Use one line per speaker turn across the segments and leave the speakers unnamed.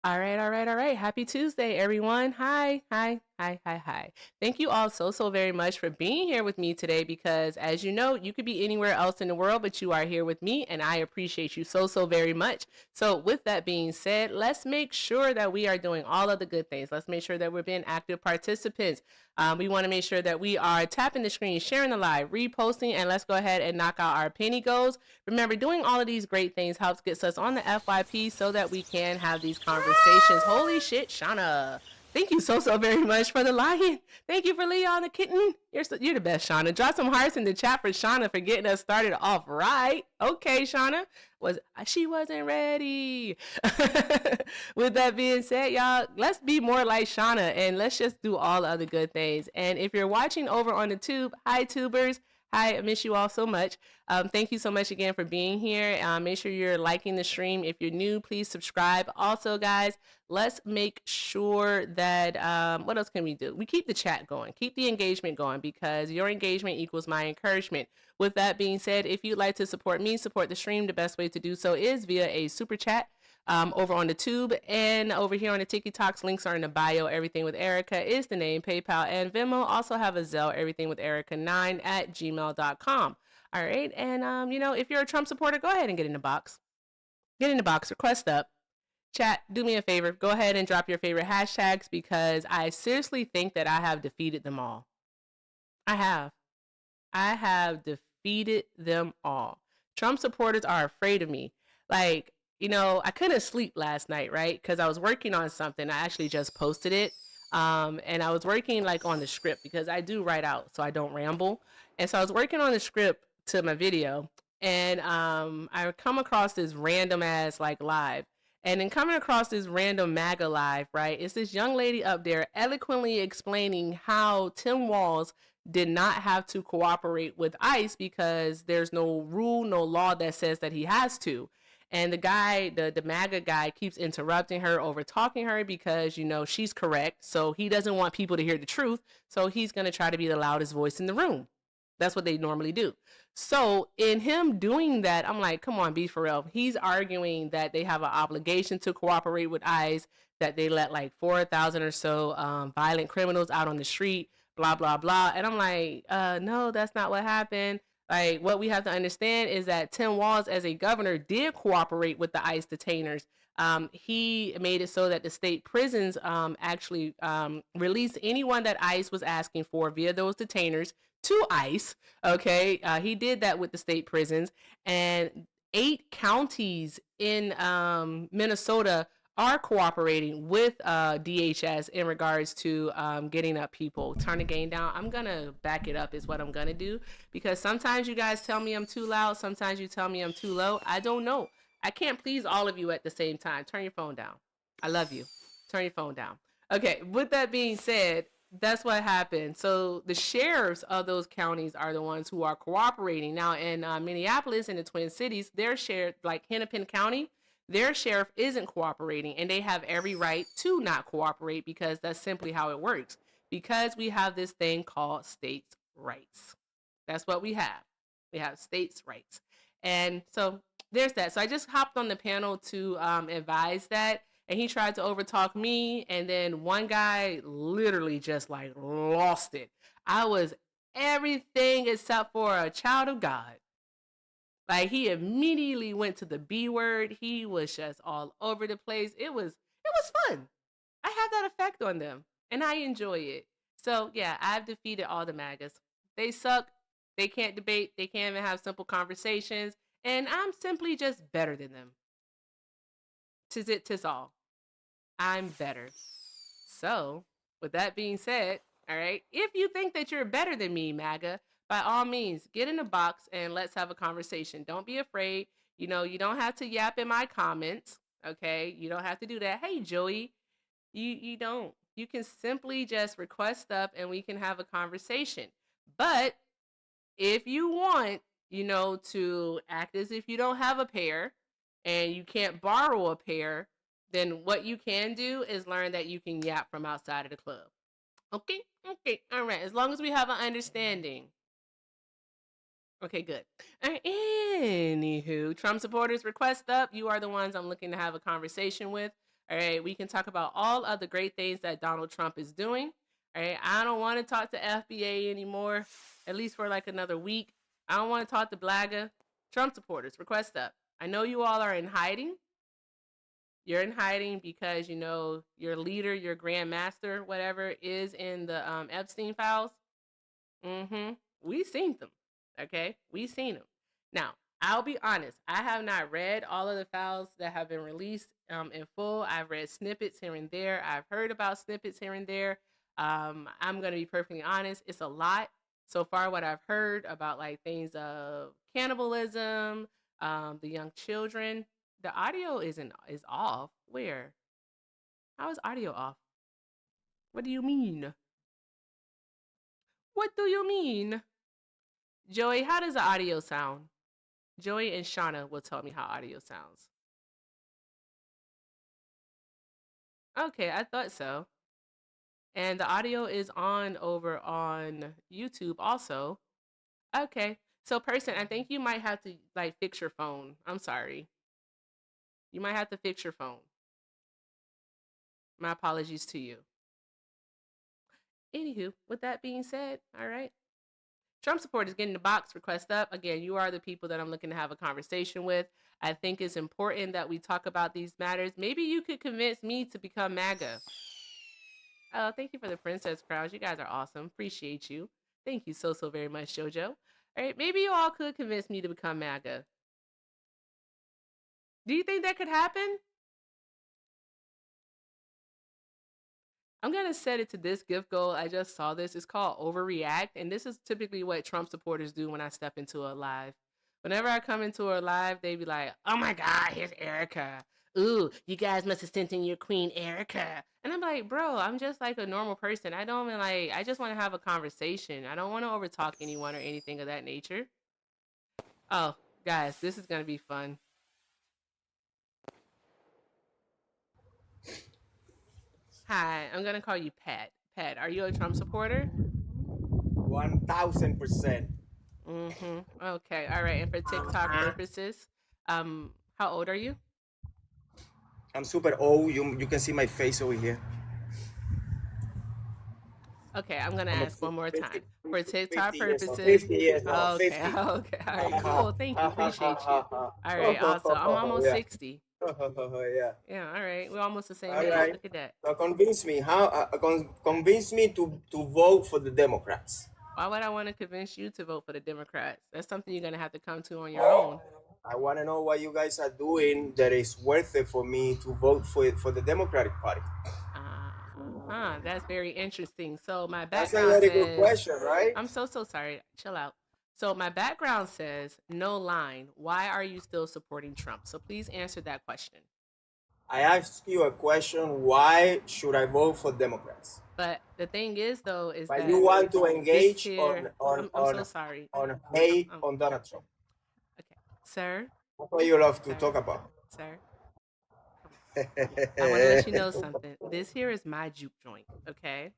All right, all right, all right. Happy Tuesday, everyone. Hi, hi, hi, hi, hi. Thank you all so very much for being here with me today because, as you know, you could be anywhere else in the world, but you are here with me, and I appreciate you so very much. So, with that being said, let's make sure that we are doing all of the good things. Let's make sure that we're being active participants. We want to make sure that we are tapping the screen, sharing the live, reposting, and let's go ahead and knock out our penny goals. Remember, doing all of these great things helps gets us on the FYP so that we can have these conversations. Holy shit, Shauna. Thank you so very much for the lion. Thank you for Leon the kitten. You're the best, Shauna. Drop some hearts in the chat for Shauna for getting us started off right. Okay, Shauna. She wasn't ready. With that being said, y'all, let's be more like Shauna and let's just do all the other good things. And if you're watching over on the tube, hi tubers. Hi, I miss you all so much. Thank you so much again for being here. Make sure you're liking the stream. If you're new, please subscribe. Also, guys, let's make sure that what else can we do? We keep the chat going, keep the engagement going because your engagement equals my encouragement. With that being said, if you'd like to support me, support the stream, the best way to do so is via a super chat. Over on the tube and over here on the TikToks, links are in the bio. Everything with Erica is the name. PayPal and Venmo also have a Zelle. Everything with Erica9 at gmail.com. All right, and if you're a Trump supporter, go ahead and get in the box. Get in the box. Request up. Chat. Do me a favor. Go ahead and drop your favorite hashtags because I seriously think that I have defeated them all. I have. I have defeated them all. Trump supporters are afraid of me. Like, I couldn't sleep last night, right? Because I was working on something. I actually just posted it. And I was working like on the script because I do write out so I don't ramble. And so I was working on the script to my video. And I come across this random ass like live. And then coming across this random Maga live, right? It's this young lady up there eloquently explaining how Tim Walz did not have to cooperate with ICE because there's no rule, no law that says that he has to. And the guy, the MAGA guy, keeps interrupting her, over talking her because, she's correct. So he doesn't want people to hear the truth. So he's going to try to be the loudest voice in the room. That's what they normally do. So in him doing that, I'm like, come on, be for real. He's arguing that they have an obligation to cooperate with ICE, that they let like 4,000 or so violent criminals out on the street, blah blah blah. And I'm like, no, that's not what happened. Like, what we have to understand is that Tim Walz as a governor did cooperate with the ICE detainers. He made it so that the state prisons actually released anyone that ICE was asking for via those detainers to ICE. Okay, he did that with the state prisons, and 8 counties in Minnesota are cooperating with DHS in regards to getting up people. Turn the game down. I'm gonna back it up is what I'm gonna do because sometimes you guys tell me I'm too loud. Sometimes you tell me I'm too low. I don't know. I can't please all of you at the same time. Turn your phone down. I love you. Turn your phone down. Okay, with that being said, that's what happened. So the sheriffs of those counties are the ones who are cooperating. Now in Minneapolis and the Twin Cities, their sheriff, like Hennepin County, their sheriff isn't cooperating and they have every right to not cooperate because that's simply how it works. Because we have this thing called states' rights. That's what we have. We have states' rights. And so there's that. So I just hopped on the panel to advise that. And he tried to overtalk me. And then one guy literally just like lost it. I was everything except for a child of God. Like, he immediately went to the B word. He was just all over the place. It was fun. I have that effect on them and I enjoy it. So yeah, I've defeated all the MAGAs. They suck. They can't debate. They can't even have simple conversations. And I'm simply just better than them. Tis it, tis all. I'm better. So, with that being said, all right, if you think that you're better than me, MAGA, by all means, get in the box and let's have a conversation. Don't be afraid. You don't have to yap in my comments. Okay, you don't have to do that. Hey, Joey, you don't. You can simply just request up and we can have a conversation. But if you want, to act as if you don't have a pair and you can't borrow a pair, then what you can do is learn that you can yap from outside of the club. Okay? Okay. All right. As long as we have an understanding. Okay, good. All right, anywho, Trump supporters request up. You are the ones I'm looking to have a conversation with. All right, we can talk about all of the great things that Donald Trump is doing. All right, I don't want to talk to FBA anymore, at least for like another week. I don't want to talk to Blaga. Trump supporters, request up. I know you all are in hiding. You're in hiding because you know your leader, your grandmaster, whatever, is in the Epstein files. Mm-hmm. We seen them. Okay, we seen them. Now, I'll be honest. I have not read all of the files that have been released in full. I've read snippets here and there. I've heard about snippets here and there. I'm gonna be perfectly honest. It's a lot so far. What I've heard about like things of cannibalism, the young children. The audio is off. Where? How is audio off? What do you mean? What do you mean? Joey, how does the audio sound? Joey and Shauna will tell me how audio sounds. Okay, I thought so. And the audio is on over on YouTube also. Okay. So person, I think you might have to like fix your phone. I'm sorry. You might have to fix your phone. My apologies to you. Anywho, with that being said, all right. Trump supporters getting the box request up. Again, you are the people that I'm looking to have a conversation with. I think it's important that we talk about these matters. Maybe you could convince me to become MAGA. Oh, thank you for the princess crowns. You guys are awesome. Appreciate you. Thank you so very much, JoJo. All right, maybe you all could convince me to become MAGA. Do you think that could happen? I'm gonna set it to this gift goal. I just saw this. It's called overreact, and this is typically what Trump supporters do when I step into a live. Whenever I come into a live, they be like, "Oh my God, here's Erica. Ooh, you guys must have sent in your queen Erica." And I'm like, "Bro, I'm just like a normal person. I don't like. I just want to have a conversation. I don't want to overtalk anyone or anything of that nature." Oh, guys, this is gonna be fun. Hi, I'm gonna call you Pat. Pat, are you a Trump supporter?
1000%.
Mm-hmm. Okay. All right. And for TikTok purposes, how old are you?
I'm super old. You can see my face over here.
Okay, I'm gonna
I'm a
ask one more
50,
time. For
50
TikTok
years old.
purposes,
50 years old.
okay,
50.
okay, all right,
Ha,
cool. Thank you,
ha, ha, ha,
appreciate you.
ha, ha.
All right, awesome. I'm
Oh,
almost
yeah.
60.
Yeah.
Yeah, all right, we're almost the same
All
age.
right.
Look at that.
So convince me. How? Convince me to vote for the Democrats.
Why would I want to convince you to vote for the Democrats? That's something you're gonna have to come to on your own.
I want to know what you guys are doing that is worth it for me to vote for the Democratic Party.
That's very interesting. So my
That's a
background
very good
says,
question, right?
I'm so sorry. Chill out. So my background says, no line. Why are you still supporting Trump? So please answer that question.
I asked you a question. Why should I vote for Democrats?
But the thing is, though, is
But you
that
want to
this
engage
here, I'm so sorry.
on
I'm,
hate
I'm
on Donald Trump.
okay, sir,
That's what you love to
sir,
talk about.
sir. Come on. I want to let you know something. This here is my juke joint. Okay,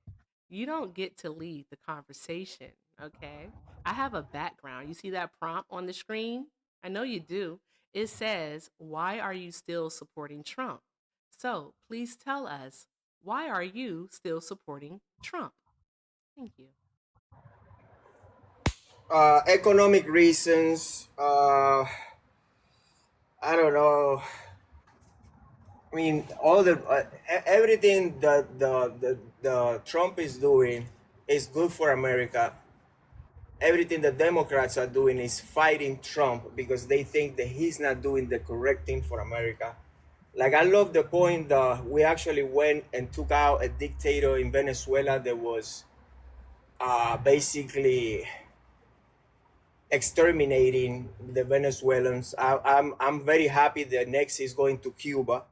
you don't get to lead the conversation. Okay, I have a background. You see that prompt on the screen? I know you do. It says, "Why are you still supporting Trump?" So please tell us, why are you still supporting Trump? Thank you.
Economic reasons. I don't know. I mean, all the everything that the Trump is doing is good for America. Everything the Democrats are doing is fighting Trump because they think that he's not doing the correct thing for America. Like I love the point that we actually went and took out a dictator in Venezuela that was basically exterminating the Venezuelans. I'm very happy that next is going to Cuba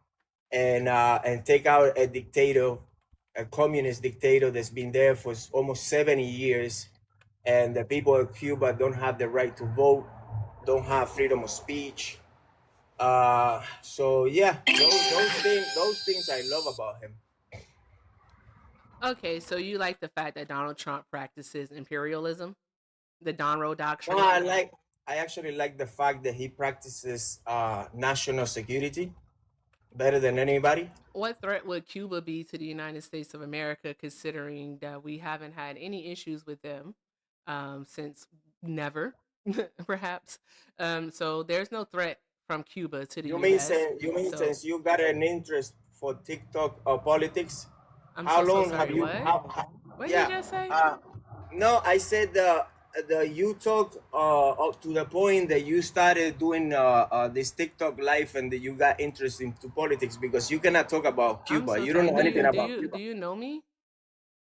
and take out a dictator, a communist dictator that's been there for almost 70 years, and the people of Cuba don't have the right to vote, don't have freedom of speech. So yeah, those things I love about him.
Okay, so you like the fact that Donald Trump practices imperialism, the Donroe
No,
Doctrine?
I actually like the fact that he practices national security. better than anybody.
What threat would Cuba be to the United States of America, considering that we haven't had any issues with them since never, perhaps? So there's no threat from Cuba to the U.S.
You mean
So
since you got an interest for TikTok or politics?
I'm
How
so
long have
sorry.
you?
What? What did you
Yeah.
just say?
No, I said the you talk up to the point that you started doing this TikTok live and that you got interest into politics because you cannot talk about
I'm
Cuba.
so
You don't
sorry.
know
Do
anything
you do
about
you
Cuba.
do you know me?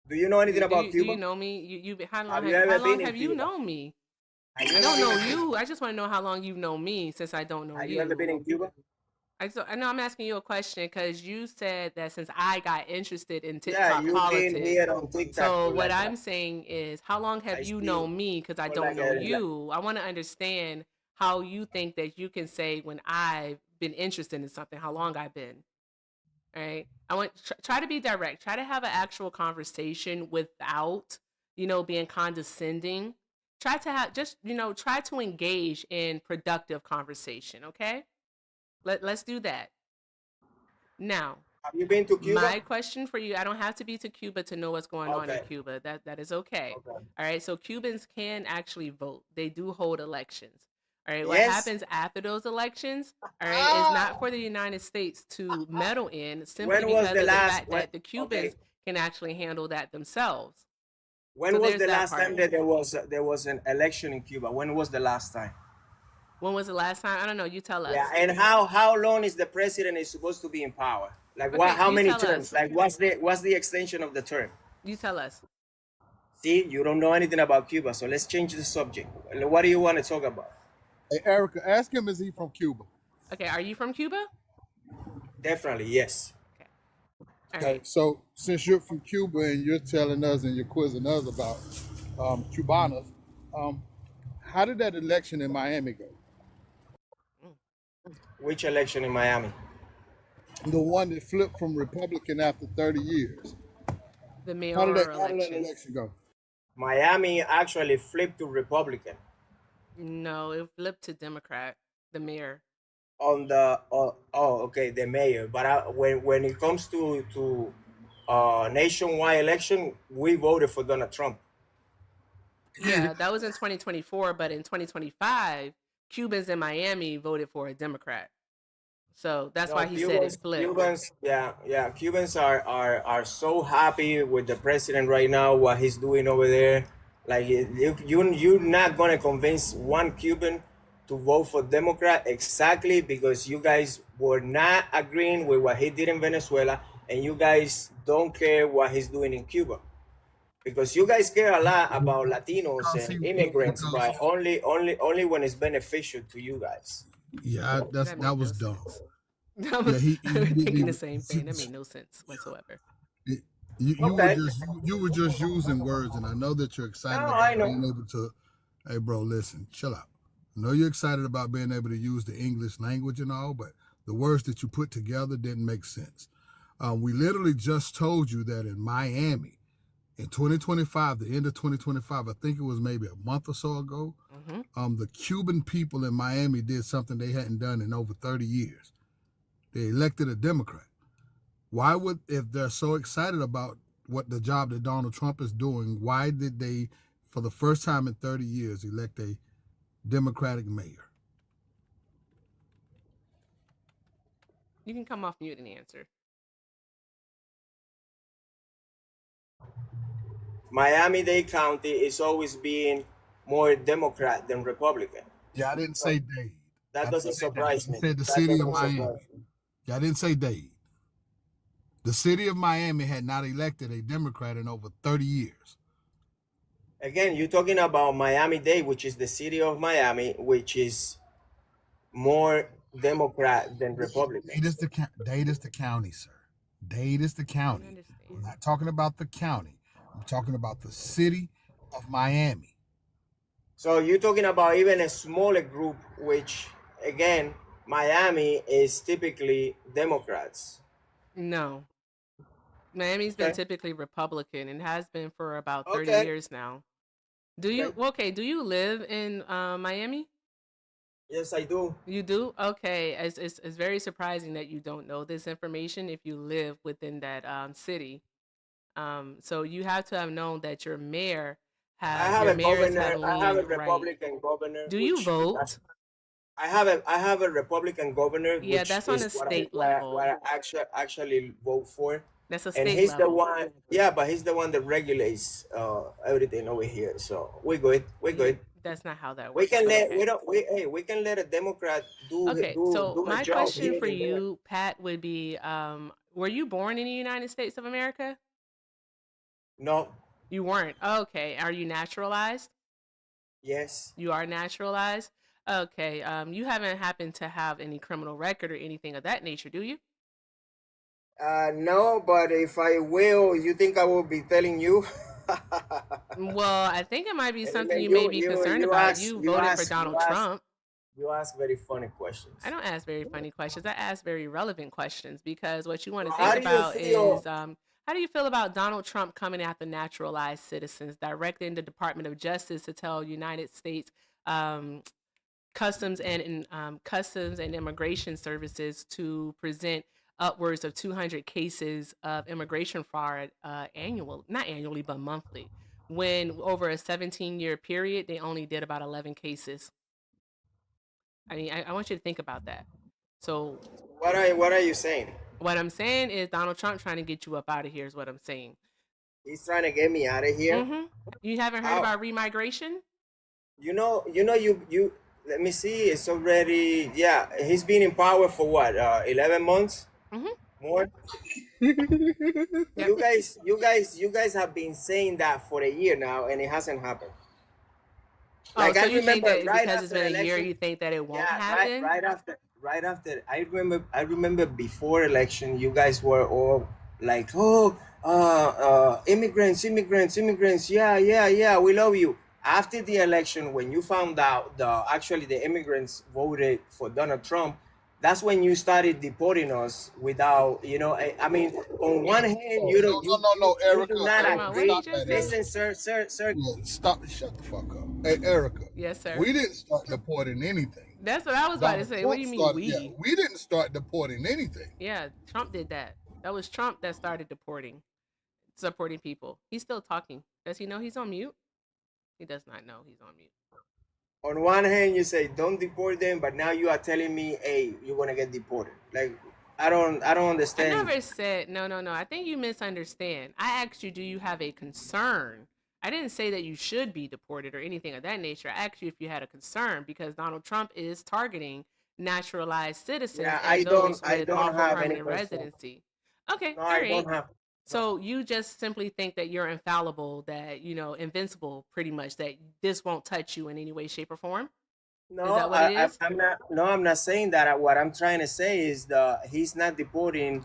Do you know anything
Do
about
you do you
Cuba?
know me? How long
Have you ever
how long
been in
have you
Cuba?
known me?
Have you
I
ever
don't
been
know
in Cuba?
you. I just want to know how long you've known me since I don't know
Have you ever
you.
been in Cuba?
I know I'm asking you a question because you said that since I got interested in
Yeah,
TikTok
you've been
politics.
here on TikTok
So
for
what
like
I'm saying is, how long have
I
you
still
known me? Because I
for
don't
like
know you. I want to understand how you think that you can say when I've been interested in something, how long I've been. All right. I want try to be direct. Try to have an actual conversation without, being condescending. Try to have just, try to engage in productive conversation. Okay. Let's do that. Now,
have you been to Cuba?
my question for you, I don't have to be to Cuba to know what's going on in
Okay.
Cuba. That is okay.
Okay.
All right. So Cubans can actually vote. They do hold elections. All right. What
Yes.
happens after those elections, all right, is
Ah,
not for the United States to meddle in simply
when was
because
the
of the
last?
fact
When?
that the
Okay.
Cubans can actually handle that themselves.
When
So
was
there's
the
that
last
part
time
of
that
it.
there was an election in Cuba? When was the last time?
When was the last time? I don't know. You tell
Yeah,
us.
and how long is the president is supposed to be in power? Like what?
Okay.
How
You
many
tell
terms?
us.
Like what's the extension of the term?
You tell us.
See, you don't know anything about Cuba, so let's change the subject. What do you want to talk about?
Hey, Erica, ask him, is he from Cuba?
Okay. Are you from Cuba?
Definitely, yes.
Okay. All
Okay,
right.
so since you're from Cuba and you're telling us and you're quizzing us about Cubanos, um, how did that election in Miami go?
Mm.
Which election in Miami?
The one that flipped from Republican after 30 years.
The
How did that
mayoral
how did that
elections.
election go?
Miami actually flipped to Republican
No, it flipped to Democrat, the mayor.
on the okay, the mayor. But when it comes to nationwide election, we voted for Donald Trump.
Yeah, that was in 2024, but in 2025, Cubans in Miami voted for a Democrat. So that's
No,
why he said it flipped.
Yeah, yeah. Cubans are so happy with the president right now, what he's doing over there. Like you're not gonna convince one Cuban to vote for Democrat exactly because you guys were not agreeing with what he did in Venezuela, and you guys don't care what he's doing in Cuba because you guys care a lot about Latinos
Because
and immigrants,
because
but only when it's beneficial to you guys.
yeah,
That
that
made no
was dumb.
sense. That
Yeah,
was
he
I was
didn't
thinking the
even.
same thing. That made no sense whatsoever.
You were
Okay.
just you were just using words, and I know that you're
No,
excited
I
about
know.
being able to. Hey, bro, listen, chill out. I know you're excited about being able to use the English language and all, but the words that you put together didn't make sense. We literally just told you that in Miami in 2025, the end of 2025, I think it was maybe a month or so ago,
Hmm.
the Cuban people in Miami did something they hadn't done in over 30 years. They elected a Democrat. Why would, if they're so excited about what the job that Donald Trump is doing, why did they, for the first time in 30 years, elect a Democratic mayor?
You can come off mute and answer.
Miami-Dade County is always being more Democrat than Republican.
Yeah, I didn't
So
say Dade.
that
I didn't
doesn't
say Dade.
surprise
I
me.
said the
That
city of
doesn't
Miami.
surprise me.
Yeah, I didn't say Dade. The city of Miami had not elected a Democrat in over 30 years.
Again, you're talking about Miami-Dade, which is the city of Miami, which is more Democrat than Republicans.
Dade is the county, sir. Dade is the
I
county. I'm
understand.
not talking about the county. I'm talking about the city of Miami.
So you're talking about even a smaller group, which again, Miami is typically Democrats.
No, Miami's been
Okay.
typically Republican and has been for about 30
Okay.
years now. Do you
Okay.
okay? Do you live in Miami?
Yes, I do.
You do? Okay. It's very surprising that you don't know this information if you live within that city. So you have to have known that
I have
your
a
mayors
governor.
have
I have a
leaned right.
Republican governor,
Do you
which that's,
vote?
I have a Republican governor,
Yeah,
which
that's on
is
a
what I
state level.
actually vote for,
That's a
and
state
he's the
level.
one. Yeah, but he's the one that regulates everything over here. So we're good. We're
Yeah,
good.
that's not how that
We
works,
can
but
let
okay.
we don't we hey we can let a Democrat
Okay, so
do a
my
job
question
here
for
and there.
you, Pat, would be were you born in the United States of America?
No.
You weren't. Okay. Are you naturalized?
Yes.
You are naturalized? Okay. You haven't happened to have any criminal record or anything of that nature, do you?
No, but if I will, you think I will be telling you?
Well, I think it might be something
Man,
you may be concerned about. You voted for Donald Trump.
you ask very funny
I
questions.
don't ask very funny questions. I ask very relevant questions because what you want to
So
think
how do you
about is
feel?
how do you feel about Donald Trump coming after naturalized citizens, directing the Department of Justice to tell United States um, Customs and Immigration Services to present upwards of 200 cases of immigration fraud not annually, but monthly. When over a 17-year period, they only did about 11 cases. I mean, I want you to think about that. So
What are you saying?
what I'm saying is Donald Trump trying to get you up out of here is what I'm saying.
He's trying to get me out of here.
Mm-hmm. You haven't heard
How?
about remigration?
You. Let me see. It's already, yeah. He's been in power for what? 11 months
Mm-hmm.
more.
Yep.
You guys have been saying that for a year now, and it hasn't happened.
Oh,
Like
so
I
you think
remember
that
right
because it's
after
been
the
a year,
election.
you think that it won't
Yeah,
happen?
right after. I remember before election, you guys were all like, "Oh, immigrants. Yeah, yeah, yeah. We love you." After the election, when you found out the immigrants voted for Donald Trump, that's when you started deporting us without, I mean, on one hand,
Oh, no, no, no, no,
you do
Erica,
not
Hold on. What did
agree.
he
stop
just
that,
say?
Erica.
Listen, sir.
Look, stop, shut the fuck up. Hey, Erica,
Yes, sir.
we didn't start deporting anything.
That's what I was about to
Donald
say. What do
Trump
you mean
started, yeah,
we?
we didn't start deporting anything.
Yeah, Trump did that. That was Trump that started supporting people. He's still talking. Does he know he's on mute? He does not know he's on mute.
On one hand you say don't deport them, but now you are telling me, hey, you're gonna get deported. Like, I don't
I
understand.
never said no, no, no. I think you misunderstand. I asked you, do you have a concern? I didn't say that you should be deported or anything of that nature. I asked you if you had a concern because Donald Trump is targeting naturalized citizens
Yeah,
and those
I
with
don't
lawful
have any
permanent
concern.
residency. Okay,
No,
all
I don't
right.
have. No,
So you just simply think that you're infallible, that invincible, pretty much, that this won't touch you in any way, shape, or form. Is
no,
that what it is?
I'm not. No, I'm not saying that. What I'm trying to say is he's not deporting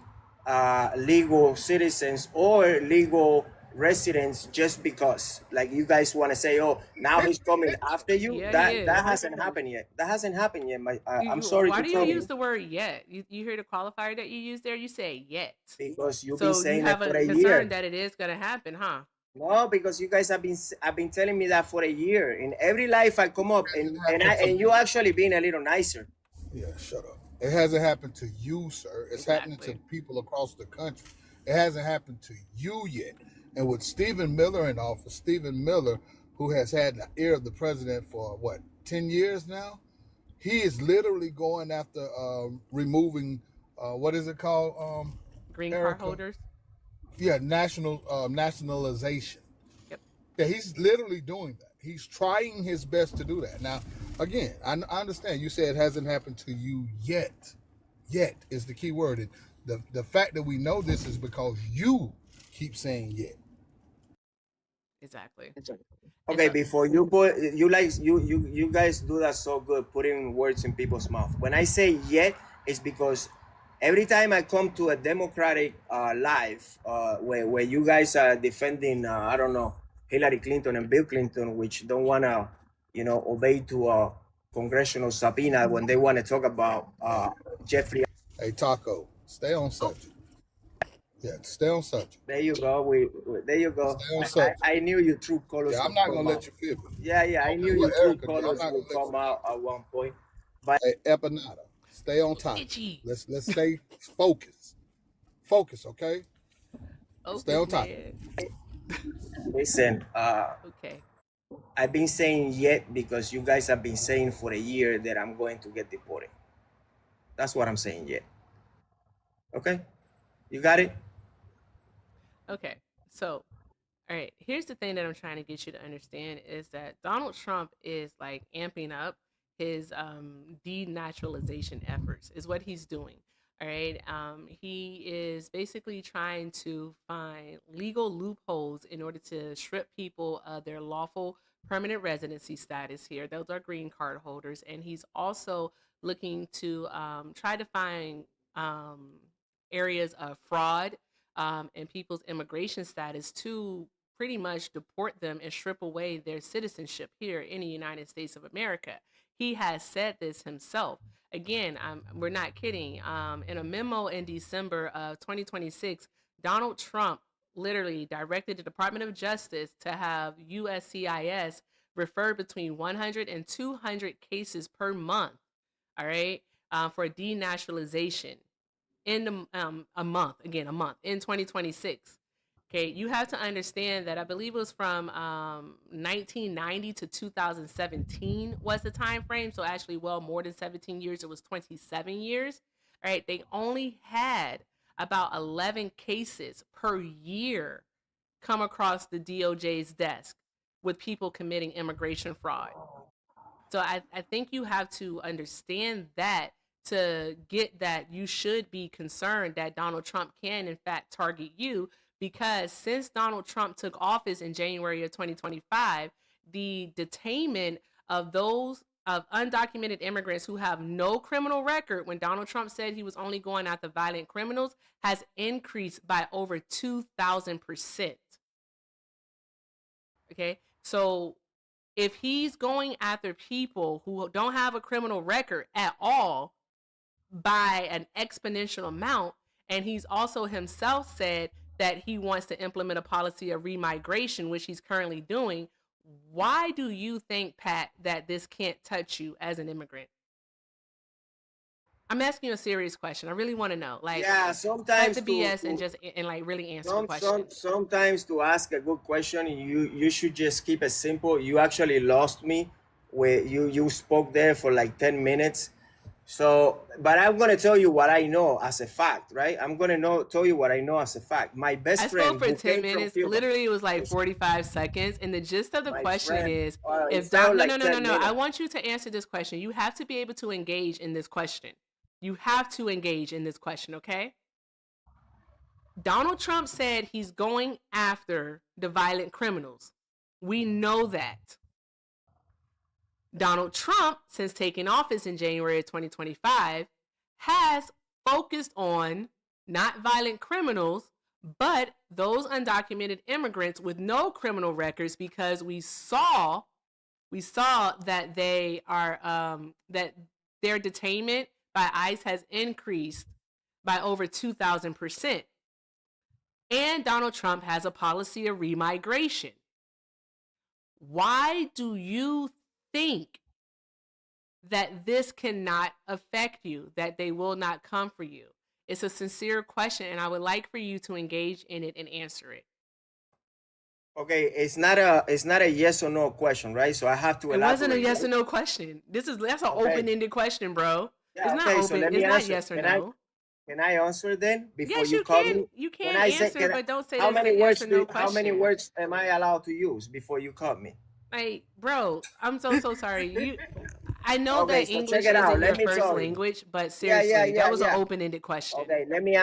legal citizens or legal residents just because. Like you guys want to say, oh, now he's coming after you.
Yeah, he
That
is.
hasn't happened yet. That hasn't happened yet. I'm sorry
Why
to
do you
tell
use
you,
the word yet? You hear the qualifier that you use there? You say yet.
because you've been
So you
saying that
have
for
a
a
concern
year.
that it is going to happen, huh?
No, because you guys have been telling me that for a year. In every life I come up,
It
and
happened to
you actually being a little nicer.
Yeah, shut up. It hasn't happened to you, sir. It's happening to
Exactly.
people across the country. It hasn't happened to you yet. And with Stephen Miller in office, Stephen Miller, who has had the ear of the president for what, 10 years now, he is literally going after removing, what is it called,
Green card
Erica?
holders.
Yeah, nationalization.
Yep.
Yeah, he's literally doing that. He's trying his best to do that. Now, again, I understand you said it hasn't happened to you yet. Yet is the key word. And the fact that we know this is because you keep saying yet.
Exactly. And
Okay,
so,
before you put you guys do that so good, putting words in people's mouth. When I say yet, it's because every time I come to a Democratic live, where you guys are defending, I don't know, Hillary Clinton and Bill Clinton, which don't wanna, obey to a congressional subpoena when they want to talk about Jeffrey.
Hey, Taco, stay on
oh,
subject. Yeah, stay on subject.
There you go. There you go.
Stay on subject.
I knew your true
Yeah,
colors
I'm
would
not
come
gonna
out.
let you feel it.
Yeah, I
I don't
knew
care
your
what
true
Erica do. I'm
colors
not
would
gonna let
come
you feel
out
it.
at one point. But
Hey, Epinata, stay on topic.
Itchy.
Let's stay focused. Focus, okay? Stay
Focus,
on topic.
man.
listen,
Okay.
I've been saying yet because you guys have been saying for a year that I'm going to get deported. That's what I'm saying yet. Okay, you got it.
Okay. So, all right. Here's the thing that I'm trying to get you to understand is that Donald Trump is like amping up his denaturalization efforts, is what he's doing. All right. He is basically trying to find legal loopholes in order to strip people of their lawful permanent residency status here. Those are green card holders. And he's also looking to try to find um, areas of fraud and people's immigration status to pretty much deport them and strip away their citizenship here in the United States of America. He has said this himself. Again, we're not kidding. In a memo in December of 2026, Donald Trump literally directed the Department of Justice to have USCIS refer between 100 and 200 cases per month, all right, for denaturalization in a month, again, a month in 2026. Okay, you have to understand that I believe it was from 1990 to 2017 was the time frame. So actually, well, more than 17 years. It was 27 years. All right, they only had about 11 cases per year come across the DOJ's desk with people committing immigration fraud. So I think you have to understand that to get that you should be concerned that Donald Trump can, in fact, target you because since Donald Trump took office in January of 2025, the detainment of those of undocumented immigrants who have no criminal record when Donald Trump said he was only going after violent criminals has increased by over 2,000%. Okay. So if he's going after people who don't have a criminal record at all by an exponential amount, and he's also himself said that he wants to implement a policy of remigration, which he's currently doing, why do you think, Pat, that this can't touch you as an immigrant? I'm asking you a serious question. I really want to know. Like,
Yeah,
cut
sometimes
the BS and just and like really answer the question.
sometimes to ask a good question, you should just keep it simple. You actually lost me where you spoke there for like 10 minutes. So, but I'm gonna tell you what I know as a fact, right? I'm gonna tell you what I know as a fact. My best
I spoke
friend
for
who
10
came from
minutes.
Cuba,
Literally, it was like 45 seconds. And the gist of the
my
question
friend,
is
it
if
felt
Don, no, no,
like
no, no,
10
no. I
minutes.
want you to answer this question. You have to be able to engage in this question. You have to engage in this question, okay? Donald Trump said he's going after the violent criminals. We know that. Donald Trump, since taking office in January of 2025, has focused on not violent criminals, but those undocumented immigrants with no criminal records because we saw that they are that their detainment by ICE has increased by over 2,000%. And Donald Trump has a policy of remigration. Why do you think that this cannot affect you, that they will not come for you? It's a sincere question, and I would like for you to engage in it and answer it.
Okay, it's not a yes or no question, right? So I have to
It wasn't a
elaborate,
yes or
right?
no question. That's an
Okay.
open-ended question, bro. It's
Yeah,
not
okay, so
open.
let me
It's not
answer.
yes or no.
Can I answer then before
Yes,
you
you
call
can.
me?
You
When
can
I say
answer, but don't say
how
that it's
many
a yes
words
or no
how many
question.
words am I allowed to use before you cut me?
Like, bro, I'm so sorry. I know
Okay,
that
so check
English
it out.
isn't
Let
your
me
first
tell you.
language, but
Yeah, yeah,
seriously, that
yeah,
was an
yeah.
open-ended question.
Okay, let me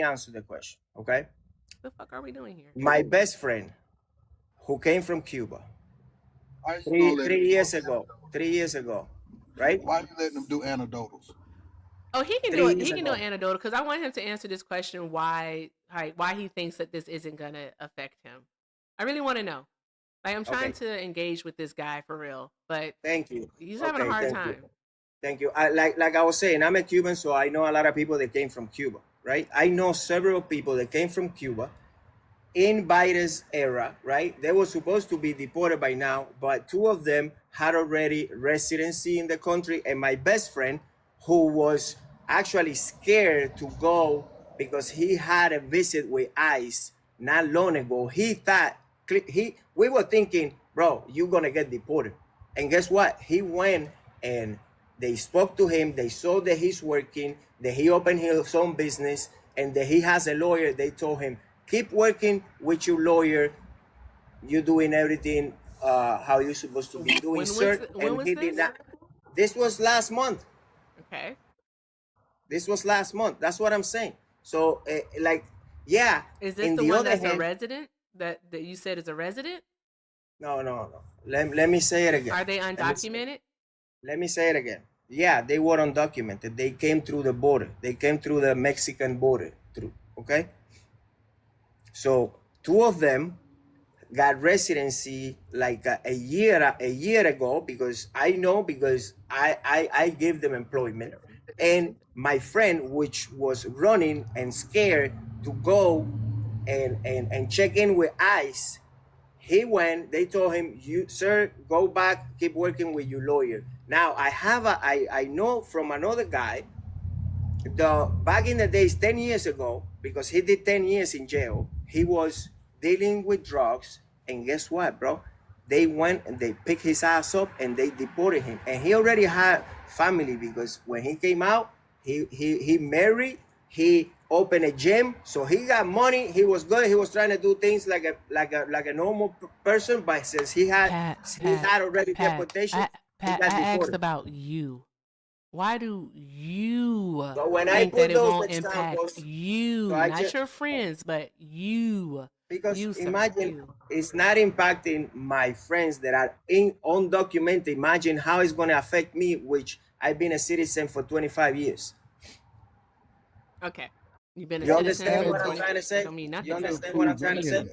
answer the question. Okay.
What the fuck are we doing here?
My best friend who came from Cuba
ICE is
three
gonna let him
three
do
years ago, 3 years ago, right?
Why are you letting them do anecdotals?
Oh, he can do
Three
it.
years
He can do an
ago.
anecdotal because I want him to answer this question why he thinks that this isn't gonna affect him. I really want to know. Like I'm trying
Okay,
to engage with this guy for real, but
thank you.
he's having a
Okay,
hard
thank you.
time.
Thank you. Like I was saying, I'm a Cuban, so I know a lot of people that came from Cuba, right? I know several people that came from Cuba in Biden's era, right? They were supposed to be deported by now, but two of them had already residency in the country. And my best friend, who was actually scared to go because he had a visit with ICE not long ago, he thought we were thinking, bro, you're gonna get deported. And guess what? He went and they spoke to him. They saw that he's working, that he opened his own business, and that he has a lawyer. They told him, keep working with your lawyer. You're doing everything how you're supposed to be doing, sir.
When
And
was
he did
this?
not. This was last month.
Okay.
This was last month. That's what I'm saying. So, like, yeah.
Is this
In
the
the
one
other
that's a
hand,
resident that you said is a resident?
no. Let me say it again.
Are they undocumented?
Let me say it again. Yeah, they were undocumented. They came through the border. They came through the Mexican border. Through, okay. So two of them got residency like a year ago, because I know, because I gave them employment. And my friend, which was running and scared to go and check in with ICE, he went. They told him, you sir, go back, keep working with your lawyer. Now I know from another guy, the back in the days, 10 years ago, because he did 10 years in jail, he was dealing with drugs. And guess what, bro? They went and they picked his ass up and they deported him. And he already had family, because when he came out, he married, he opened a gym, so he got money. He was good. He was trying to do things like a normal person, but since he had already deportation, he
Pat,
got
I asked
deported.
about you. Why do you
But when I
think that
put
it
those
won't impact
examples, so
you?
I
Not
just,
your friends, but you.
because
You, sir.
imagine
You.
it's not impacting my friends that are undocumented. Imagine how it's going to affect me, which I've been a citizen for 25 years.
Okay. You've been a
You
citizen
understand
for
what I'm
20.
trying to
That
say?
don't mean
You
nothing.
understand what I'm trying to say?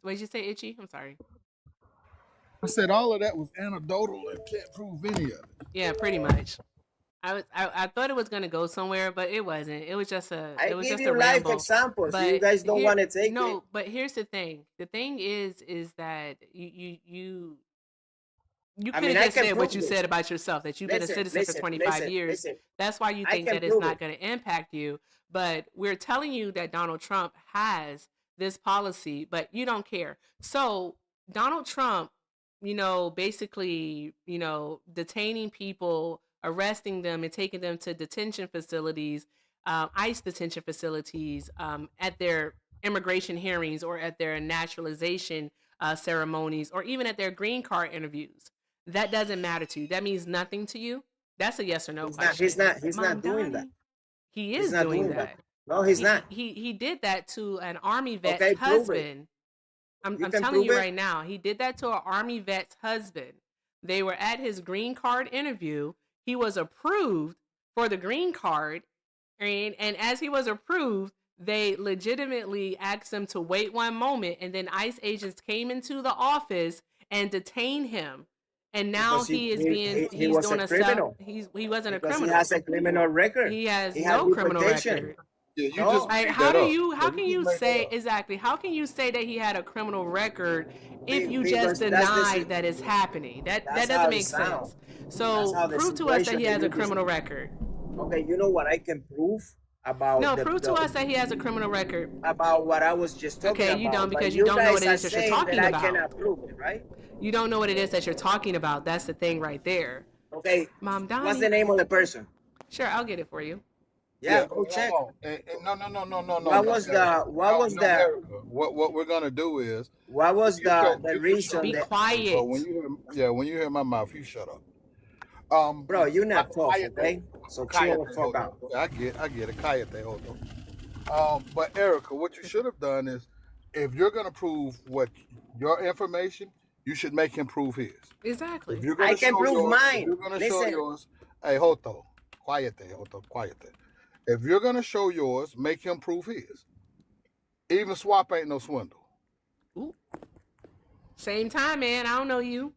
What did you say, Itchy? I'm sorry.
I said all of that was anecdotal and can't prove any of it.
Yeah, pretty much. I thought it was gonna go somewhere, but it wasn't.
I
It was
give
just a
you life
ramble.
examples. You
But
guys don't
here
want to take it
no, but here's the thing. The thing is that you
I
could
mean,
have
I
just
can
said what
prove
you
this.
said about yourself, that you've been a citizen for 25 years.
Listen.
That's why you
I
think
can
that it's
prove it.
not going to impact you. But we're telling you that Donald Trump has this policy, but you don't care. So Donald Trump, basically, detaining people, arresting them, and taking them to detention facilities, ICE detention facilities, at their immigration hearings or at their naturalization ceremonies or even at their green card interviews. That doesn't matter to you. That means nothing to you. That's a yes or no
He's not.
question.
He's
Mom
not doing that.
Donnie, he
He's
is
not
doing
doing that.
that.
No, he's
He
not.
he he did that to an army vet's
Okay, prove it.
husband. I'm
You
I'm
can
telling
prove
you
it.
right now, he did that to an army vet's husband. They were at his green card interview. He was approved for the green card, and as he was approved, they legitimately asked him to wait one moment, and then ICE agents came into the office and detained him. And now
Because
he is being
he
he's
was a
doing a self.
criminal.
He wasn't a
Because he
criminal.
has a criminal record.
He has
He has
no criminal
deportation.
record.
Yeah, you just
No,
Like,
made that up.
how
Yeah, you
can
just
you
made that
say
up.
exactly? How can you say that he had a criminal record if you just
because that's
deny that it's happening? That
that's
doesn't
how it
make
sounds.
sense.
That's
So
how the
prove to us that
situation
he
that
has
you
a
just.
criminal record.
Okay, you know what I can prove about
No, prove to us that he has a criminal record.
about what I was just talking
Okay, you don't,
about, but
because you
you
don't know what
guys
it
are
is that you're
saying that
talking
I
about.
cannot prove it, right?
You don't know what it is that you're talking about. That's the thing right there.
Okay,
Mom
what's the
Donnie.
name of the person?
Sure, I'll get it for you.
Yeah,
Yeah,
go check.
hold on. No,
What
no,
was
Erica.
the what was the
Erica. What we're gonna do is
what was the
you can show
reason
Be
that,
so when
quiet.
you when you hear my mouth, you shut up.
bro, you're not tough,
Cállate,
okay? So chill the
cállate,
fuck
Joto.
out.
Yeah, I get it, cállate, Joto. But Erica, what you should have done is, if you're gonna prove what your information, you should make him prove his. If
Exactly.
you're
I
gonna
can
show
prove
yours,
mine. Listen,
hey Joto, quiete. If you're gonna show yours, make him prove his. Even swap ain't no swindle.
Ooh. Same time, man. I don't know you.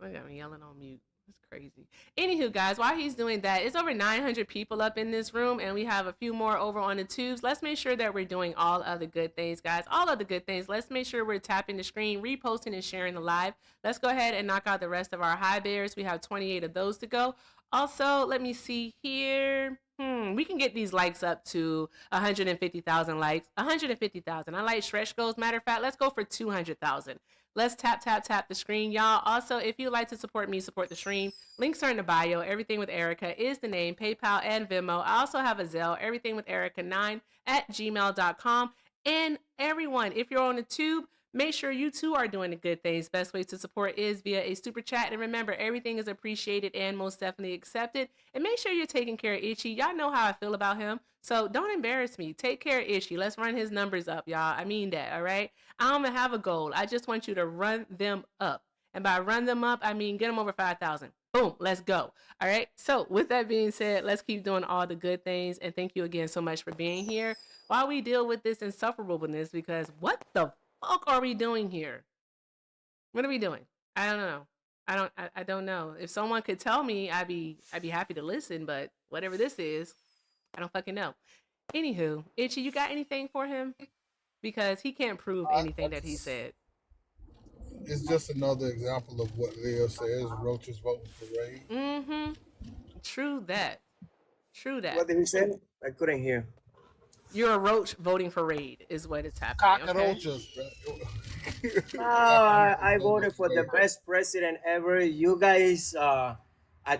I got me yelling on mute. That's crazy. Anywho, guys, while he's doing that, it's over 900 people up in this room, and we have a few more over on the tubes. Let's make sure that we're doing all other good things, guys. All other good things. Let's make sure we're tapping the screen, reposting, and sharing the live. Let's go ahead and knock out the rest of our high bears. We have 28 of those to go. Also, let me see here. We can get these likes up to 150,000 likes. 150,000. I like stretch goals. Matter of fact, let's go for 200,000. Let's tap, tap, tap the screen, y'all. Also, if you'd like to support me, support the stream, links are in the bio. Everything with Erica is the name, PayPal and Venmo. I also have a Zelle, everything with Erica9 at gmail.com. And everyone, if you're on the tube, make sure you too are doing the good things. Best way to support is via a super chat. And remember, everything is appreciated and most definitely accepted. And make sure you're taking care of Itchy. Y'all know how I feel about him. So don't embarrass me. Take care of Itchy. Let's run his numbers up, y'all. I mean that, all right? I don't have a goal. I just want you to run them up. And by run them up, I mean get them over 5,000. Boom, let's go. All right. So with that being said, let's keep doing all the good things. And thank you again so much for being here while we deal with this insufferableness, because what the fuck are we doing here? What are we doing? I don't know. I don't know. If someone could tell me, I'd be happy to listen, but whatever this is, I don't fucking know. Anywho, Itchy, you got anything for him? Because he can't prove anything that he said.
It's just another example of what Leo says. Roaches voting for Ray.
Mm-hmm. True that. True that.
What did he say? I couldn't hear.
You're a roach voting for Raid is what is happening. Okay?
Cockroaches.
Oh, I voted for the best president ever. You guys are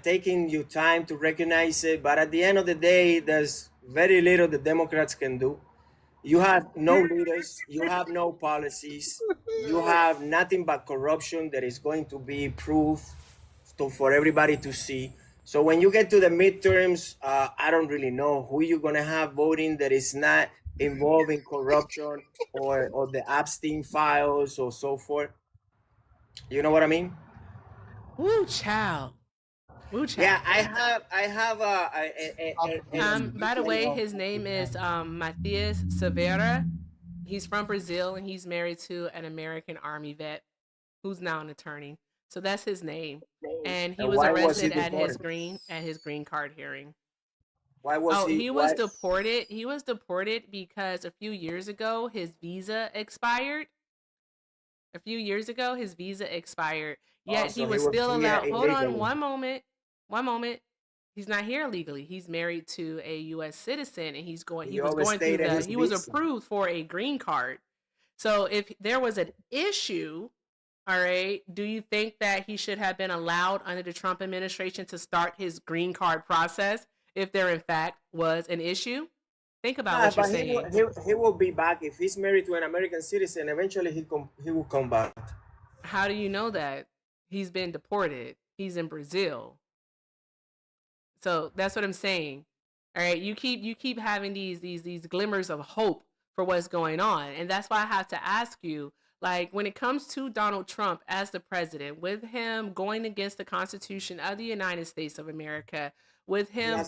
taking your time to recognize it, but at the end of the day, there's very little the Democrats can do. You have no leaders, you have no policies, you have nothing but corruption that is going to be proof for everybody to see. So when you get to the midterms, I don't really know who you're gonna have voting that is not involved in corruption or the Epstein files or so forth. You know what I mean?
Woo chow. Woo chow.
Yeah, I have
By the way, his name is Matias Severa. He's from Brazil and he's married to an American Army vet who's now an attorney. So that's his name. And he was arrested at his green card hearing.
Why was
he was deported? He was deported because a few years ago his visa expired. Yet he was still allowed. Hold on, one moment. He's not here illegally. He's married to a U.S. citizen, and he was going through he was approved for a green card. So if there was an issue, all right, do you think that he should have been allowed under the Trump administration to start his green card process if there in fact was an issue? Think about what you're saying.
He will be back if he's married to an American citizen. Eventually, he will come back.
How do you know that? He's been deported. He's in Brazil. So that's what I'm saying. All right, you keep having these glimmers of hope for what's going on, and that's why I have to ask you, like, when it comes to Donald Trump as the president, with him going against the Constitution of the United States of America, with him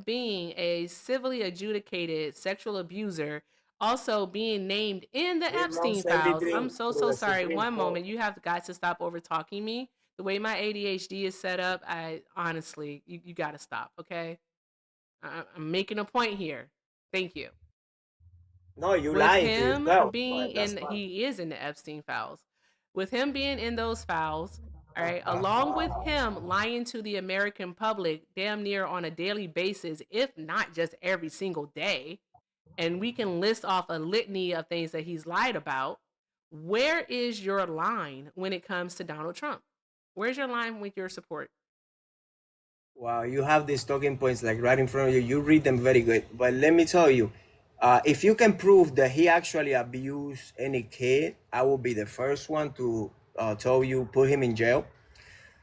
being a civilly adjudicated sexual abuser, also being named in the Epstein files. I'm so sorry. One moment, you have got to stop over talking me. The way my ADHD is set up, I honestly, you got to stop, okay? I'm making a point here. Thank you.
No, you lying to yourself.
He is in the Epstein files. With him being in those files, all right, along with him lying to the American public damn near on a daily basis, if not just every single day, and we can list off a litany of things that he's lied about, where is your line when it comes to Donald Trump? Where's your line with your support?
Wow, you have these talking points like right in front of you. You read them very good. But let me tell you, if you can prove that he actually abused any kid, I will be the first one to tell you put him in jail.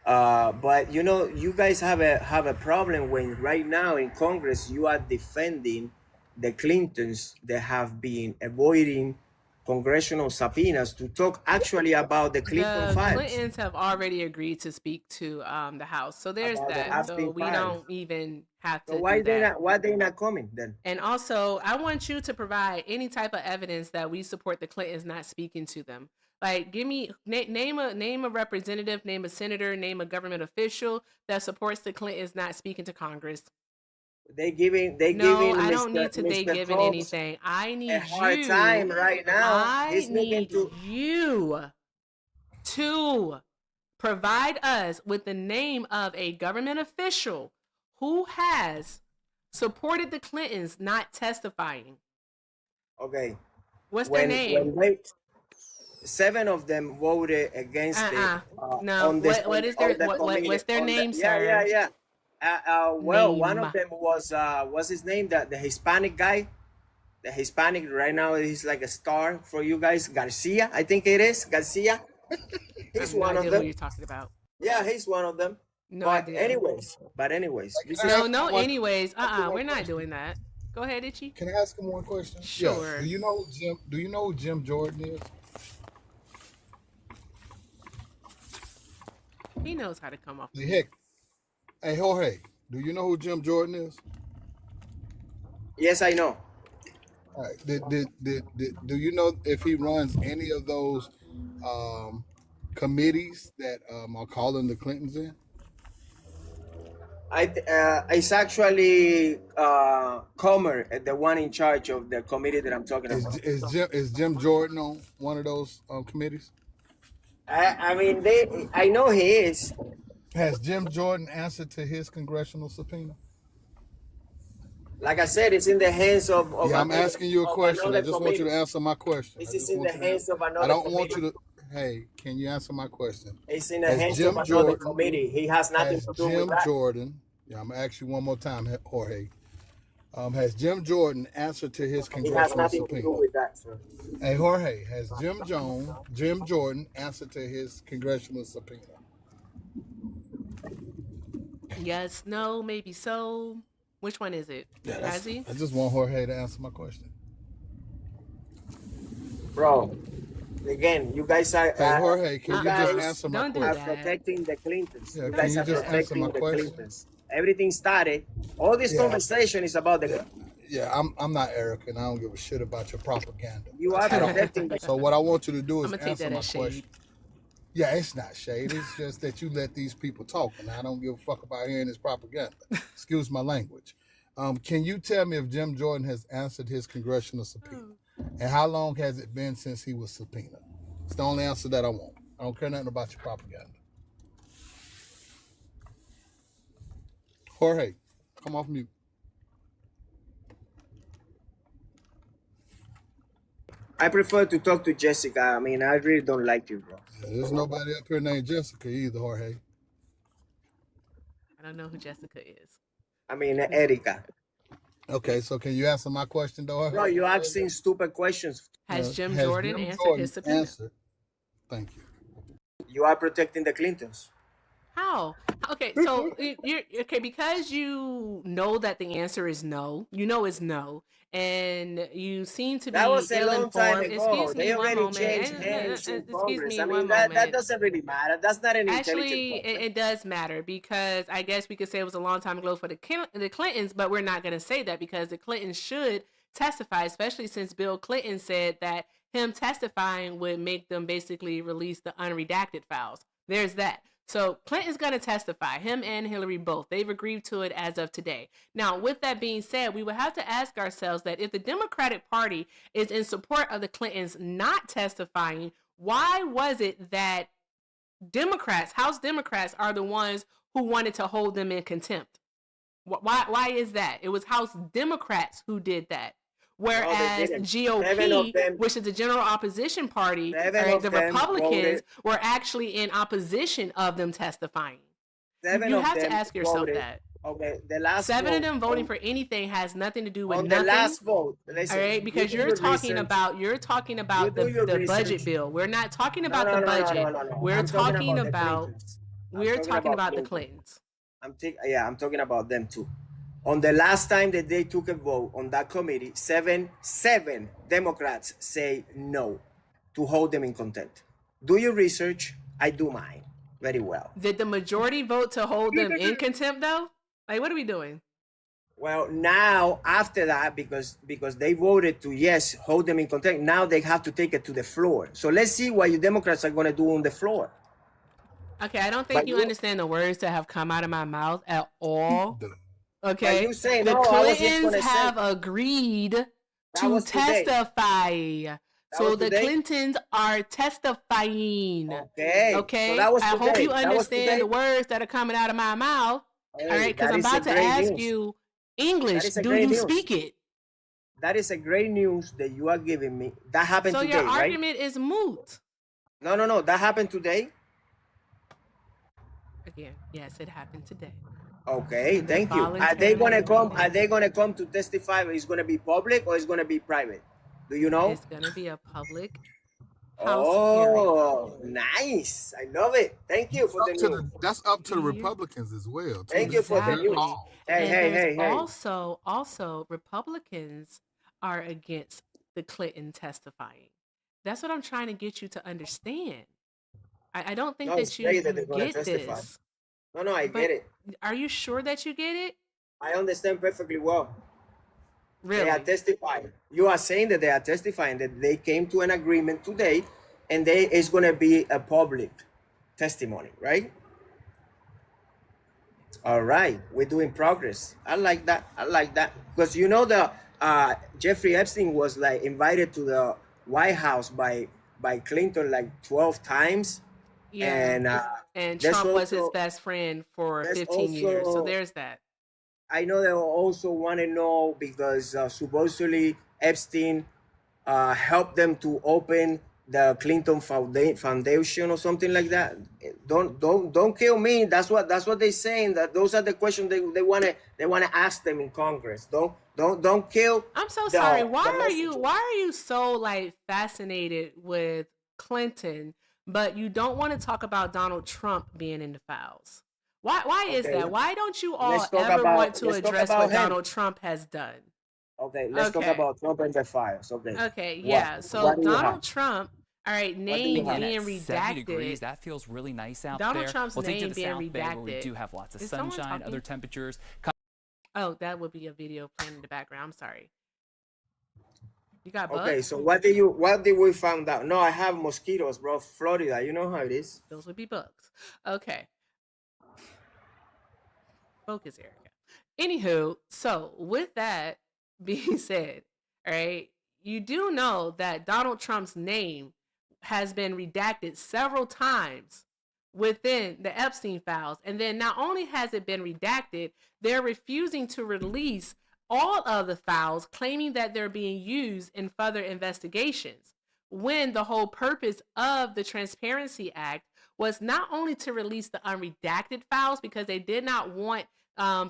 But you know, you guys have a problem when right now in Congress you are defending the Clintons that have been avoiding congressional subpoenas to talk actually about the Clinton files.
The Clintons have already agreed to speak to the House, so there's that. So we don't even have to.
Why they not coming then?
And also, I want you to provide any type of evidence that we support the Clintons not speaking to them. Like, give me name a representative, name a senator, name a government official that supports the Clintons not speaking to Congress.
They
No,
giving
I don't need to they
Mr.
giving
Trump
anything. I
a
need
hard time
you.
right now.
I
He's looking
need
to.
you to provide us with the name of a government official who has supported the Clintons not testifying.
Okay,
What's their name?
when they 7 of them voted against it
No.
on this
What is
on
their
the committee
what's their
on the
name,
yeah
sir?
yeah. Well, one
Name.
of them was what's his name, the Hispanic guy, the Hispanic right now he's like a star for you guys, Garcia, I think it is Garcia.
I have
He's
no
one of
idea who
them.
you're talking about.
Yeah, he's one of them.
No
But
idea.
anyways,
Can
this
I
is
No,
ask
no,
him one?
anyways.
Ask him one
We're not
question.
doing that. Go ahead, Itchy.
Can I ask him one question? Yeah.
Sure.
Do you know Jim? Do you know who Jim Jordan is?
He knows how to come off
The
mute.
heck. Hey Jorge, do you know who Jim Jordan is?
yes, I know.
All right. Do you know if he runs any of those committees that are calling the Clintons in?
It's actually Comer, the one in charge of the committee that I'm talking about.
Is Jim Jordan on one of those committees?
I mean, I know he is.
Has Jim Jordan answered to his congressional subpoena?
Like I said, it's in the hands
Yeah, I'm asking you a question. I
another
just want you
committee.
to answer my question.
This
I
is
just
in the
want you to
hands of
I
another
don't want
committee.
you to. Hey, can you answer my question?
It's in the
Has
hands of
Jim
another
Jordan?
committee. He has nothing
Has
to do with
Jim
that.
Jordan? Yeah, I'm gonna ask you one more time, Jorge. Has Jim Jordan answered to his
He has
congressional
nothing to do
subpoena?
with that, sir.
Hey, Jorge, has Jim Jordan answered to his congressional subpoena?
Yes, no, maybe so. Which one is it?
Yeah,
Has he?
I just want Jorge to answer my question.
Bro, again, you guys are
Hey, Jorge, can you just
guys
answer my
Don't do
are
question?
that.
protecting the Clintons.
Yeah,
You
can
guys
you
are
just answer
protecting
my
the
question?
Clintons. Everything started. All this
Yeah,
conversation is about the.
yeah, yeah. I'm not Eric, and I don't give a shit about your propaganda.
You are
I don't.
protecting the.
So what I want you to do
I'm
is
gonna take
answer
that
my
as
question.
shade.
Yeah, it's not shade. It's just that you let these people talk, and I don't give a fuck about hearing this propaganda. Excuse my language. Can you tell me if Jim Jordan has answered his congressional subpoena? And how long has it been since he was subpoenaed? It's the only answer that I want. I don't care nothing about your propaganda. Jorge, come off mute.
I prefer to talk to Jessica. I mean, I really don't like you, bro.
Yeah, there's nobody up here named Jessica either, Jorge.
I don't know who Jessica is.
I mean, Erica.
Okay, so can you answer my question, though?
Bro, you're asking stupid questions.
Has Jim
Has
Jordan
Jim
answered
Jordan
his subpoena?
answered? Thank you.
You are protecting the Clintons.
How? Okay, so you're okay because you know that the answer is no. You know it's no, and you seem to be
That was a long time
ill-informed.
ago.
Excuse me,
They
one
already changed
moment.
hands in
Excuse
Congress.
me,
I mean,
one
that
moment.
doesn't really matter. That's not an intelligent
Actually,
question.
it does matter because I guess we could say it was a long time ago for the Clintons, but we're not going to say that because the Clintons should testify, especially since Bill Clinton said that him testifying would make them basically release the unredacted files. There's that. So Clinton's going to testify, him and Hillary both. They've agreed to it as of today. Now, with that being said, we would have to ask ourselves that if the Democratic Party is in support of the Clintons not testifying, why was it that Democrats, House Democrats, are the ones who wanted to hold them in contempt? Why is that? It was House Democrats who did that. Whereas GOP, which is the general opposition party, or the Republicans, were actually in opposition of them testifying. You have to ask yourself that.
Okay, the last
7 of them voting for anything has nothing to do with
on
nothing.
The last vote, listen,
all right, because you're talking about the budget bill. We're not talking about the budget. We're talking about the Clintons.
I'm talking about them too. On the last time that they took a vote on that committee, seven Democrats say no to hold them in contempt. Do your research. I do mine very well.
Did the majority vote to hold them in contempt, though? Like, what are we doing?
Well, now after that, because they voted to yes hold them in contempt, now they have to take it to the floor. So let's see what you Democrats are going to do on the floor.
Okay, I don't think
But
you
you,
understand the words that have come out of my mouth at all.
The-
but you
Okay,
say
the
no. I was just
Clintons
going to say
have agreed
that
to
was today.
testify.
That was
So the
today.
Clintons are testifying.
Okay, so
Okay,
that was
I hope you
today. That was
understand
today.
the words that are coming out of my mouth. All
Hey,
right, because
that
I'm
is a
about to
great
ask
news.
you
That
English.
is a
Do
great
you
news.
speak it?
That is a great news that you are giving me. That happened
So your
today, right?
argument is moot.
No, no, no. That happened today.
Again, yes, it happened today.
Okay,
And they're
thank you. Are they
voluntarily
gonna come?
agreeing.
Are they gonna come to testify? It's gonna be public or it's gonna be private? Do you know?
It's going to be a public house hearing.
Oh, nice! I love it. Thank you for the news.
that's up to the
Here.
Republicans as well too.
Thank you
That's
for the
their
news.
Exactly.
call.
Hey,
And
hey,
there's
hey, hey.
also Republicans are against the Clinton testifying. That's what I'm trying to get you to understand. I don't think
No, it's
that you
great that they're gonna
get
testify.
this,
No, no, I get
but
it.
are you sure that you get it?
I understand perfectly well. They are
Really?
testifying. You are saying that they are testifying that they came to an agreement today, and they it's gonna be a public testimony, right? All right, we're doing progress. I like that. I like that because you know the Jeffrey Epstein was like invited to the White House by Clinton like 12 times,
Yeah.
and
And
there's
Trump was his
also
best friend for
there's
15 years. So
also
there's that.
I know they also want to know because supposedly Epstein helped them to open the Clinton Foundation or something like that. Don't kill me. That's what they're saying. That those are the questions they wanna ask them in Congress. Don't kill
I'm so sorry.
the
Why
the
are you
messenger.
why are you so like fascinated with Clinton, but you don't want to talk about Donald Trump being in the files? Why is
Okay,
that? Why don't you all
let's talk
ever want
about
to
let's talk
address what
about him.
Donald Trump has done?
Okay, let's talk
Okay.
about Trump and the files. Okay,
Okay,
what
yeah. So
what do you have?
Donald Trump, all right,
What do you
name
have?
Again,
being
at 70 degrees,
redacted.
that feels really nice out
Donald
there.
Trump's
We'll take you
name
to the
being
South Bay where we
redacted.
do have lots of
Is someone
sunshine,
talking?
other temperatures.
Oh, that would be a video playing in the background. I'm sorry. You got
Okay,
bugs?
so what did we find out? No, I have mosquitoes, bro. Florida, you know how it is.
Those would be bugs. Okay. Focus, Erica. Anywho, so with that being said, all right, you do know that Donald Trump's name has been redacted several times within the Epstein files. And then not only has it been redacted, they're refusing to release all of the files, claiming that they're being used in further investigations. When the whole purpose of the Transparency Act was not only to release the unredacted files because they did not want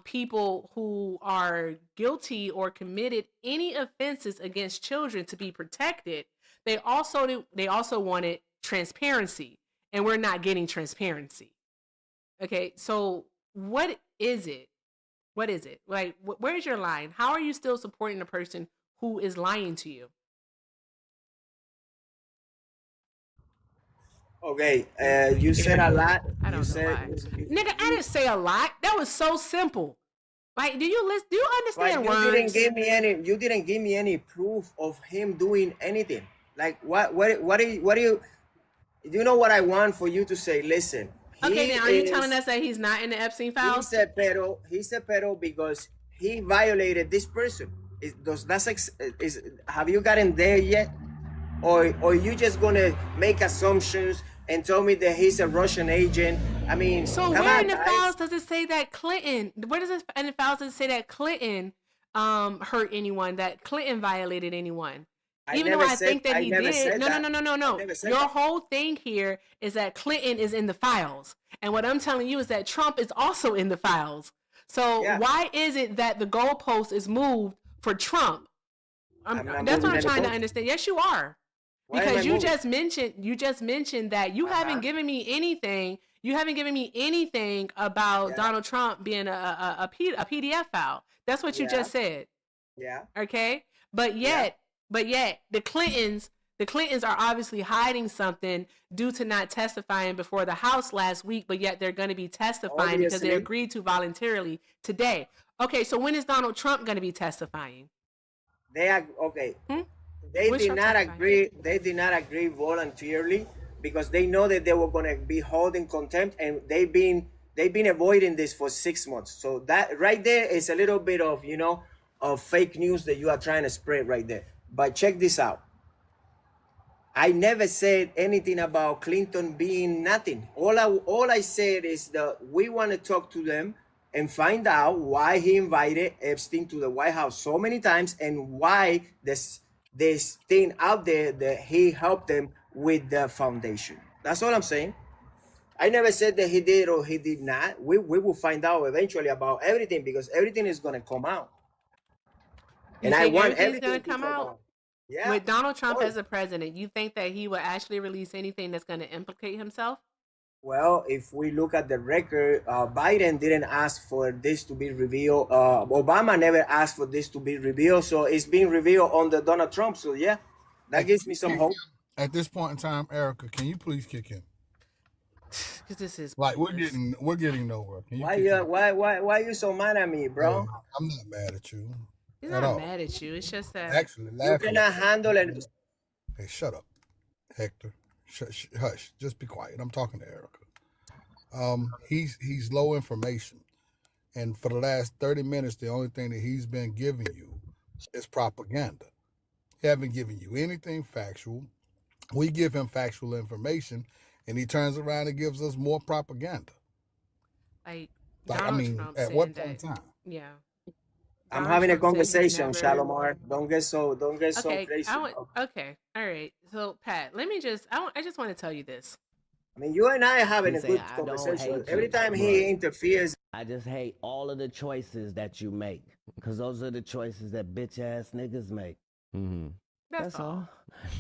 people who are guilty or committed any offenses against children to be protected. They also wanted transparency, and we're not getting transparency. Okay, so what is it? What is it? Like, where's your line? How are you still supporting a person who is lying to you?
Okay, you said a lot.
I
You
don't know
said,
why, nigga. I didn't say a lot. That was so simple. Like, do you listen? Do you
but
understand
you didn't
words?
give me any. You didn't give me any proof of him doing anything. Like what do you? You know what I want for you to say? Listen,
Okay,
he
now are you telling
is.
us that he's not in the Epstein
He
files?
said pero. He said pero because he violated this person. Does that is? Have you gotten there yet? Or you just gonna make assumptions and tell me that he's a Russian agent? I mean,
So
come
where in
on,
the files
guys.
does it say that Clinton? Where does it in the files does it say that Clinton hurt anyone? That Clinton violated anyone?
I
Even though
never
I
said.
think that
I
he
never
did.
said
No, no,
that.
no, no, no,
I
no.
never said
Your
that.
whole thing here is that Clinton is in the files, and what I'm telling you is that Trump is also in the files. So
Yeah,
why is it that the goalpost is moved for Trump?
I'm not
That's what
moving
I'm
any
trying to
post.
understand. Yes, you are,
Why am I
because you
moving?
just mentioned that you
Uh
haven't
huh.
given me anything. You haven't given me anything about
Yeah,
Donald Trump being a PDF file. That's what you
yeah,
just said.
yeah,
Okay, but
yeah.
yet, the Clintons are obviously hiding something due to not testifying before the House last week, but yet they're going to be testifying because they
Obviously,
agreed to voluntarily today. Okay, so when is Donald Trump going to be testifying?
They are okay.
Hmm?
They
When's
did
Trump
not
testifying?
agree. They did not agree voluntarily because they know that they were going to be held in contempt, and they've been avoiding this for 6 months. So that right there is a little bit of of fake news that you are trying to spread right there. But check this out. I never said anything about Clinton being nothing. All I said is that we want to talk to them and find out why he invited Epstein to the White House so many times and why this thing out there that he helped them with the foundation. That's all I'm saying. I never said that he did or he did not. We will find out eventually about everything because everything is gonna come out.
You
And I
think
want
everything's going
everything
to
to
come
come
out?
out. Yeah,
With Donald
of
Trump
course.
as the president, you think that he will actually release anything that's going to implicate himself?
Well, if we look at the record, Biden didn't ask for this to be revealed. Obama never asked for this to be revealed, so it's being revealed under Donald Trump. So yeah, that
Hey, can
gives
you
me some
kick
hope.
him? At this point in time, Erica, can you please kick him?
Because this is
Like
pointless.
we're getting nowhere. Can you
Why
kick
you
him?
why you so mad at me,
Hey,
bro?
I'm not mad at you
He's
at
not
all.
mad at you. It's just that
Actually,
You
laughing at
cannot handle
you.
it.
Hey, shut up, Hector. Hush. Just be quiet. I'm talking to Erica. He's low information, and for the last 30 minutes, the only thing that he's been giving you is propaganda. He haven't given you anything factual. We give him factual information, and he turns around and gives us more propaganda.
like
Like, I
Donald
mean,
Trump
at
saying
what point
that,
in time?
yeah,
I'm
Donald
having a
Trump said he's
conversation,
never.
Shalomar. Don't get so
Okay,
crazy,
I want.
bro.
Okay, all right. So Pat, let me just. I just want to tell you this.
I mean, you and I are having
He
a
say,
good
I don't
conversation.
hate
Every
you,
time he
but
interferes,
I just hate all of the choices that you make. Because those are the choices that bitch ass niggas make. Mm-hmm.
That's
That's
all.
all.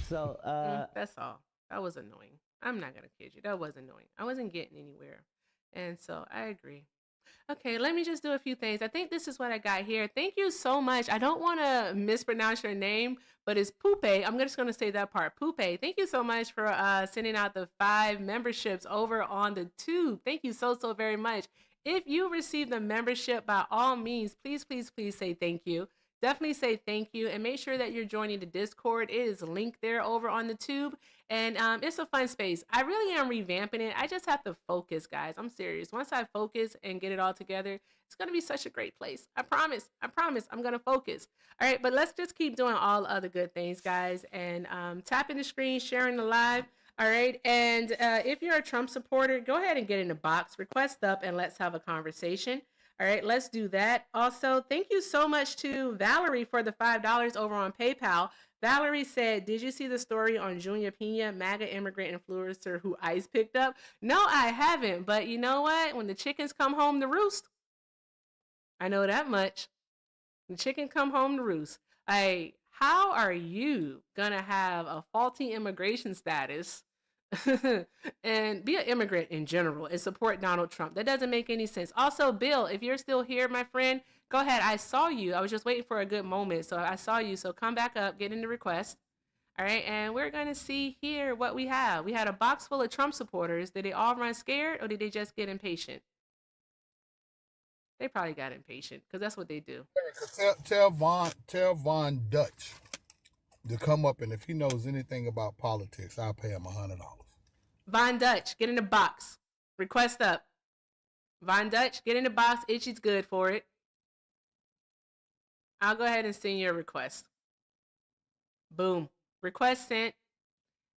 So,
That's all. That was annoying. I'm not gonna kid you. That was annoying. I wasn't getting anywhere, and so I agree. Okay, let me just do a few things. I think this is what I got here. Thank you so much. I don't want to mispronounce your name, but it's Poupe. I'm just going to say that part. Poupe. Thank you so much for sending out the 5 memberships over on the tube. Thank you so very much. If you receive the membership, by all means, please say thank you. Definitely say thank you and make sure that you're joining the Discord. It is linked there over on the tube. And it's a fun space. I really am revamping it. I just have to focus, guys. I'm serious. Once I focus and get it all together, it's going to be such a great place. I promise. I promise. I'm going to focus. All right. But let's just keep doing all other good things, guys. And tapping the screen, sharing the live. All right. And if you're a Trump supporter, go ahead and get in the box, request up, and let's have a conversation. All right, let's do that. Also, thank you so much to Valerie for the $5 over on PayPal. Valerie said, did you see the story on Junior Pena, MAGA immigrant influencer who ICE picked up? No, I haven't. But you know what? When the chickens come home to roost, I know that much. The chicken come home to roost. How are you gonna have a faulty immigration status and be an immigrant in general and support Donald Trump? That doesn't make any sense. Also, Bill, if you're still here, my friend, go ahead. I saw you. I was just waiting for a good moment, so I saw you. So come back up, get in the request. All right, and we're gonna see here what we have. We had a box full of Trump supporters. Did they all run scared, or did they just get impatient? They probably got impatient because that's what they do.
Erica, tell Von Dutch to come up, and if he knows anything about politics, I'll pay him $100.
Von Dutch, get in the box. Request up. Von Dutch, get in the box. Itchy's good for it. I'll go ahead and send you a request. Boom. Request sent.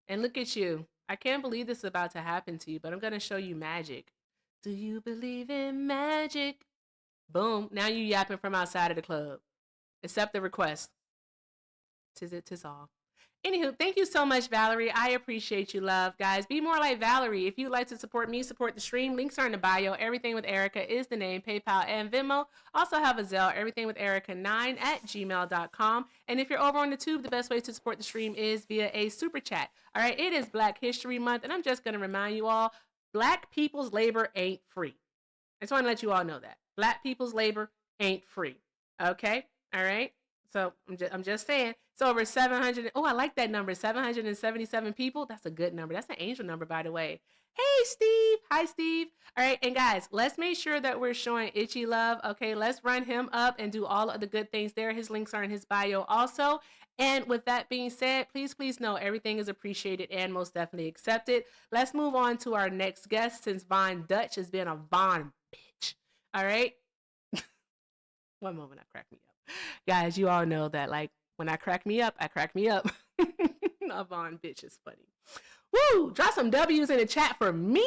And look at you. I can't believe this is about to happen to you, but I'm going to show you magic. Do you believe in magic? Boom. Now you yapping from outside of the club. Accept the request. Tis it, tis all. Anywho, thank you so much, Valerie. I appreciate you, love. Guys, be more like Valerie. If you'd like to support me, support the stream. Links are in the bio. Everything with Erica is the name. PayPal and Venmo. Also have a Zelle, everythingwitherica9@gmail.com. And if you're over on the tube, the best way to support the stream is via a super chat. All right, it is Black History Month, and I'm just going to remind you all, Black people's labor ain't free. I just want to let you all know that. Black people's labor ain't free. Okay? All right? So I'm just saying. It's over 700. Oh, I like that number. 777 people. That's a good number. That's an angel number, by the way. Hey, Steve. Hi, Steve. All right, and guys, let's make sure that we're showing Itchy love. Okay, let's run him up and do all of the good things there. His links are in his bio also. And with that being said, please know everything is appreciated and most definitely accepted. Let's move on to our next guest since Von Dutch has been a Von bitch. All right. One moment, I crack me up. Guys, you all know that like when I crack me up, I crack me up. A Von bitch is funny. Woo! Drop some W's in the chat for me.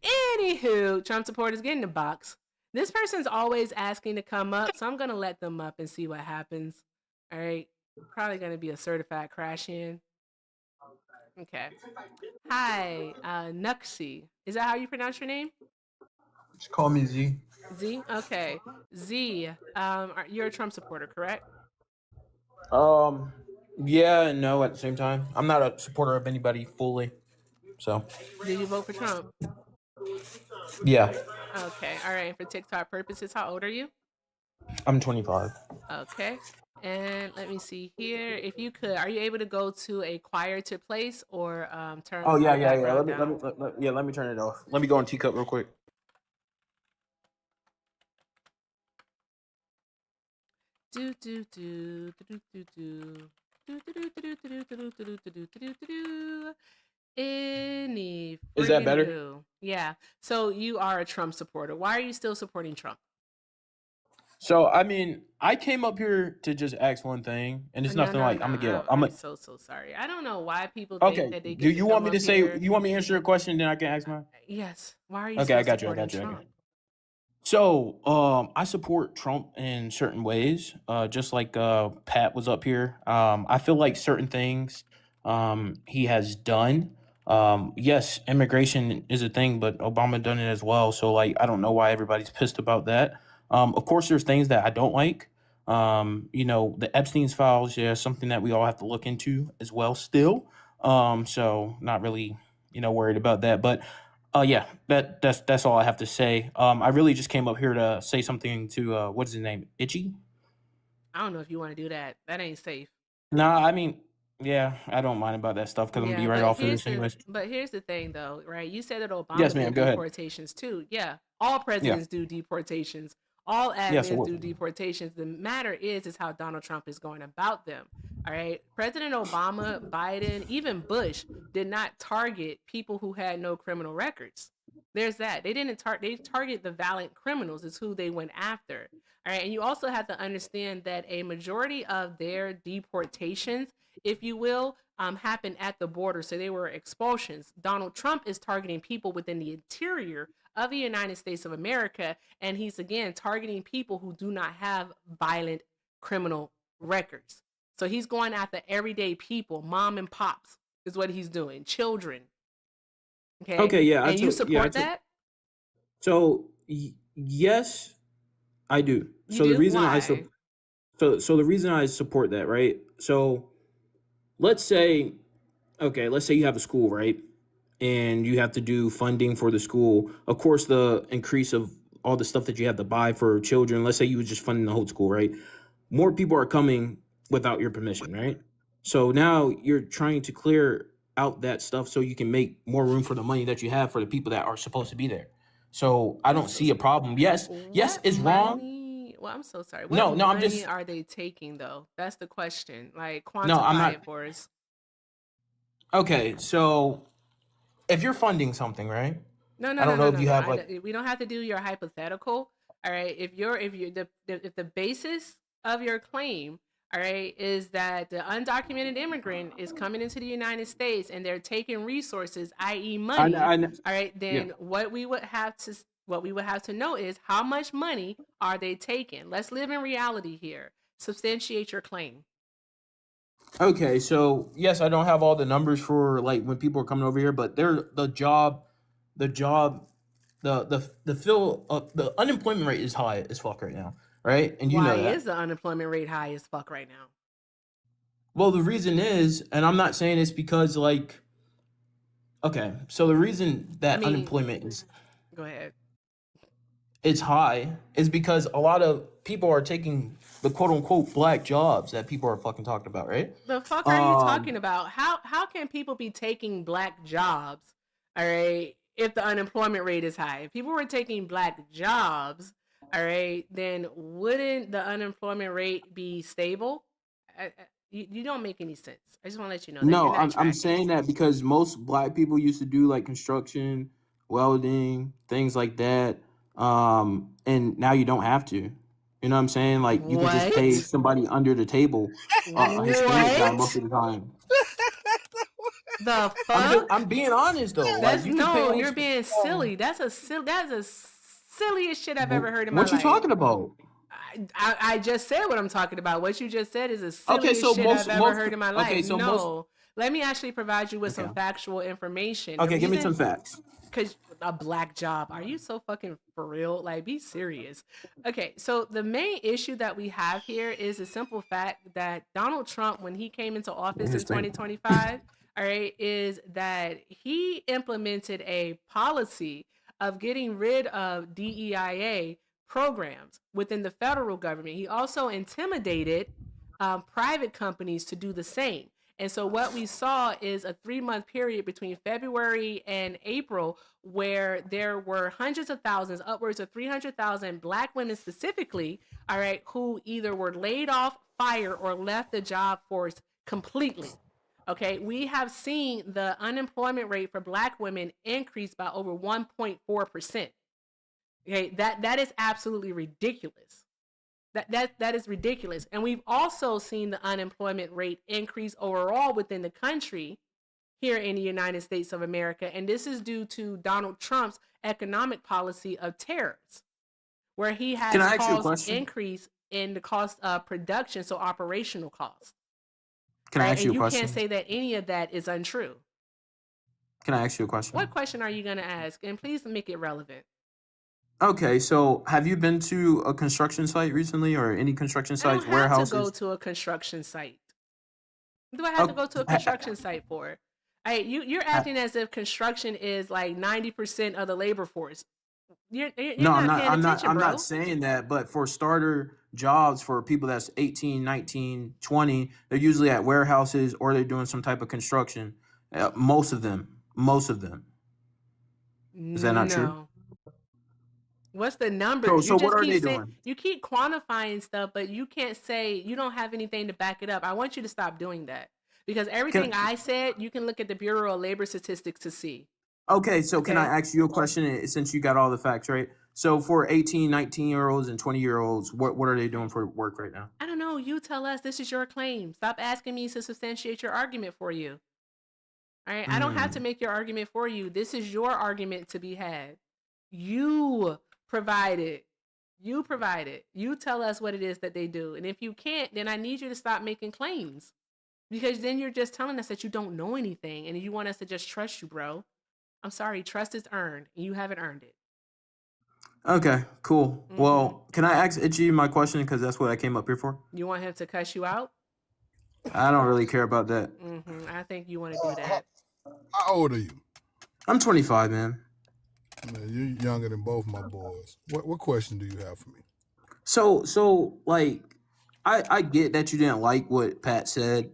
Anywho, Trump supporters get in the box. This person's always asking to come up, so I'm gonna let them up and see what happens. All right. Probably gonna be a certified crash in. Okay. Hi, Nuxie. Is that how you pronounce your name?
Just call me Z.
Z? Okay. Z, you're a Trump supporter, correct?
Yeah and no at the same time. I'm not a supporter of anybody fully. So
Did you vote for Trump?
yeah,
Okay. All right. For TikTok purposes, how old are you?
I'm 25.
Okay. And let me see here. If you could, are you able to go to a quieter place or turn
Oh
all
yeah,
the
yeah, yeah.
background
Let me
down?
let me turn it off. Let me go on teacup real quick.
Do do do do do do do do do do do do do do do do do do. Any
Is that
friggin'
better?
who? Yeah. So you are a Trump supporter. Why are you still supporting Trump?
So I mean, I came up here to just ask one thing, and it's
No,
nothing
no,
like
no.
I'm gonna get.
I'm so sorry. I don't know why people think
Okay.
that they
Do
get to
you want
come
me to
up
say?
here.
You want me to answer your question? Then I can ask mine.
Yes. Why are you
Okay, I
still
got you. I
supporting
got you. I got
Trump?
you. So, I support Trump in certain ways. Just like Pat was up here. I feel like certain things he has done. Yes, immigration is a thing, but Obama done it as well. So, like, I don't know why everybody's pissed about that. Of course, there's things that I don't like. The Epstein's files, yeah, something that we all have to look into as well. Still, so not really, worried about that, but. Yeah, that's all I have to say. I really just came up here to say something to what's his name, Itchy.
I don't know if you want to do that. That ain't safe.
Nah, I mean, yeah, I don't mind about that stuff because I'm gonna be
Yeah,
right
but
off of
here's
this
the
anyways.
but here's the thing though, right? You said that
Yes,
Obama
ma'am.
did
Go ahead.
deportations too. Yeah. All
Yeah,
presidents do deportations. All
yeah. So
admins
what?
do deportations. The matter is how Donald Trump is going about them. All right. President Obama, Biden, even Bush did not target people who had no criminal records. There's that. They didn't they target the violent criminals is who they went after. All right. And you also have to understand that a majority of their deportations, if you will, happened at the border. So they were expulsions. Donald Trump is targeting people within the interior of the United States of America. And he's again targeting people who do not have violent criminal records. So he's going after everyday people, mom and pops is what he's doing, children. Okay.
Okay, yeah. I
And you
took. Yeah, I
support
took.
that?
So yes, I do.
You
So the
do?
reason
Why?
so the reason I support that, right? So let's say, okay, let's say you have a school, right? And you have to do funding for the school. Of course, the increase of all the stuff that you have to buy for children. Let's say you was just funding the whole school, right? More people are coming without your permission, right? So now you're trying to clear out that stuff so you can make more room for the money that you have for the people that are supposed to be there. So I
I'm
don't
so
see a
sorry.
problem. Yes, yes,
What
it's wrong.
money? Well, I'm so sorry. What
No, no, I'm
money
just
are they taking though? That's the question. Like
no, I'm
quantify
not.
it for us.
Okay, so if you're funding something, right?
No, no,
I
no,
don't know
no,
if
no,
you
no.
have like
We don't have to do your hypothetical. All right. If the basis of your claim, all right, is that the undocumented immigrant is coming into the United States and they're taking resources, i.e., money.
I
All right.
yeah.
Then what we would have to know is how much money are they taking? Let's live in reality here. Substantiate your claim.
Okay, so yes, I don't have all the numbers for like when people are coming over here, but they're the job, the unemployment rate is high as fuck right now, right? And you
Why
know
is
that.
the unemployment rate high as fuck right now?
Well, the reason is, and I'm not saying it's because like, okay, so the reason
I
that
mean,
unemployment
go ahead.
is high is because a lot of people are taking the quote unquote black jobs that people are fucking talking about, right?
The fuck are you
Um,
talking about? How can people be taking black jobs, all right, if the unemployment rate is high. If people were taking black jobs, all right, then wouldn't the unemployment rate be stable? You don't make any sense. I just want to let you know that you're
No,
not
I'm
tracking.
saying that because most black people used to do like construction, welding, things like that. And now you don't have to. You know what I'm saying? Like you could just pay
What?
somebody under the table, a Hispanic guy most
What?
of the time.
The fuck?
I'm being honest though. Like
That's
you could pay a
no, you're
Hispanic
being
guy.
silly. That's a silliest shit I've ever heard in my
What you
life.
talking about?
I just said what I'm talking about. What you just said is the
Okay,
silliest
so
shit I've ever heard in my life.
okay, so most
No. Let me actually provide you with
okay.
some factual information. The
Okay, give me
reason,
some facts.
because a black job, are you so fucking for real? Like, be serious. Okay, so the main issue that we have here is the simple fact that Donald Trump, when he came into office in
Hispanic.
2025, all right, is that he implemented a policy of getting rid of DEIA programs within the federal government. He also intimidated private companies to do the same. And so what we saw is a 3-month period between February and April where there were hundreds of thousands, upwards of 300,000 black women specifically, all right, who either were laid off, fired, or left the job force completely. Okay, we have seen the unemployment rate for black women increase by over 1.4%. Okay, that is absolutely ridiculous. That is ridiculous. And we've also seen the unemployment rate increase overall within the country here in the United States of America. And this is due to Donald Trump's economic policy of tariffs, where he
Can
has
I ask you a
caused
question?
increase in the cost of production, so operational costs.
Can I
Right?
ask you
And
a
you can't
question?
say that any of that is untrue.
Can I ask you a question?
What question are you going to ask? And please make it relevant.
Okay, so have you been to a construction site recently or any construction
I don't
sites,
have to go
warehouses?
to a construction site. What do I have to go to a construction site for? You're acting as if construction is like 90% of the labor force. You're
No, I'm
not
not
paying attention,
I'm not
bro.
saying that, but for starter jobs for people that's 18, 19, 20, they're usually at warehouses or they're doing some type of construction. Most of them. Most of them. Is that not true?
No. What's the
So
numbers? You
so what
just
are
keep
they
saying,
doing?
you keep quantifying stuff, but you can't say, you don't have anything to back it up. I want you to stop doing that because everything
Can
I said, you can look at the Bureau of Labor Statistics to see.
Okay, so can I
Okay.
ask you a question since you got all the facts, right? So for 18, 19-year-olds and 20-year-olds, what are they doing for work right now?
I don't know. You tell us. This is your claim. Stop asking me to substantiate your argument for you. All right. I don't have to
Mm.
make your argument for you. This is your argument to be had. You provide it. You provide it. You tell us what it is that they do. And if you can't, then I need you to stop making claims because then you're just telling us that you don't know anything and you want us to just trust you, bro. I'm sorry. Trust is earned and you haven't earned it.
Okay, cool.
Mm-hmm.
Well, can I ask Itchy my question because that's what I came up here for?
You want him to cuss you out?
I don't really care about that.
Mm-hmm. I think you want to do
How,
that.
how old are you?
I'm 25, man.
Man, you're younger than both my boys. What question do you have for me?
So like I get that you didn't like what Pat said,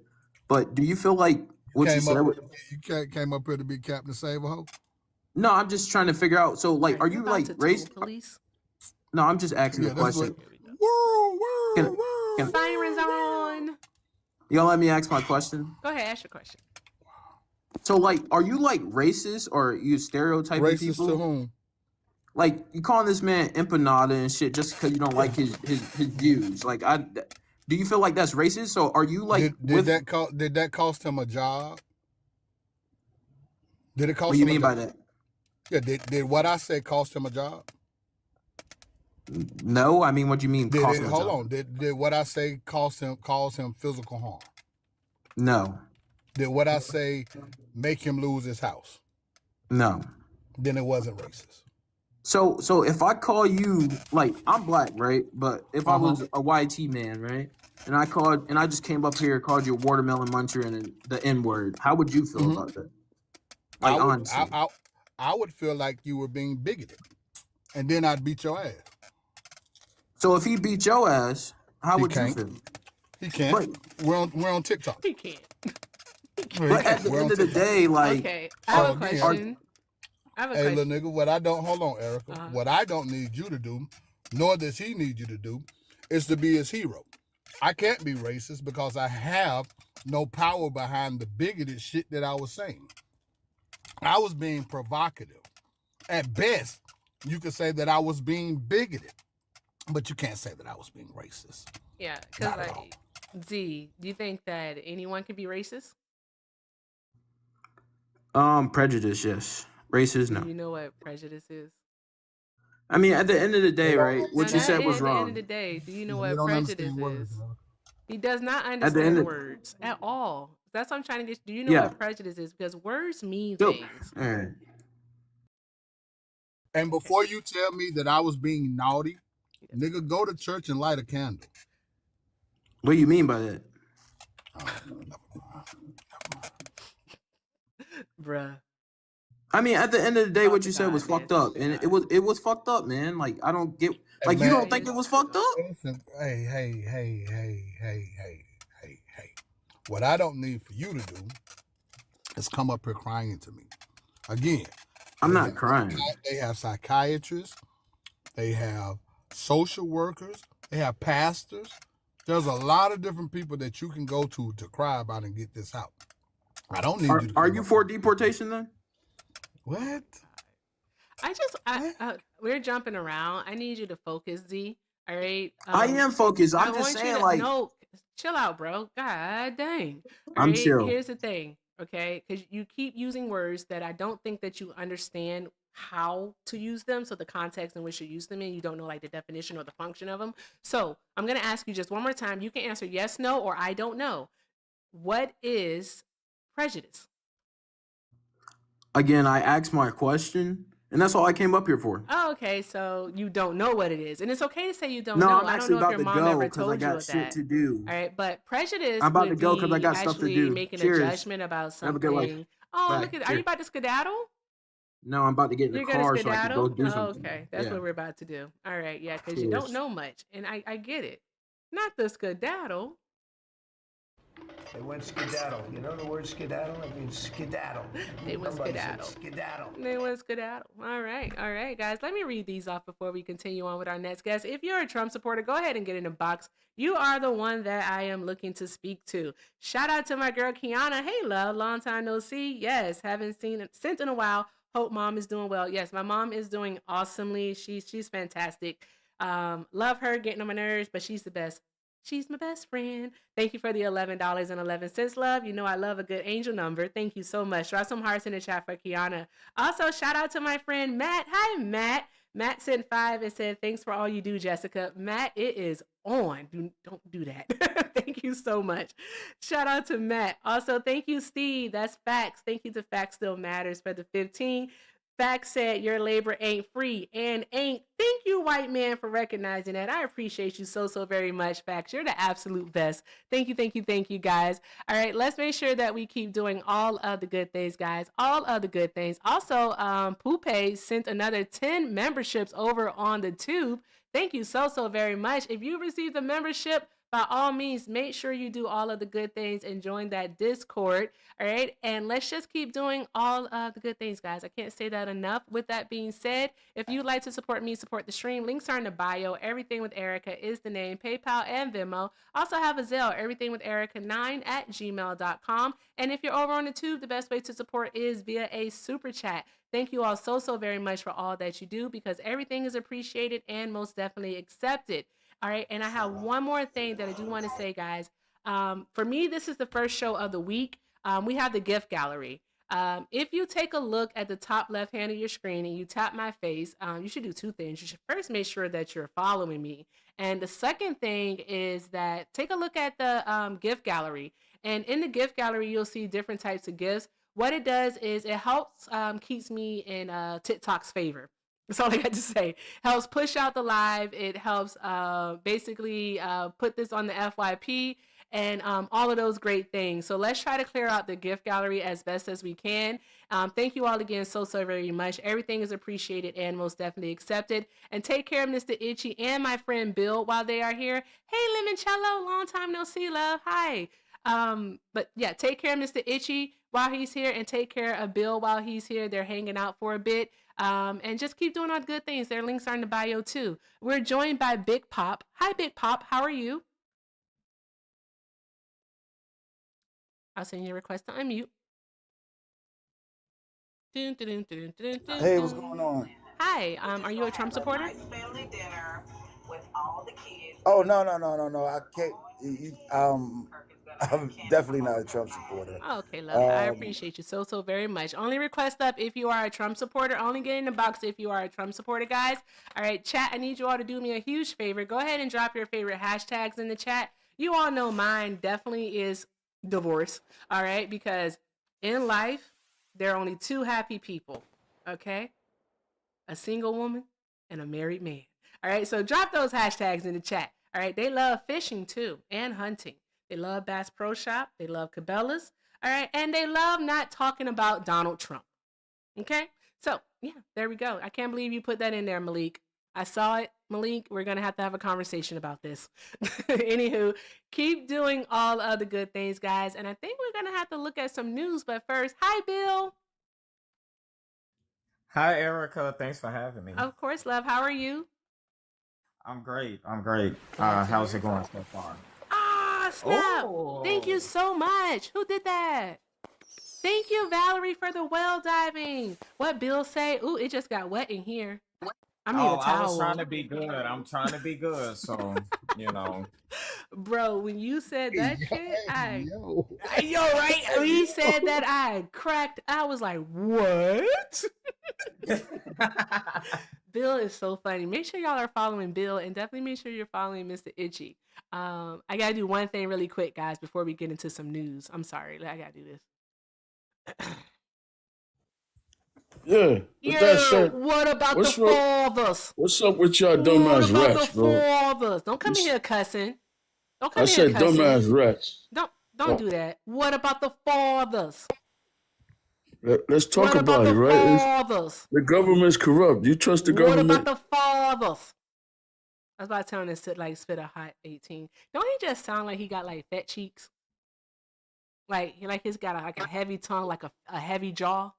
but do you feel like what you
Came
said
up
was,
came up here to be Captain Save-A-Ho?
no, I'm just trying to figure out. So like
Are
are
you
you
about
like
to
race?
toll police?
No, I'm just asking a
Yeah, that's what.
question.
Here we go.
World,
Can
world,
can
Sirens on.
you gonna let me ask my question?
Go ahead, ask your question.
So like are you like racist or are you stereotyping
Racist to
people?
whom?
Like you calling this man empanada and shit just because you don't like his views. Like do you feel like that's racist? So are you like
Did that cost him a job? Did it
what
cost
do you
him a
mean by
job?
that?
Yeah, did what I said cost him a job?
No, I mean what do you mean cost him a
Hold
job?
on. Did what I say cause him physical harm?
No.
Did what I say make him lose his house?
No.
Then it wasn't racist.
So if I call you like I'm black, right? But if I was a YT man, right? And I just came up here called you a watermelon muncher and the N-word, how would you feel about that? Like honestly.
I would feel like you were being bigoted, and then I'd beat your ass.
So if he beat your ass, how
He
would you
can't.
feel?
He can't.
Right.
We're on TikTok.
He can't.
But at the end of the day, like
Okay, I have a question. I have a
Hey,
question.
little nigga, what I don't, hold on, Erica.
Uh-huh.
What I don't need you to do, nor does he need you to do, is to be his hero. I can't be racist because I have no power behind the bigoted shit that I was saying. I was being provocative. At best, you could say that I was being bigoted, but you can't say that I was being racist.
Yeah, because
Not at all.
like Z, do you think that anyone can be racist?
Prejudice, yes. Racist,
Do
no.
you know what prejudice is?
I mean, at the end of the day,
They don't
right?
No,
What you
not
understand
said was
at
words.
the end of the
wrong.
day. Do you know
Yeah, they
what
don't
prejudice
understand
is?
words, Erica.
He does not
At the end
understand
of
words at all. That's what I'm trying to get. Do you know
yeah.
what prejudice is? Because words mean
So,
things.
all right.
And
Okay.
before you tell me that I was being naughty,
He doesn't
nigga, go to church and light a candle.
What do you mean by that?
Bruh.
I mean, at the end of the day,
Talk
what
to
you said was
God, man.
fucked
Talk
up,
to
and
God.
it was fucked up, man. Like I don't get,
Hey,
like you
man,
don't think it was fucked up?
listen, hey. What I don't need for you to do is come up here crying to me. Again,
I'm
they
not crying.
they have psychiatrists, they have social workers, they have pastors. There's a lot of different people that you can go to cry about and get this out. I don't need you to
Are
come
you
up.
for deportation then?
What?
We're jumping around. I need you to focus, Z. All right.
I am focused.
I
I'm just
want you
saying,
to
like,
no, chill out, bro. God dang. All
I'm
right.
chill.
Here's the thing, okay? Because you keep using words that I don't think that you understand how to use them. So the context in which you use them in, you don't know like the definition or the function of them. So I'm gonna ask you just one more time. You can answer yes, no, or I don't know. What is prejudice?
Again, I asked my question, and that's all I came up here for.
Oh, okay. So you don't know what it is. And it's okay to say you don't
No,
know.
I'm
I don't
actually
know if
about
your
to
mom
go
ever
because I
told you
got
of
shit
that.
to do.
All right. But prejudice
I'm about to
would
go because I
be
got stuff to
actually
do.
making a
Cheers.
judgment about
Have a good life.
something. Oh,
Bye.
look at, are you
Cheers.
about to skedaddle?
No, I'm about to get in the
You're gonna
car so I can go
skedaddle?
do
Oh,
something.
okay. That's
Yeah.
what we're about to do. All right. Yeah. Because you don't
Cheers.
know much. And I get it. Not the skedaddle.
They went skedaddle. You know the word skedaddle? It means skedaddle.
They went
Somebody said
skedaddle.
skedaddle.
They went skedaddle. All right, guys. Let me read these off before we continue on with our next guest. If you're a Trump supporter, go ahead and get in the box. You are the one that I am looking to speak to. Shout out to my girl Kiana. Hey, love, long time no see. Yes, haven't seen sent in a while. Hope mom is doing well. Yes, my mom is doing awesomely. She's fantastic. Love her, getting on my nerves, but she's the best. She's my best friend. Thank you for the $11.11, love. You know I love a good angel number. Thank you so much. Drop some hearts in the chat for Kiana. Also, shout out to my friend Matt. Hi, Matt. Matt sent 5 and said, thanks for all you do, Jessica. Matt, it is on. Don't do that. Thank you so much. Shout out to Matt. Also, thank you, Steve. That's facts. Thank you to Facts Still Matters for the 15. Facts said your labor ain't free and ain't. Thank you, white man, for recognizing that. I appreciate you so very much, Facts. You're the absolute best. Thank you, guys. All right, let's make sure that we keep doing all of the good things, guys. All of the good things. Also, Poupe sent another 10 memberships over on the tube. Thank you so very much. If you received a membership, by all means, make sure you do all of the good things and join that Discord. All right. And let's just keep doing all of the good things, guys. I can't say that enough. With that being said, if you'd like to support me, support the stream, links are in the bio. Everything with Erica is the name, PayPal and Venmo. Also have a Zelle, everythingwitherica9@gmail.com. And if you're over on the tube, the best way to support is via a super chat. Thank you all so very much for all that you do, because everything is appreciated and most definitely accepted. All right. And I have one more thing that I do want to say, guys. For me, this is the first show of the week. We have the gift gallery. If you take a look at the top left hand of your screen and you tap my face, you should do two things. You should first make sure that you're following me. And the second thing is that take a look at the gift gallery. And in the gift gallery, you'll see different types of gifts. What it does is it helps keeps me in TikTok's favor. That's all I got to say. Helps push out the live. It helps basically put this on the FYP and all of those great things. So let's try to clear out the gift gallery as best as we can. Thank you all again so very much. Everything is appreciated and most definitely accepted. And take care of Mr. Itchy and my friend Bill while they are here. Hey, Limoncello, long time no see, love. Hi. But yeah, take care of Mr. Itchy while he's here and take care of Bill while he's here. They're hanging out for a bit. And just keep doing all the good things. Their links are in the bio too. We're joined by Big Pop. Hi, Big Pop. How are you? I'll send you a request to unmute.
Hey, what's going on?
Hi, are you a Trump supporter?
Oh no. I can't. I'm definitely not a Trump supporter.
Okay, love. I appreciate you so very much. Only request up if you are a Trump supporter. Only get in the box if you are a Trump supporter, guys. All right, chat. I need you all to do me a huge favor. Go ahead and drop your favorite hashtags in the chat. You all know mine definitely is divorce. All right, because in life there are only two happy people. Okay, a single woman and a married man. All right, so drop those hashtags in the chat. All right, they love fishing too and hunting. They love Bass Pro Shop. They love Cabela's. All right, and they love not talking about Donald Trump. Okay, so yeah, there we go. I can't believe you put that in there, Malik. I saw it, Malik. We're gonna have to have a conversation about this. Anywho, keep doing all of the good things, guys. And I think we're gonna have to look at some news. But first, hi, Bill.
Hi, Erica. Thanks for having me.
Of course, love. How are you?
I'm great. How's it going so far?
Ah, snap. Thank you so much. Who did that? Thank you, Valerie, for the well diving. What Bill say? Ooh, it just got wet in here. I mean, a towel.
I was trying to be good. I'm trying to be good. So,
Bro, when you said that shit,
Yo.
right? When he said that, I cracked. I was like, what? Bill is so funny. Make sure y'all are following Bill and definitely make sure you're following Mr. Itchy. I got to do one thing really quick, guys, before we get into some news. I'm sorry. I got to do this.
Yeah, with that said,
what about the fathers?
What's up with y'all dumbass rats, bro?
Fathers? Don't come in here cussing. Don't come
I
in here
said
cussing.
dumbass rats.
Don't do that. What about the fathers?
Let's talk about it, right?
Fathers?
The government's corrupt. You trust the government?
What about the fathers? I was about to tell him to spit a hot 18. Don't he just sound like he got like fat cheeks? Like he's got a heavy tongue, like a heavy jaw.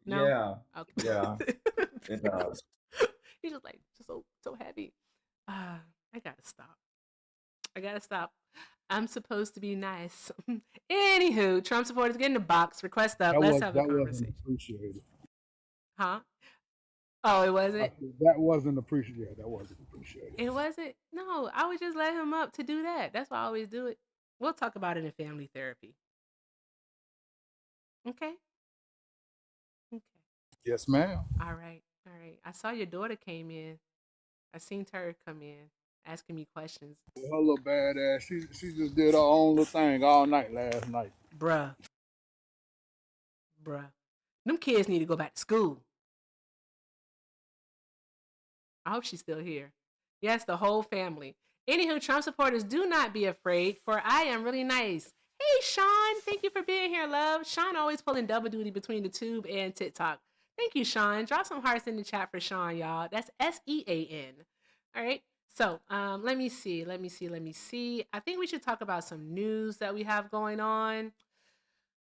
No?
Yeah.
Okay.
Yeah. It does.
He's just so heavy. I gotta stop. I'm supposed to be nice. Anywho, Trump supporters get in the box. Request up. Let's have a conversation.
Wasn't appreciated.
Huh? Oh, it wasn't?
That wasn't appreciated. That wasn't appreciated.
It wasn't? No, I would just let him up to do that. That's why I always do it. We'll talk about it in family therapy. Okay? Okay.
Yes, ma'am.
All right. I saw your daughter came in. I seen her come in asking me questions.
Her little badass. She just did her own little thing all night last night.
Bruh. Them kids need to go back to school. I hope she's still here. Yes, the whole family. Anywho, Trump supporters, do not be afraid, for I am really nice. Hey, Sean. Thank you for being here, love. Sean always pulling double duty between the tube and TikTok. Thank you, Sean. Drop some hearts in the chat for Sean, y'all. That's SEAN. All right. So let me see. I think we should talk about some news that we have going on.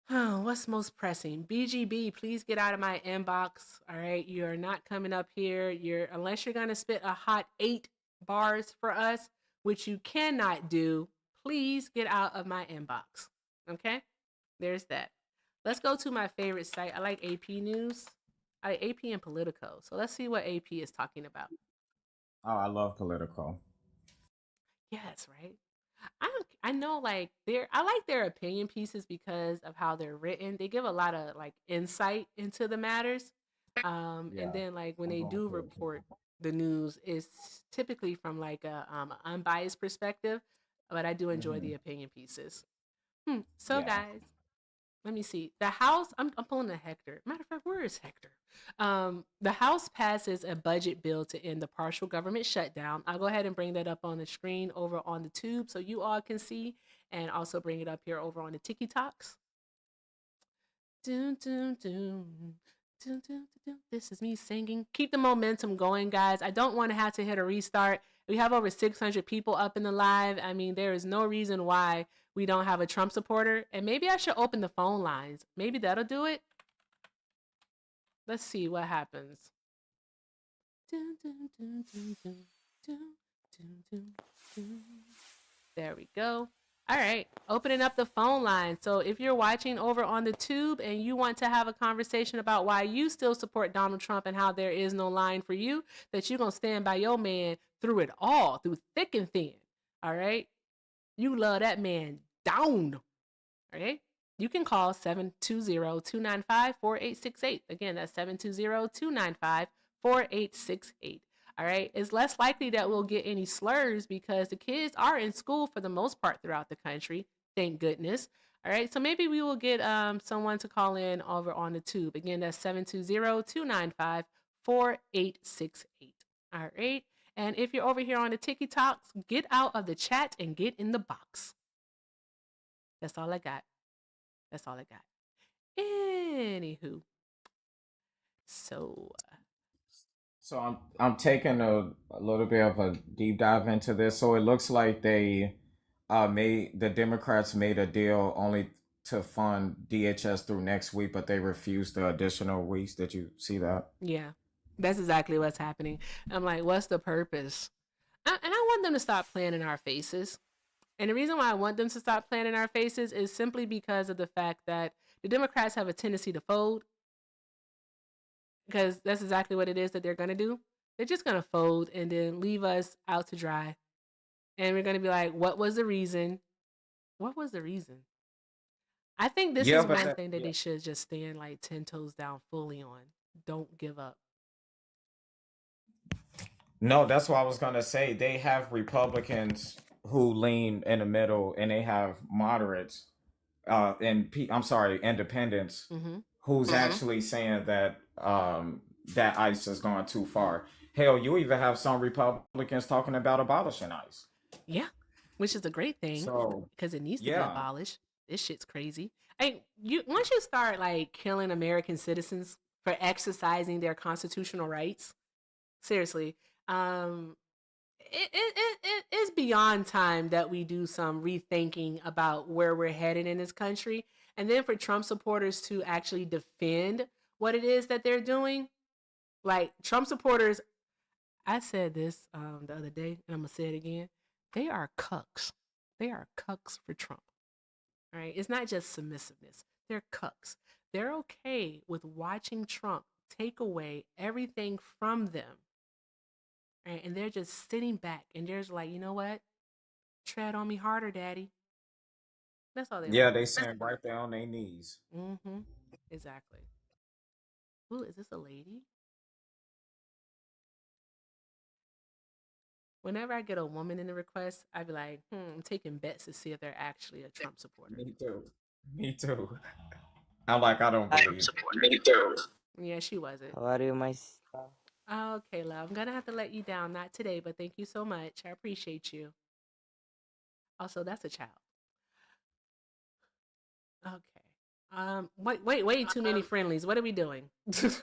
What's most pressing? BGB, please get out of my inbox. All right. You're not coming up here. Unless you're going to spit a hot 8 bars for us, which you cannot do. Please get out of my inbox. Okay. There's that. Let's go to my favorite site. I like AP News. I like AP and Politico. So let's see what AP is talking about.
Oh, I love Politico.
Yes, right. I know I like their opinion pieces because of how they're written. They give a lot of insight into the matters. And then when they do report the news, it's typically from an unbiased perspective. But I do enjoy the opinion pieces. Guys, let me see. The House, I'm pulling a Hector. Matter of fact, where is Hector? The House passes a budget bill to end the partial government shutdown. I'll go ahead and bring that up on the screen over on the tube so you all can see, and also bring it up here over on the TikToks. Doom, doom, doom. This is me singing. Keep the momentum going, guys. I don't want to have to hit a restart. We have over 600 people up in the live. I mean, there is no reason why we don't have a Trump supporter. And maybe I should open the phone lines. Maybe that'll do it. Let's see what happens. There we go. All right, opening up the phone line. So if you're watching over on the tube and you want to have a conversation about why you still support Donald Trump and how there is no line for you, that you're going to stand by your man through it all, through thick and thin. All right? You love that man down. All right? You can call 720-295-4868. Again, that's 720-295-4868. All right. It's less likely that we'll get any slurs because the kids are in school for the most part throughout the country. Thank goodness. All right. So maybe we will get someone to call in over on the tube. Again, that's 720-295-4868. All right. And if you're over here on the TikToks, get out of the chat and get in the box. That's all I got. That's all I got. Anywho. So
I'm taking a little bit of a deep dive into this. So it looks like the Democrats made a deal only to fund DHS through next week, but they refused the additional weeks. Did you see that?
Yeah, that's exactly what's happening. I'm like, what's the purpose? And I want them to stop playing in our faces. And the reason why I want them to stop playing in our faces is simply because of the fact that the Democrats have a tendency to fold, because that's exactly what it is that they're going to do. They're just going to fold and then leave us out to dry. And we're going to be like, what was the reason? What was the reason? I think this is one thing that they should just stand like 10 toes down fully on. Don't give up.
No, that's what I was gonna say. They have Republicans who lean in the middle, and they have moderates, independents, who's actually saying that that ICE is going too far. Hell, you even have some Republicans talking about abolishing ICE.
Yeah, which is a great thing because it needs to be abolished. This shit's crazy. Once you start like killing American citizens for exercising their constitutional rights, seriously, it is beyond time that we do some rethinking about where we're headed in this country. And then for Trump supporters to actually defend what it is that they're doing, like Trump supporters, I said this the other day, and I'm gonna say it again. They are cucks. They are cucks for Trump. All right, it's not just submissiveness. They're cucks. They're okay with watching Trump take away everything from them. Right? And they're just sitting back and they're just like, you know what? Tread on me harder, daddy. That's all they want.
Yeah, they saying right there on their knees.
Mm-hmm. Exactly. Ooh, is this a lady? Whenever I get a woman in the request, I'd be like, I'm taking bets to see if they're actually a Trump supporter.
Me too. Me too. I don't believe.
Me too.
Yeah, she wasn't.
How are you, my sister?
Okay, love. I'm gonna have to let you down. Not today, but thank you so much. I appreciate you. Also, that's a child. Okay. Way too many friendlies. What are we doing?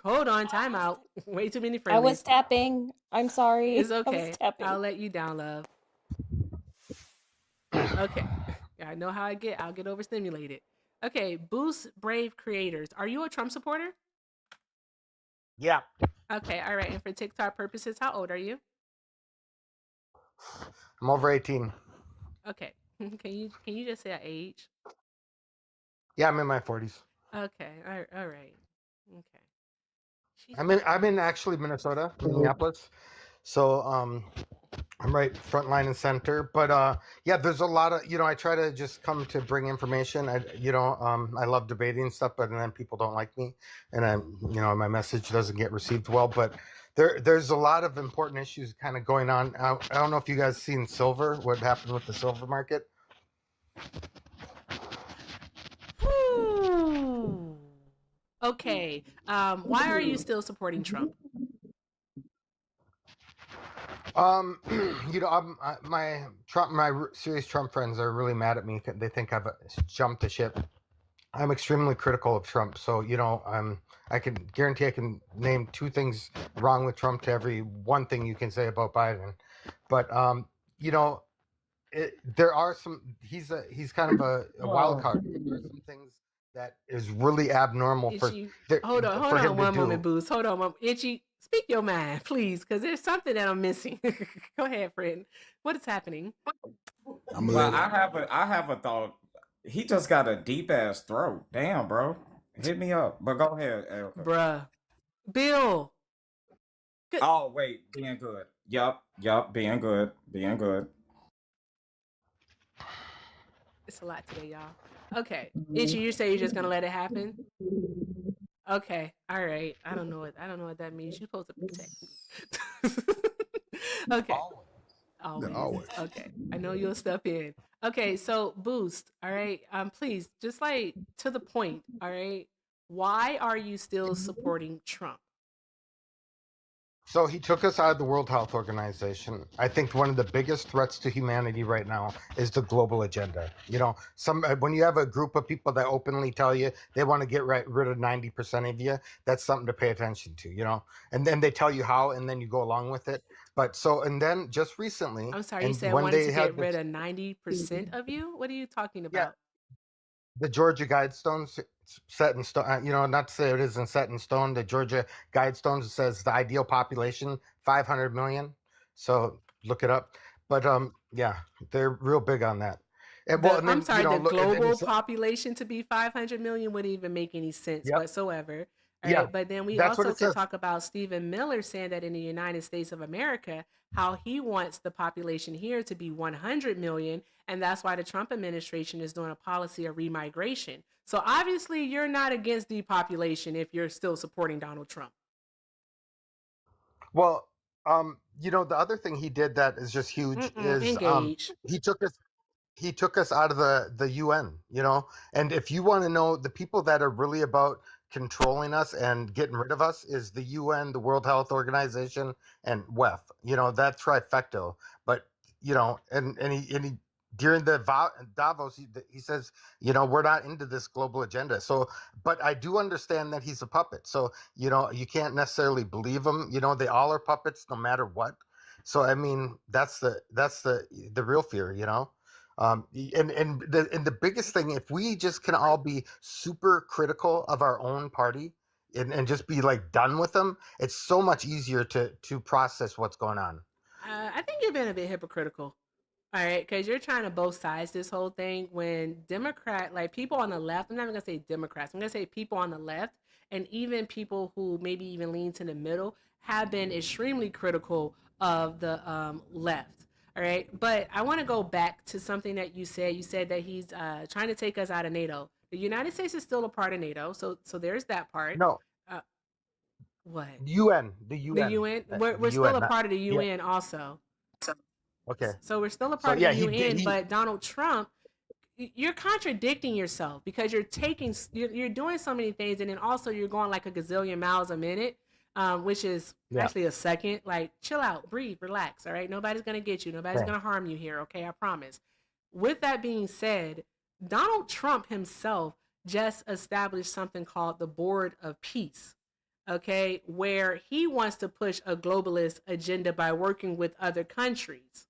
Hold on, time out. Way too many friendlies.
I was tapping. I'm sorry.
It's okay.
I was tapping.
I'll let you down, love. Okay. I know how I get. I'll get overstimulated. Okay, Boost Brave Creators. Are you a Trump supporter?
Yeah.
Okay, all right. And for TikTok purposes, how old are you?
I'm over 18.
Okay. Can you just say an age?
Yeah, I'm in my 40s.
Okay. All right. Okay.
I'm in actually Minnesota, Minneapolis. So I'm right front line and center. But yeah, there's a lot of, I try to just come to bring information. I love debating and stuff, but then people don't like me, and my message doesn't get received well. But there's a lot of important issues kind of going on. I don't know if you guys seen silver, what happened with the silver market.
Okay. Why are you still supporting Trump?
My serious Trump friends are really mad at me. They think I've jumped the ship. I'm extremely critical of Trump. So, I can guarantee I can name two things wrong with Trump to every one thing you can say about Biden. But, you know, there are some, he's kind of a wild card. There are some things that is really abnormal
Itchy,
there,
hold
for
on
him to
one moment,
do.
Boost. Hold on, Itchy, speak your mind, please, because there's something that I'm missing. Go ahead, friend. What is happening?
I'm gonna
Well,
let it.
I have a thought. He just got a deep ass throat. Damn, bro. Hit me up. But go ahead, Erica.
Bruh. Bill. Good.
Oh wait, being good. Yup, being good. Being good.
It's a lot today, y'all. Okay. Itchy, you say you're just gonna let it happen? Okay. All right. I don't know what that means. You're supposed to protect me. Okay.
Yeah,
Always.
always.
Okay. I know you'll step in. Okay, so Boost, all right. Please, just like to the point, all right. Why are you still supporting Trump?
So he took us out of the World Health Organization. I think one of the biggest threats to humanity right now is the global agenda. When you have a group of people that openly tell you they want to get rid of 90% of you, that's something to pay attention to. And then they tell you how, and then you go along with it. And then just recently,
I'm sorry, you
and
said
when
wanted
they
to
had
get
this,
rid of 90% of you? What are you talking
yeah,
about?
the Georgia Guidestones set in stone. Not to say it isn't set in stone. The Georgia Guidestones says the ideal population 500 million. So look it up. But yeah, they're real big on that. And
I'm
then
sorry, the
look, and
global
it's,
population to be 500 million wouldn't even make any sense
yep,
whatsoever. All
yeah,
right, but then we
that's what
also
it
could
says.
talk about Stephen Miller saying that in the United States of America, how he wants the population here to be 100 million, and that's why the Trump administration is doing a policy of remigration. So obviously, you're not against depopulation if you're still supporting Donald Trump.
Well, the other thing he did that is just huge is
Engage.
he took us he took us out of the UN. And if you want to know the people that are really about controlling us and getting rid of us is the UN, the World Health Organization, and WEF. That trifecta. But and he during the Davos, he says, we're not into this global agenda. So, but I do understand that he's a puppet. So, you can't necessarily believe him. They all are puppets, no matter what. So, I mean, that's the real fear. And the biggest thing, if we just can all be super critical of our own party and just be like done with them, it's so much easier to process what's going on.
I think you've been a bit hypocritical. All right, because you're trying to both sides this whole thing. When Democrat, like people on the left, I'm not even gonna say Democrats. I'm gonna say people on the left, and even people who maybe even lean to the middle, have been extremely critical of the left. All right, but I want to go back to something that you said. You said that he's trying to take us out of NATO. The United States is still a part of NATO, so there's that part.
No,
Uh, what?
UN,
The UN?
the
We're still
UN.
a part of the
Yeah.
UN also.
Okay.
So we're still a
So
part of the
yeah, he did.
UN, but Donald Trump, you're contradicting yourself because you're doing so many things, and then also you're going like a gazillion miles a minute, which is
Yeah.
actually a second. Like, chill out, breathe, relax. All right, nobody's gonna get you. Nobody's
Okay.
gonna harm you here. Okay, I promise. With that being said, Donald Trump himself just established something called the Board of Peace. Okay, where he wants to push a globalist agenda by working with other countries.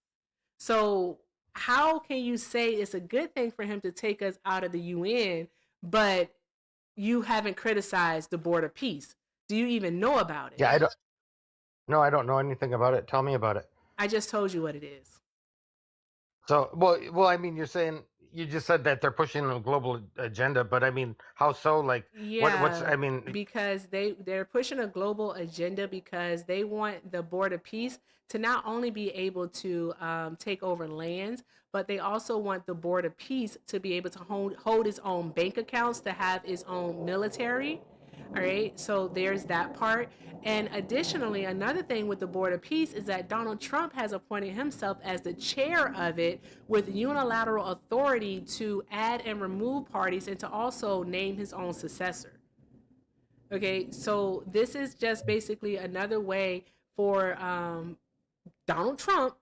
So how can you say it's a good thing for him to take us out of the UN, but you haven't criticized the Board of Peace? Do you even know about it?
Yeah, I don't. No, I don't know anything about it. Tell me about it.
I just told you what it is.
So, well, I mean, you just said that they're pushing a global agenda, but I mean, how so? Like, what's?
Yeah,
I mean,
because they're pushing a global agenda because they want the Board of Peace to not only be able to take over lands, but they also want the Board of Peace to be able to hold its own bank accounts, to have its own military. All right, so there's that part. And additionally, another thing with the Board of Peace is that Donald Trump has appointed himself as the chair of it with unilateral authority to add and remove parties and to also name his own successor. Okay, so this is just basically another way for Donald Trump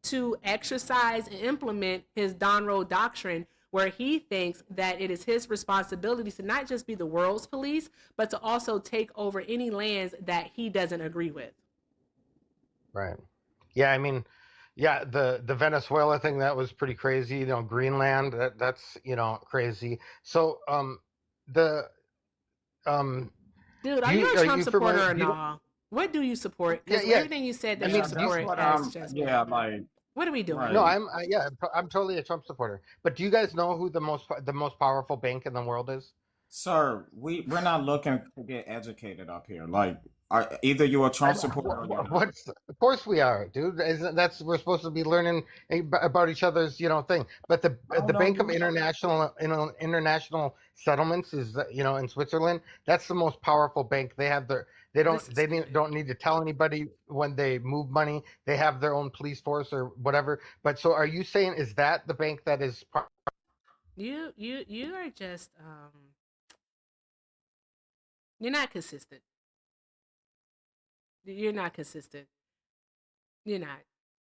to exercise and implement his Don Road doctrine, where he thinks that it is his responsibility to not just be the world's police, but to also take over any lands that he doesn't agree with.
Right. Yeah, I mean, yeah, the Venezuela thing, that was pretty crazy. You know, Greenland, that's crazy. So the
Dude,
do
are you a
are
Trump
you
supporter
familiar?
or nah? What do you support?
Yeah,
Because
yeah.
everything you said
I
that
mean,
you
Yeah, that's
support
what
has just
yeah,
been.
like,
What are we doing?
no,
right.
I'm totally a Trump supporter. But do you guys know who the most powerful bank in the world is?
Sir, we're not looking to get educated up here. Like, either you're a Trump supporter or you're not.
Of course we are, dude. That's we're supposed to be learning about each other's thing. But
Oh
the
no,
Bank of
you.
International Settlements is in Switzerland. That's the most powerful bank. They
This is stupid.
don't need to tell anybody when they move money. They have their own police force or whatever. But so are you saying, is that the bank that is?
You are just you're not consistent. You're not consistent. You're not.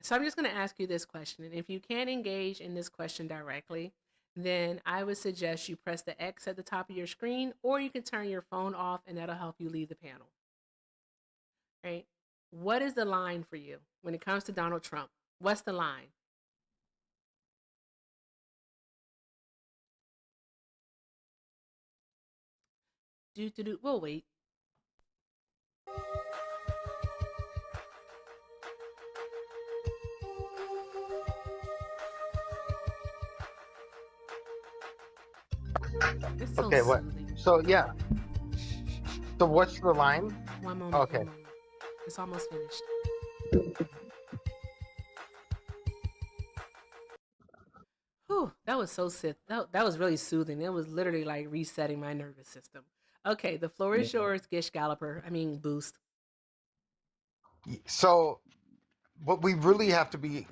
So I'm just going to ask you this question. And if you can't engage in this question directly, then I would suggest you press the X at the top of your screen, or you can turn your phone off and that'll help you leave the panel. Right? What is the line for you when it comes to Donald Trump? What's the line? We'll wait. It's so
Okay, what?
soothing.
So yeah. So what's the line?
One moment.
Okay.
One moment. It's almost finished. Whew, that was so sick. That was really soothing. It was literally like resetting my nervous system. Okay, the floor is yours, Gish Galloper. I mean, Boost.
So what we really have to be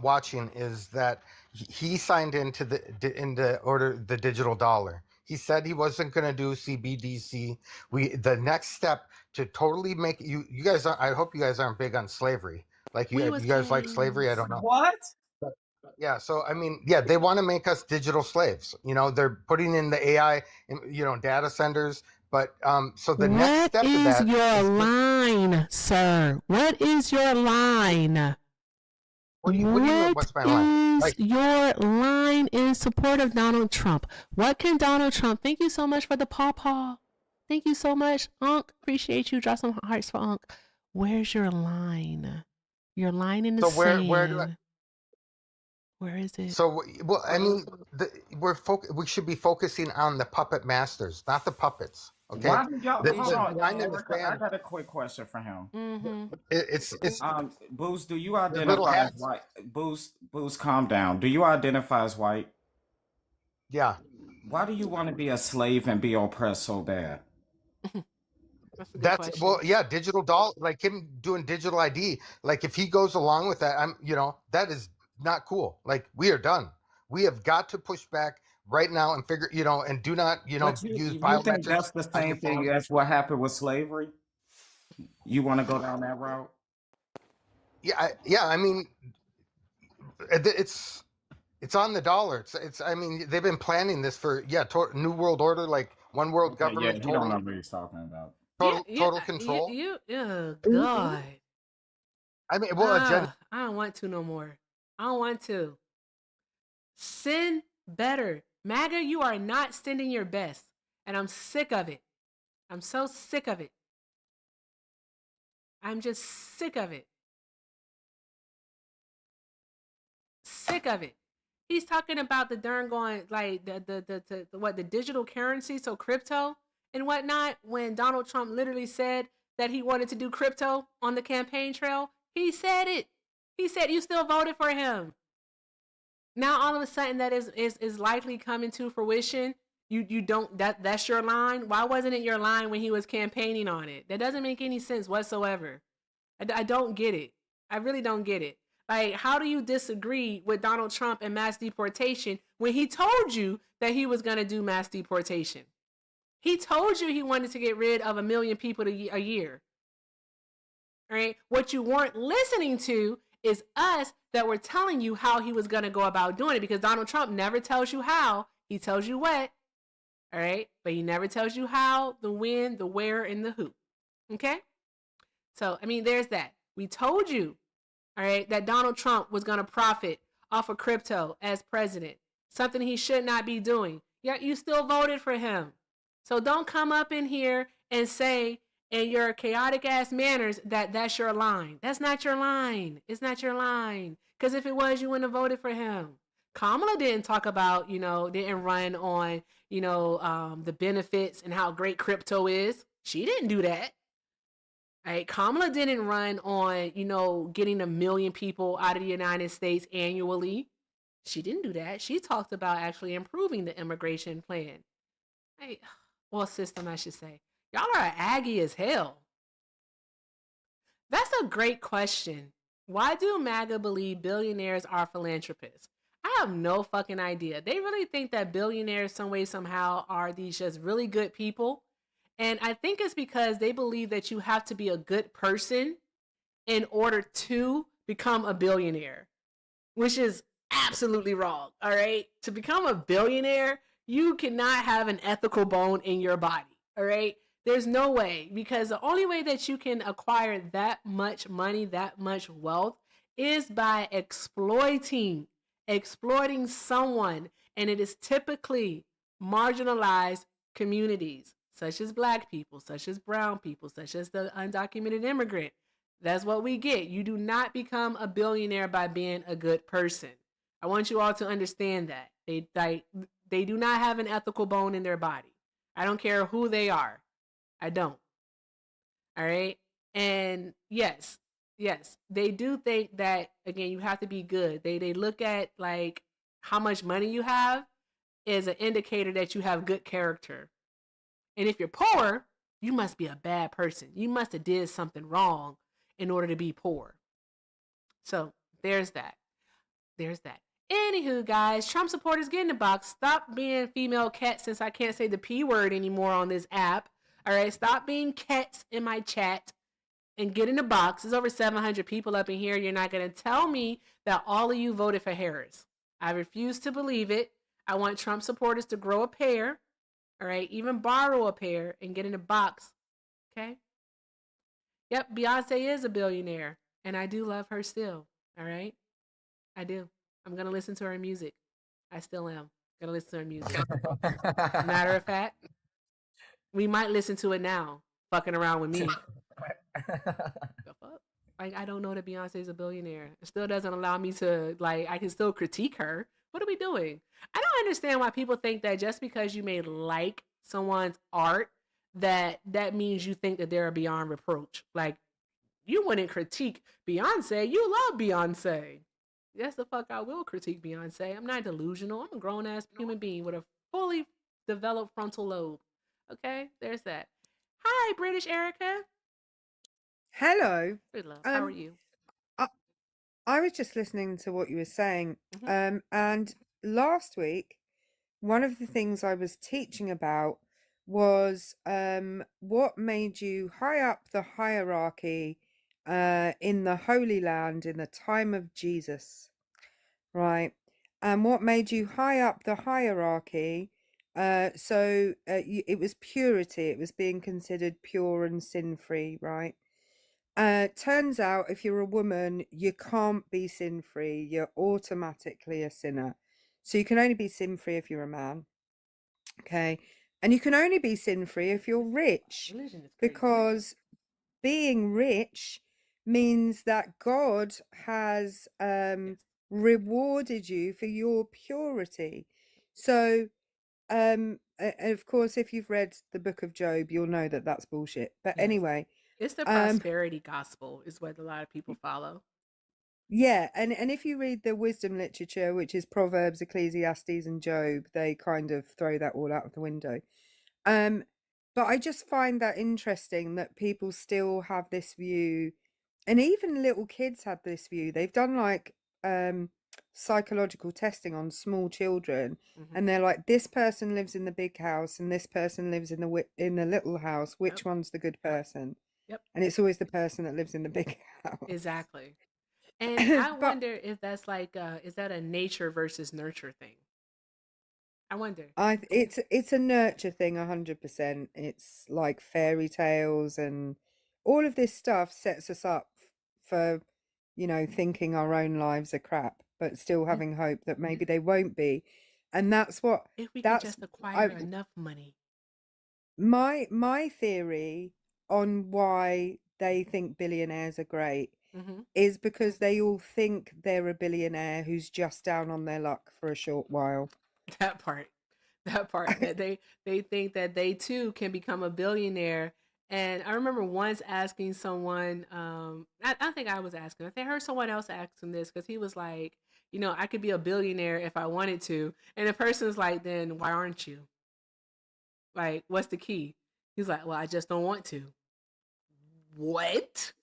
watching is that he signed into the digital dollar. He said he wasn't going to do CBDC. The next step to totally make you guys. I hope you guys aren't big on slavery. Like you guys like slavery? I don't know.
What?
Yeah, so I mean, yeah, they want to make us digital slaves. They're putting in the AI, data centers. But so the next step of that
What is your line, sir? What is your line?
What do you mean? What's my line?
What is your line in support of Donald Trump? What can Donald Trump? Thank you so much for the paw. Thank you so much, Unc. Appreciate you. Drop some hearts for Unc. Where's your line? Your line in the sand. Where is it?
So, well, I mean, we should be focusing on the puppet masters, not the puppets. Okay.
Why do y'all hold on?
line in the
Erica, I
sand,
got a quick question for him.
it's
Boost, do you
little
identify as
hats.
white? Boost, calm down. Do you identify as white?
Yeah.
Why do you want to be a slave and be oppressed so bad?
That's well, yeah, digital doll, like him doing digital ID. Like if he goes along with that, that is not cool. Like we are done. We have got to push back right now and figure, and do not,
But
use
you
biometrics.
think that's the
on your
same thing
phone.
as what happened with slavery? You want to go down that route?
Yeah, I mean, it's on the dollar. It's. I mean, they've been planning this for New World Order, like one world
Okay, yeah,
government.
he don't know what he's talking about.
Total control.
Oh God.
I mean, well, agenda.
I don't want to no more. I don't want to. Send better. MAGA, you are not sending your best. And I'm sick of it. I'm so sick of it. I'm just sick of it. Sick of it. He's talking about the darn going like the digital currency, so crypto and whatnot. When Donald Trump literally said that he wanted to do crypto on the campaign trail, he said it. He said you still voted for him. Now all of a sudden that is likely coming to fruition. You don't that's your line. Why wasn't it your line when he was campaigning on it? That doesn't make any sense whatsoever. I don't get it. I really don't get it. Like, how do you disagree with Donald Trump and mass deportation when he told you that he was going to do mass deportation? He told you he wanted to get rid of 1 million people a year. Right? What you weren't listening to It's us that were telling you how he was going to go about doing it, because Donald Trump never tells you how. He tells you what, all right? But he never tells you how, the when, the where, and the who. Okay? So, I mean, there's that. We told you, all right, that Donald Trump was going to profit off of crypto as president, something he should not be doing. Yet you still voted for him. So don't come up in here and say in your chaotic ass manners that that's your line. That's not your line. It's not your line. Because if it was, you wouldn't have voted for him. Kamala didn't talk about, didn't run on, the benefits and how great crypto is. She didn't do that. Right? Kamala didn't run on, getting 1 million people out of the United States annually. She didn't do that. She talked about actually improving the immigration plan. Hey, or system, I should say. Y'all are aggy as hell. That's a great question. Why do MAGA believe billionaires are philanthropists? I have no fucking idea. They really think that billionaires, some way, somehow, are these just really good people. And I think it's because they believe that you have to be a good person in order to become a billionaire, which is absolutely wrong. All right. To become a billionaire, you cannot have an ethical bone in your body. All right. There's no way, because the only way that you can acquire that much money, that much wealth, is by exploiting someone. And it is typically marginalized communities, such as Black people, such as brown people, such as the undocumented immigrant. That's what we get. You do not become a billionaire by being a good person. I want you all to understand that. They do not have an ethical bone in their body. I don't care who they are. I don't. All right? And yes, they do think that, again, you have to be good. They look at like how much money you have is an indicator that you have good character. And if you're poor, you must be a bad person. You must have did something wrong in order to be poor. So there's that. Anywho, guys, Trump supporters, get in the box. Stop being female cats, since I can't say the P word anymore on this app. All right, stop being cats in my chat and get in the box. There's over 700 people up in here. You're not going to tell me that all of you voted for Harris. I refuse to believe it. I want Trump supporters to grow a pair. All right, even borrow a pair and get in the box. Okay? Yep, Beyonce is a billionaire, and I do love her still. All right? I do. I'm going to listen to her music. I still am. Going to listen to her music. Matter of fact, we might listen to it now, fucking around with me. The fuck? Like, I don't know that Beyonce is a billionaire. It still doesn't allow me to, like, I can still critique her. What are we doing? I don't understand why people think that just because you may like someone's art, that means you think that they're beyond reproach. Like, you wouldn't critique Beyonce. You love Beyonce. Yes, the fuck I will critique Beyonce. I'm not delusional. I'm a grown-ass human being with a fully developed frontal lobe. Okay? There's that. Hi, British Erica.
Hello.
Good love. How are you?
I was just listening to what you were saying.
Mhm.
And last week, one of the things I was teaching about was what made you high up the hierarchy in the Holy Land in the time of Jesus, right? And what made you high up the hierarchy? It was purity. It was being considered pure and sin-free, right? Turns out if you're a woman, you can't be sin-free. You're automatically a sinner. So you can only be sin-free if you're a man. Okay. And you can only be sin-free if you're rich,
Religion is crazy.
because being rich means that God has rewarded you for your purity. So of course, if you've read the book of Job, you'll know that that's bullshit. But
Yes.
anyway,
It's the prosperity gospel is what a lot of people follow.
yeah, and if you read the wisdom literature, which is Proverbs, Ecclesiastes, and Job, they kind of throw that all out of the window. But I just find that interesting that people still have this view, and even little kids have this view. They've done like psychological testing on small children, and they're like, this person lives in the big house and this person lives in the little house. Which one's the good person?
Yep.
And it's always the person that lives in the big house.
Exactly. And I
But
wonder if that's like, is that a nature versus nurture thing? I wonder.
it's a nurture thing, 100%. It's like fairy tales and all of this stuff sets us up for, thinking our own lives are crap, but still
Mm.
having hope that maybe they won't be. And
If we could
that's
just acquire
I
enough money.
my theory on why they think billionaires are great
Hmm.
is because they all think they're a billionaire who's just down on their luck for a short while.
That part. That part. That they think that they too can become a billionaire. And I remember once asking someone, I think I was asking, I think I heard someone else asking this because he was like, I could be a billionaire if I wanted to. And the person's like, then why aren't you? Like, what's the key? He's like, well, I just don't want to. What?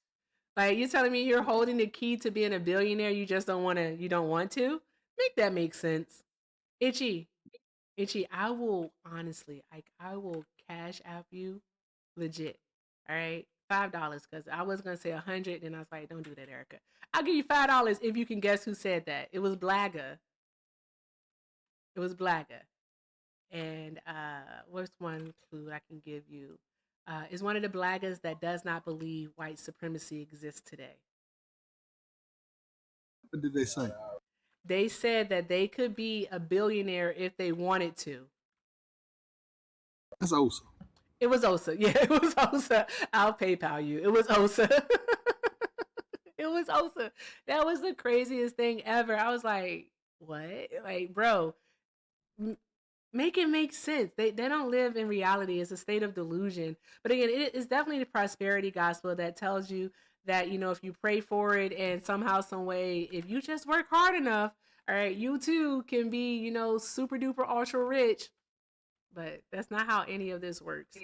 Like, you're telling me you're holding the key to being a billionaire, you just don't want to, you don't want to? Make that make sense. Itchy. Itchy, I will honestly, like, I will cash app you legit. All right. $5 because I was gonna say 100 and I was like, don't do that, Erica. I'll give you $5 if you can guess who said that. It was Blaga. It was Blaga. And what's one clue I can give you? Is one of the Blagas that does not believe white supremacy exists today.
What did they say?
They said that they could be a billionaire if they wanted to.
That's awesome.
It was Osa. Yeah, it was Osa. I'll PayPal you. It was Osa. It was Osa. That was the craziest thing ever. I was like, what? Like, bro, make it make sense. They don't live in reality. It's a state of delusion. But again, it is definitely the prosperity gospel that tells you that, if you pray for it and somehow, some way, if you just work hard enough, all right, you too can be, super duper ultra rich. But that's not how any of this works.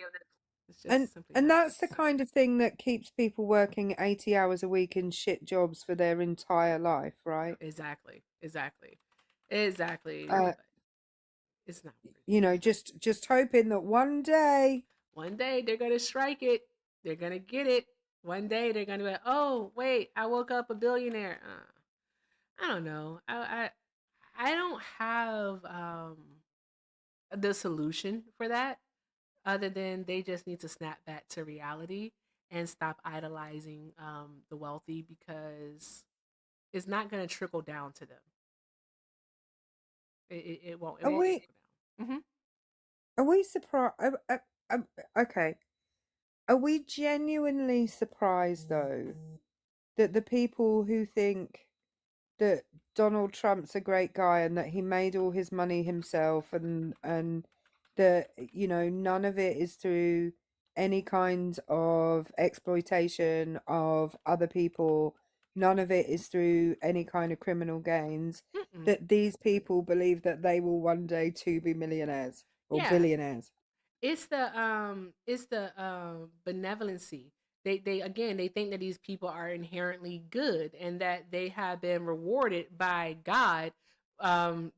It's
and
just simply
and
not.
that's the kind of thing that keeps people working 80 hours a week in shit jobs for their entire life, right?
Exactly. Exactly.
Uh,
It's not.
just hoping that one day
They're gonna strike it. They're gonna get it. One day they're gonna be like, oh wait, I woke up a billionaire. I don't know. I don't have the solution for that, other than they just need to snap back to reality and stop idolizing the wealthy, because it's not gonna trickle down to them. It won't. It
are
won't
we
trickle down. Mm-hmm.
are we surprised? Okay, are we genuinely surprised though that the people who think that Donald Trump's a great guy and that he made all his money himself and that none of it is through any kind of exploitation of other people, none of it is through any kind of criminal gains,
Mm-mm.
that these people believe that they will one day too be millionaires or
Yeah,
billionaires?
it's the benevolency. They again, they think that these people are inherently good and that they have been rewarded by God, um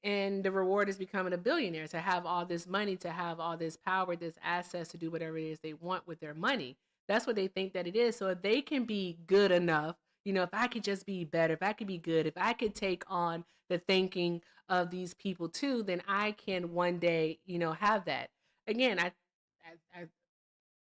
and the reward is becoming a billionaire, to have all this money, to have all this power, this access to do whatever it is they want with their money. That's what they think that it is. So if they can be good enough, if I could just be better, if I could be good, if I could take on the thinking of these people too, then I can one day, have that. Again, I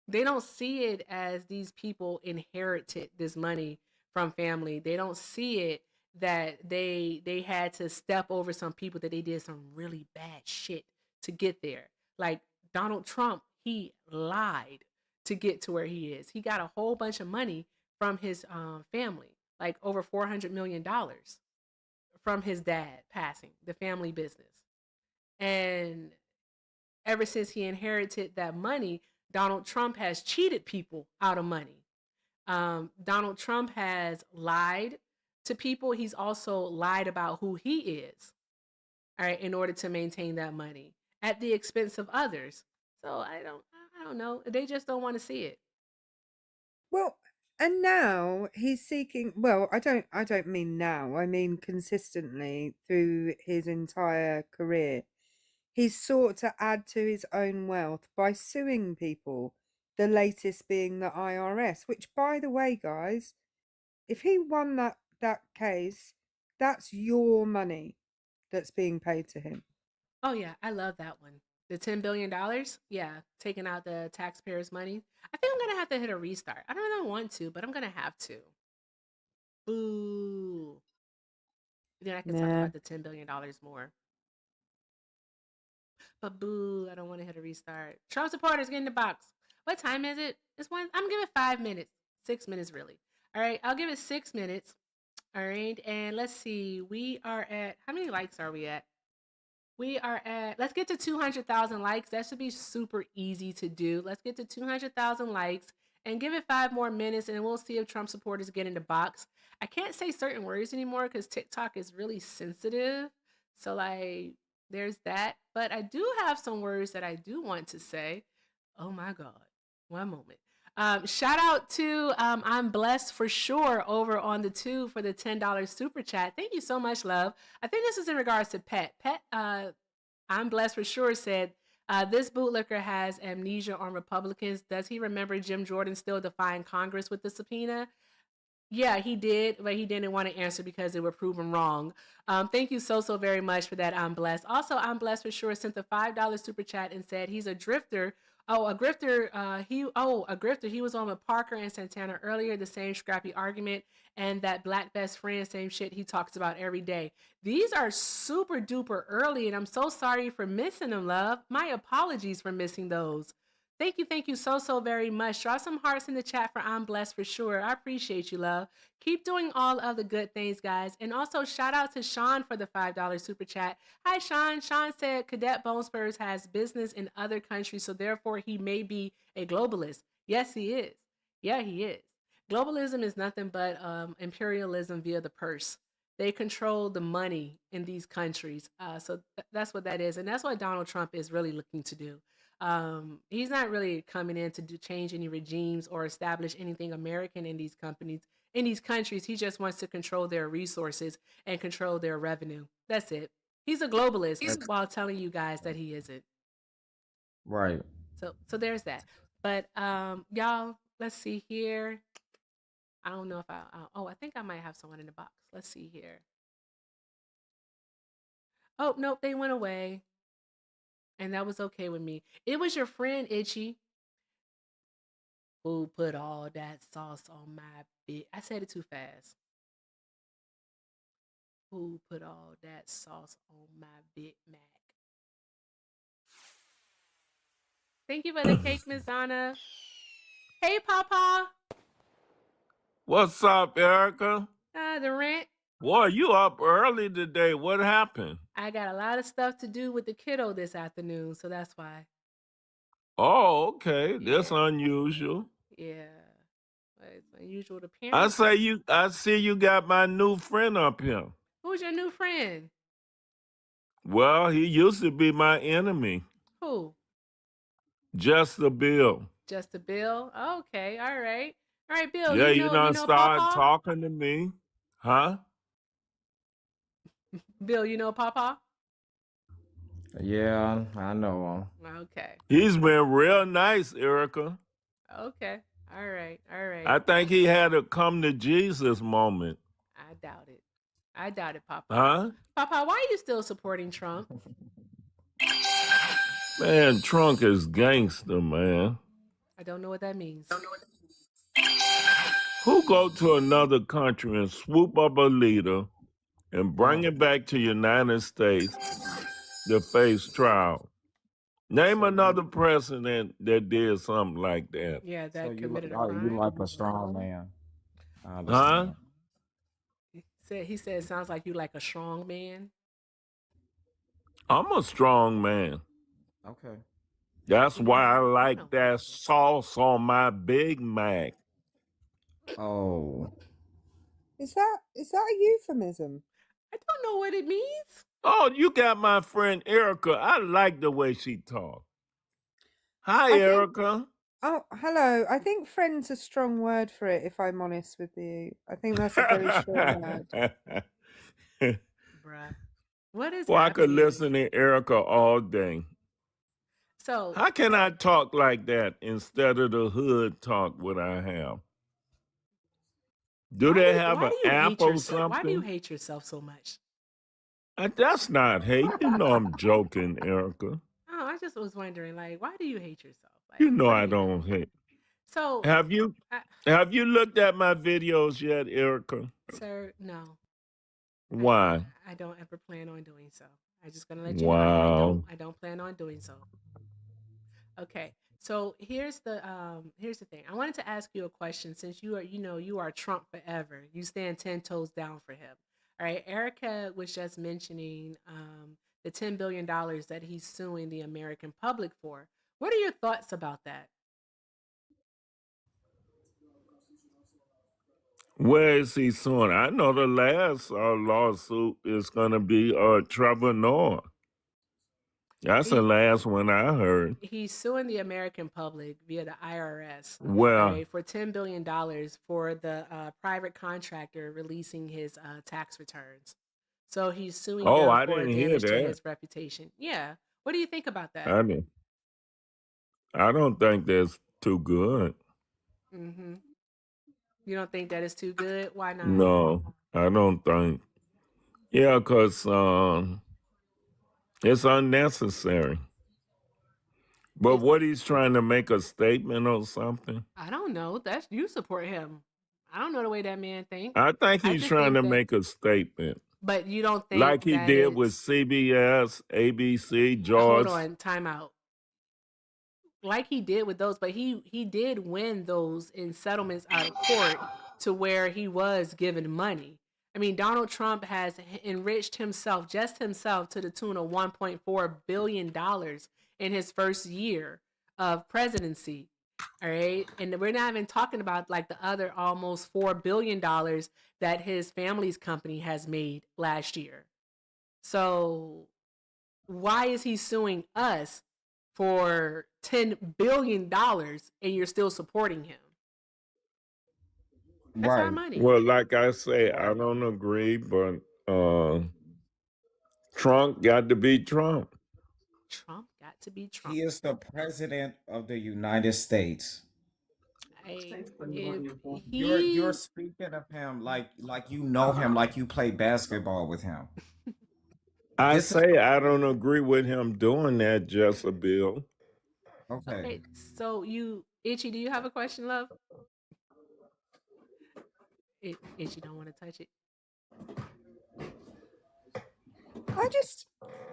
they don't see it as these people inherited this money from family. They don't see it that they had to step over some people, that they did some really bad shit to get there. Like Donald Trump, he lied to get to where he is. He got a whole bunch of money from his family, like over $400 million from his dad passing the family business. And ever since he inherited that money, Donald Trump has cheated people out of money. Donald Trump has lied to people. He's also lied about who he is, all right, in order to maintain that money at the expense of others. So I don't know. They just don't want to see it.
Well, and now he's seeking, well, I don't mean now, I mean consistently through his entire career. He's sought to add to his own wealth by suing people, the latest being the IRS, which, by the way, guys, if he won that that case, that's your money that's being paid to him.
Oh yeah, I love that one. The $10 billion? Yeah, taking out the taxpayers' money. I think I'm gonna have to hit a restart. I don't really want to, but I'm gonna have to. Boo. Then I can talk
Nah.
about the $10 billion more. But boo, I don't want to hit a restart. Trump supporters, get in the box. What time is it? It's one. I'm giving 5 minutes. 6 minutes, really. All right, I'll give it 6 minutes. All right, and let's see. We are at, how many likes are we at? We are at, let's get to 200,000 likes. That should be super easy to do. Let's get to 200,000 likes and give it 5 more minutes, and we'll see if Trump supporters get in the box. I can't say certain words anymore because TikTok is really sensitive. So, like, there's that. But I do have some words that I do want to say. Oh my God. One moment. Shout out to I'm blessed for sure over on the tube for the $10 super chat. Thank you so much, love. I think this is in regards to Pet. Pet, I'm blessed for sure said, this bootlicker has amnesia on Republicans. Does he remember Jim Jordan still defying Congress with the subpoena? Yeah, he did, but he didn't want to answer because they were proven wrong. Thank you so very much for that. I'm blessed. Also, I'm blessed for sure sent the $5 super chat and said he's a drifter. Oh, a grifter. A grifter. He was on with Parker and Santana earlier. The same scrappy argument and that black best friend, same shit he talks about every day. These are super duper early, and I'm so sorry for missing them, love. My apologies for missing those. Thank you so very much. Drop some hearts in the chat for I'm blessed for sure. I appreciate you, love. Keep doing all of the good things, guys. And also shout out to Sean for the $5 super chat. Hi, Sean. Sean said Cadet Bone Spurs has business in other countries, so therefore he may be a globalist. Yes, he is. Yeah, he is. Globalism is nothing but imperialism via the purse. They control the money in these countries. So that's what that is. And that's what Donald Trump is really looking to do. He's not really coming in to change any regimes or establish anything American in these companies, in these countries. He just wants to control their resources and control their revenue. That's it. He's a globalist while telling you guys that he isn't.
Right.
So there's that. But y'all, let's see here. I don't know if I think I might have someone in the box. Let's see here. Oh, nope, they went away. And that was okay with me. It was your friend, Itchy, who put all that sauce on my bit. I said it too fast. Who put all that sauce on my Big Mac? Thank you for the cake, Miss Donna. Hey, Papa.
What's up, Erica?
The rent.
Boy, you up early today. What happened?
I got a lot of stuff to do with the kiddo this afternoon, so that's why.
Oh, okay. That's unusual.
Yeah. It's unusual to
I
parents.
see you got my new friend up here.
Who's your new friend?
Well, he used to be my enemy.
Who?
Just a Bill.
Just a Bill? Okay, all right. All right, Bill,
Yeah,
you
done
know
started
Papa?
talking to me. Huh?
Bill, you know Papa?
Yeah, I know him.
Okay.
He's been real nice, Erica.
Okay. All right. All right.
I think he had a come to Jesus moment.
I doubt it. I doubt it, Papa.
Huh?
Papa, why are you still supporting Trump?
Man, Trump is gangster, man.
I don't know what that means.
Who go to another country and swoop up a leader and bring it back to United States to face trial? Name another president that did something like that.
Yeah, that
So
committed a
you
crime.
like a strong man. I
Huh?
understand.
He said it sounds like you like a strong man.
I'm a strong man.
Okay.
That's why I like that sauce on my Big Mac.
Oh.
Is that a euphemism?
I don't know what it means.
Oh, you got my friend Erica. I like the way she talks. Hi, Erica.
Oh, hello. I think friend's a strong word for it, if I'm honest with you. I think that's a very strong word.
Bruh. What is
Well, I could
happening?
listen to Erica all day.
So
how can I talk like that instead of the hood talk what I have? Do
Why
they
do
have
why
an
do you
app
hate
or
yourself? Why do you
something?
hate yourself so much?
That's not hate. You know I'm joking, Erica.
Oh, I just was wondering, like, why do you hate yourself?
You
Like,
know
what are
I
you
don't hate.
so
Have you
I,
have you looked at my videos yet, Erica?
sir, no. I,
Why?
I don't ever plan on doing so. I'm just gonna let you know
Wow.
I don't plan on doing so. Okay. So here's the thing. I wanted to ask you a question since you are Trump forever. You stand 10 toes down for him. All right. Erica was just mentioning the $10 billion that he's suing the American public for. What are your thoughts about that?
Where is he suing? I know the last lawsuit is gonna be Trevor Noah. That's the
He
last one I heard.
he's suing the American public via the IRS, all
Well,
right, for $10 billion for the private contractor releasing his tax returns. So he's suing
oh,
them
I
for
didn't hear
damage to
that.
his reputation. Yeah. What do you think about that?
I didn't. I don't think that's too good.
Mm-hmm. You don't think that is too good? Why not?
No, I don't think. Yeah, because it's unnecessary. But what he's trying to make a statement or something?
I don't know. That's you support him. I don't know the way that man think.
I think
I
he's
just
trying
think
to
that,
make a statement.
but you don't think
Like he
that
did with
it's
CBS, ABC,
hold
George.
on, time out. Like he did with those, but he did win those in settlements out of court to where he was given money. I mean, Donald Trump has enriched himself, just himself, to the tune of $1.4 billion in his first year of presidency. All right. And we're not even talking about like the other almost $4 billion that his family's company has made last year. So why is he suing us for $10 billion and you're still supporting him? That's our
Right.
money.
Well, like I say, I
Right.
don't agree, but Trump got to be Trump.
Trump got to be Trump.
He is the president of the United States.
If
You're
he
speaking of him like you know him, like you play basketball with him.
I
This is
say
the
I don't
president.
agree with him doing that, Jezebel.
Okay.
okay, so Itchy, do you have a question, love? Itchy don't want to touch it.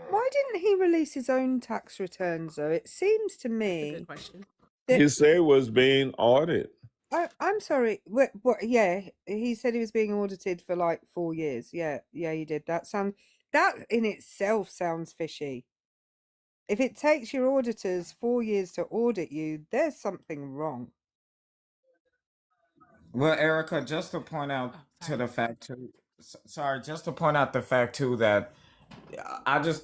Why didn't he release his own tax returns though? It seems to
That's a good
me
question.
He
that
said it was being audited.
I'm sorry. What? Yeah, he said he was being audited for like 4 years. Yeah, he did. That in itself sounds fishy. If it takes your auditors 4 years to audit you, there's something wrong.
Well, Erica, just to point out
Oh,
to
sorry.
the fact too, sorry, just to point out the fact too that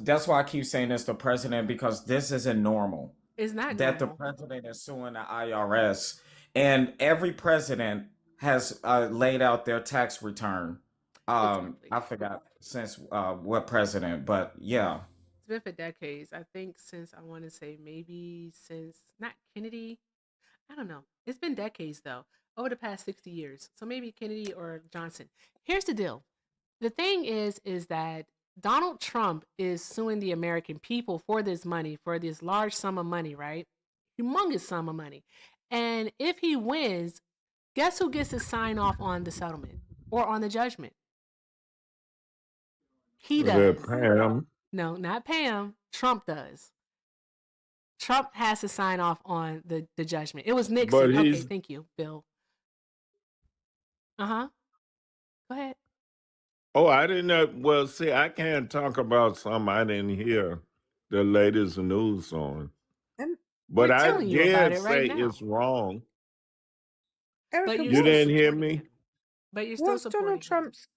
that's why I keep saying it's the president because this isn't normal.
It's not
That the
normal.
president is suing the IRS, and every president has laid out their tax return.
Exactly.
I forgot since what president, but yeah.
It's been for decades. I think since I want to say maybe since not Kennedy. I don't know. It's been decades though, over the past 60 years. So maybe Kennedy or Johnson. Here's the deal. The thing is that Donald Trump is suing the American people for this money, for this large sum of money, right? Humongous sum of money. And if he wins, guess who gets to sign off on the settlement or on the judgment? He
That
does.
Pam.
No, not Pam. Trump does. Trump has to sign off on the judgment. It was
But
Nixon. Okay,
he's
thank you, Bill. Uh-huh. Go ahead.
oh, I didn't know. Well, see, I can't talk about something I didn't hear the latest news on.
And
But
We're
I
telling you about
did
it right
say
now.
it's wrong.
But
Erica,
you're
You
still
didn't hear
supporting
me?
him. But you're still
what's Donald
supporting him.
Trump's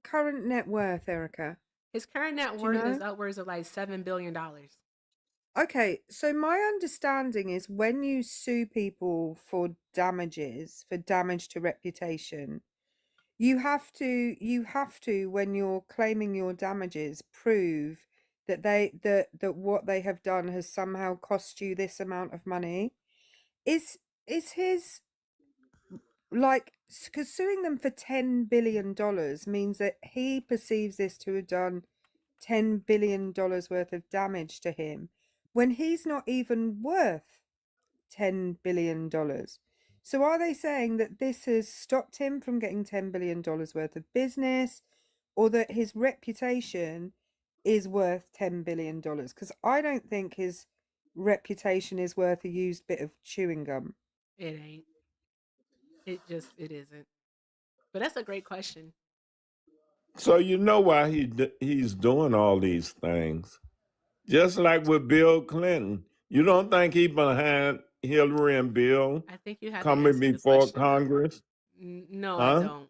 current net worth, Erica?
His current net
Do you
worth is
know?
upwards of like $7 billion.
Okay, so my understanding is when you sue people for damages, for damage to reputation, you have to when you're claiming your damages prove that that what they have done has somehow cost you this amount of money. Is his like because suing them for $10 billion means that he perceives this to have done $10 billion worth of damage to him when he's not even worth $10 billion. So are they saying that this has stopped him from getting $10 billion worth of business, or that his reputation is worth $10 billion? Because I don't think his reputation is worth a used bit of chewing gum.
It ain't. It isn't. But that's a great question.
So you know why he's doing all these things. Just like with Bill Clinton. You don't think he behind Hillary and Bill
I think you have to
coming
answer the
before
question, though.
Congress?
No, I
Huh?
don't.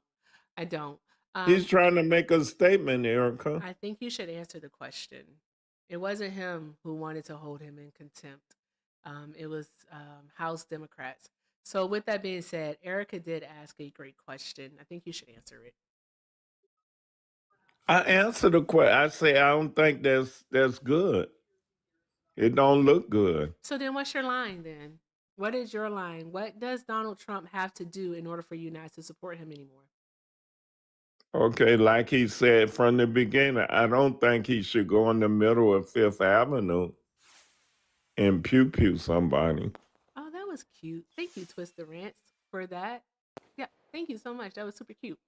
I don't.
He's trying to make a statement, Erica.
I think you should answer the question. It wasn't him who wanted to hold him in contempt. It was House Democrats. So with that being said, Erica did ask a great question. I think you should answer it.
I answer the question. I say I don't think that's good. It don't look good.
So then what's your line then? What is your line? What does Donald Trump have to do in order for you not to support him anymore?
Okay, like he said from the beginning, I don't think he should go in the middle of Fifth Avenue and pew somebody.
Oh, that was cute. Thank you, Twister Rants, for that. Yeah, thank you so much. That was super cute.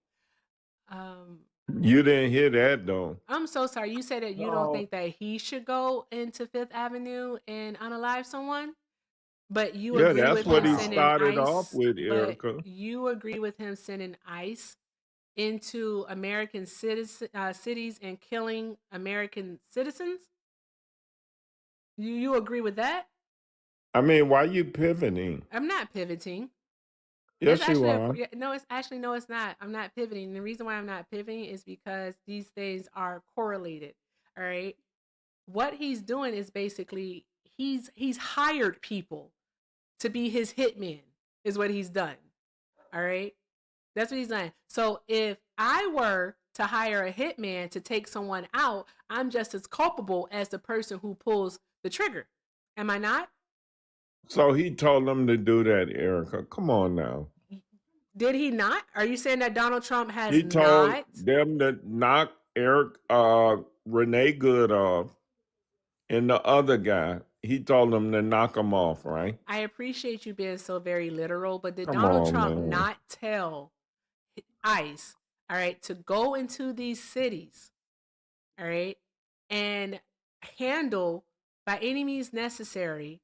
You didn't hear that though.
I'm so sorry. You said that you don't think that he should go into Fifth Avenue and unalive someone, but you
Yeah,
agree
that's
with
what
him
he
sending
started off
ICE.
with,
But
Erica.
you agree with him sending ICE into American cities and killing American citizens? You agree with that?
I mean, why you pivoting?
I'm not pivoting.
Yes, you are.
No, it's not. I'm not pivoting. The reason why I'm not pivoting is because these things are correlated. All right. What he's doing is basically he's hired people to be his hitmen, is what he's done. All right. That's what he's done. So if I were to hire a hitman to take someone out, I'm just as culpable as the person who pulls the trigger. Am I not?
So he told them to do that, Erica. Come on now.
Did he not? Are you saying that Donald Trump has
He told
not?
them to knock Renee Good off and the other guy. He told them to knock him off, right?
I appreciate you being so very literal, but did
Come
Donald
on,
Trump
man.
not tell ICE, all right, to go into these cities, all right, and handle by any means necessary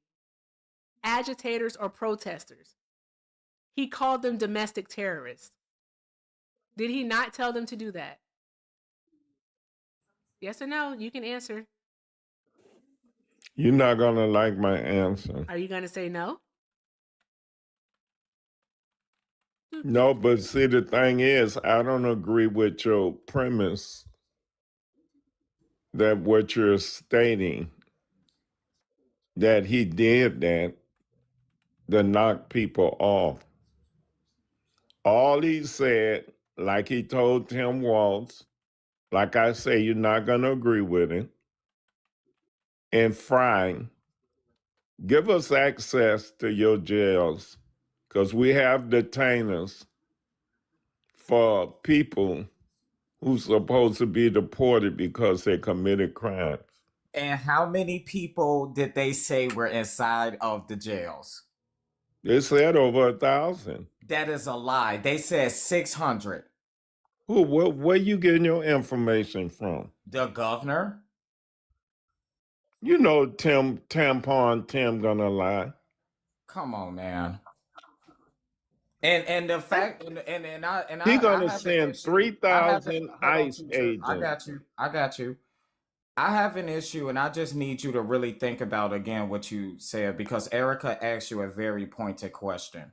agitators or protesters? He called them domestic terrorists. Did he not tell them to do that? Yes or no? You can answer.
You're not gonna like my answer.
Are you going to say no?
No, but see, the thing is, I don't agree with your premise that what you're stating, that he did that to knock people off. All he said, like he told Tim Walz, like I say, you're not going to agree with it. And Fry, give us access to your jails because we have detainers for people who's supposed to be deported because they committed crimes.
And how many people did they say were inside of the jails?
They said over 1,000.
That is a lie. They said 600.
Who? Where you getting your information from?
The governor.
You know Tampon Tim gonna lie.
Come on, man. And the fact
He gonna
have an
send
issue.
3,000
Hold on,
ICE
teacher.
agents.
I got you. I have an issue, and I just need you to really think about again what you said, because Erica asked you a very pointed question.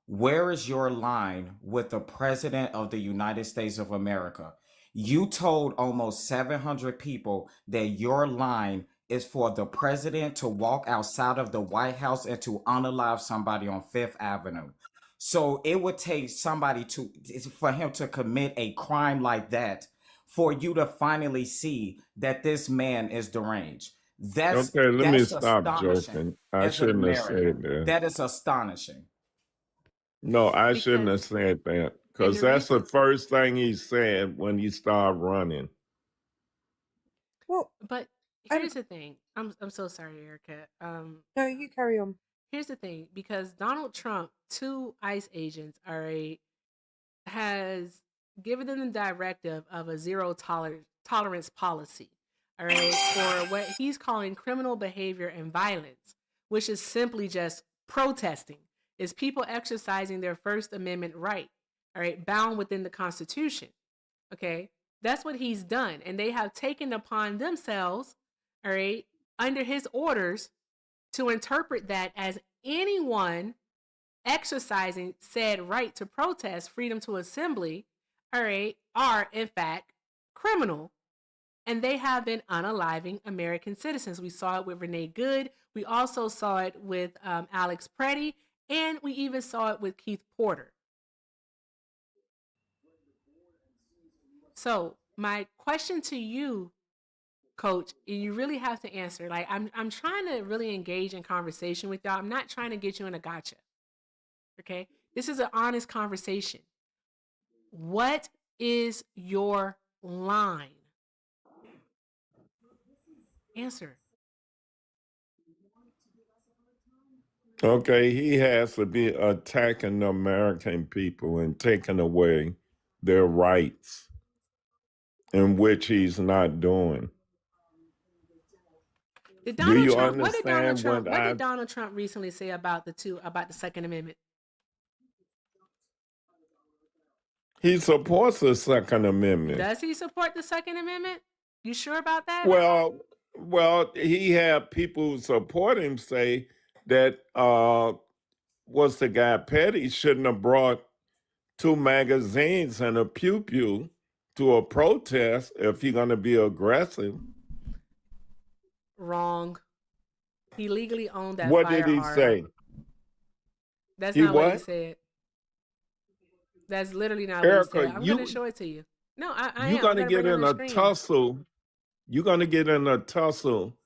Where is your line with the President of the United States of America? You told almost 700 people that your line is for the president to walk outside of the White House and to unalive somebody on Fifth Avenue. So it would take somebody for him to commit a crime like that for you to finally see that this man is deranged.
Okay, let me stop
astonishing
joking. I
as an
shouldn't have said
American.
that.
That is astonishing.
No, I shouldn't have
Because
said that
and
because
the
that's the
reason,
first thing he said when he started running.
Well,
but here's the thing. I'm so sorry, Erica.
No, you carry on.
Here's the thing, because Donald Trump, two ICE agents, has given them the directive of a tolerance policy, all right, for what he's calling criminal behavior and violence, which is simply just protesting, is people exercising their First Amendment right, all right, bound within the Constitution. Okay, that's what he's done, and they have taken upon themselves, all right, under his orders, to interpret that as anyone exercising said right to protest, freedom to assembly, all right, are in fact criminal. And they have been unaliving American citizens. We saw it with Renee Good. We also saw it with Alex Preddy. And we even saw it with Keith Porter. So my question to you, Coach, you really have to answer. Like, I'm trying to really engage in conversation with y'all. I'm not trying to get you in a gotcha. Okay? This is an honest conversation. What is your line? Answer.
Okay, he has to be attacking the American people and taking away their rights, in which he's not doing.
Did
Do
Donald
you
Trump?
understand what
What did Donald Trump recently say about the Second Amendment?
he supports the Second Amendment?
Does he support the Second Amendment? You sure about that?
Well, he had people who support him say that what's the guy Petty shouldn't have brought two magazines and a pew pew to a protest if he's going to be aggressive.
Wrong. He legally owned that
What did he
firearm.
say?
That's
He
not what he
what?
said. That's literally not
Erica,
what he said. I'm going to show it to you. No, I
you're
am. I'm
going to
going to
get
bring it on
in
the
a
screen.
tussle. You're going to get in a tussle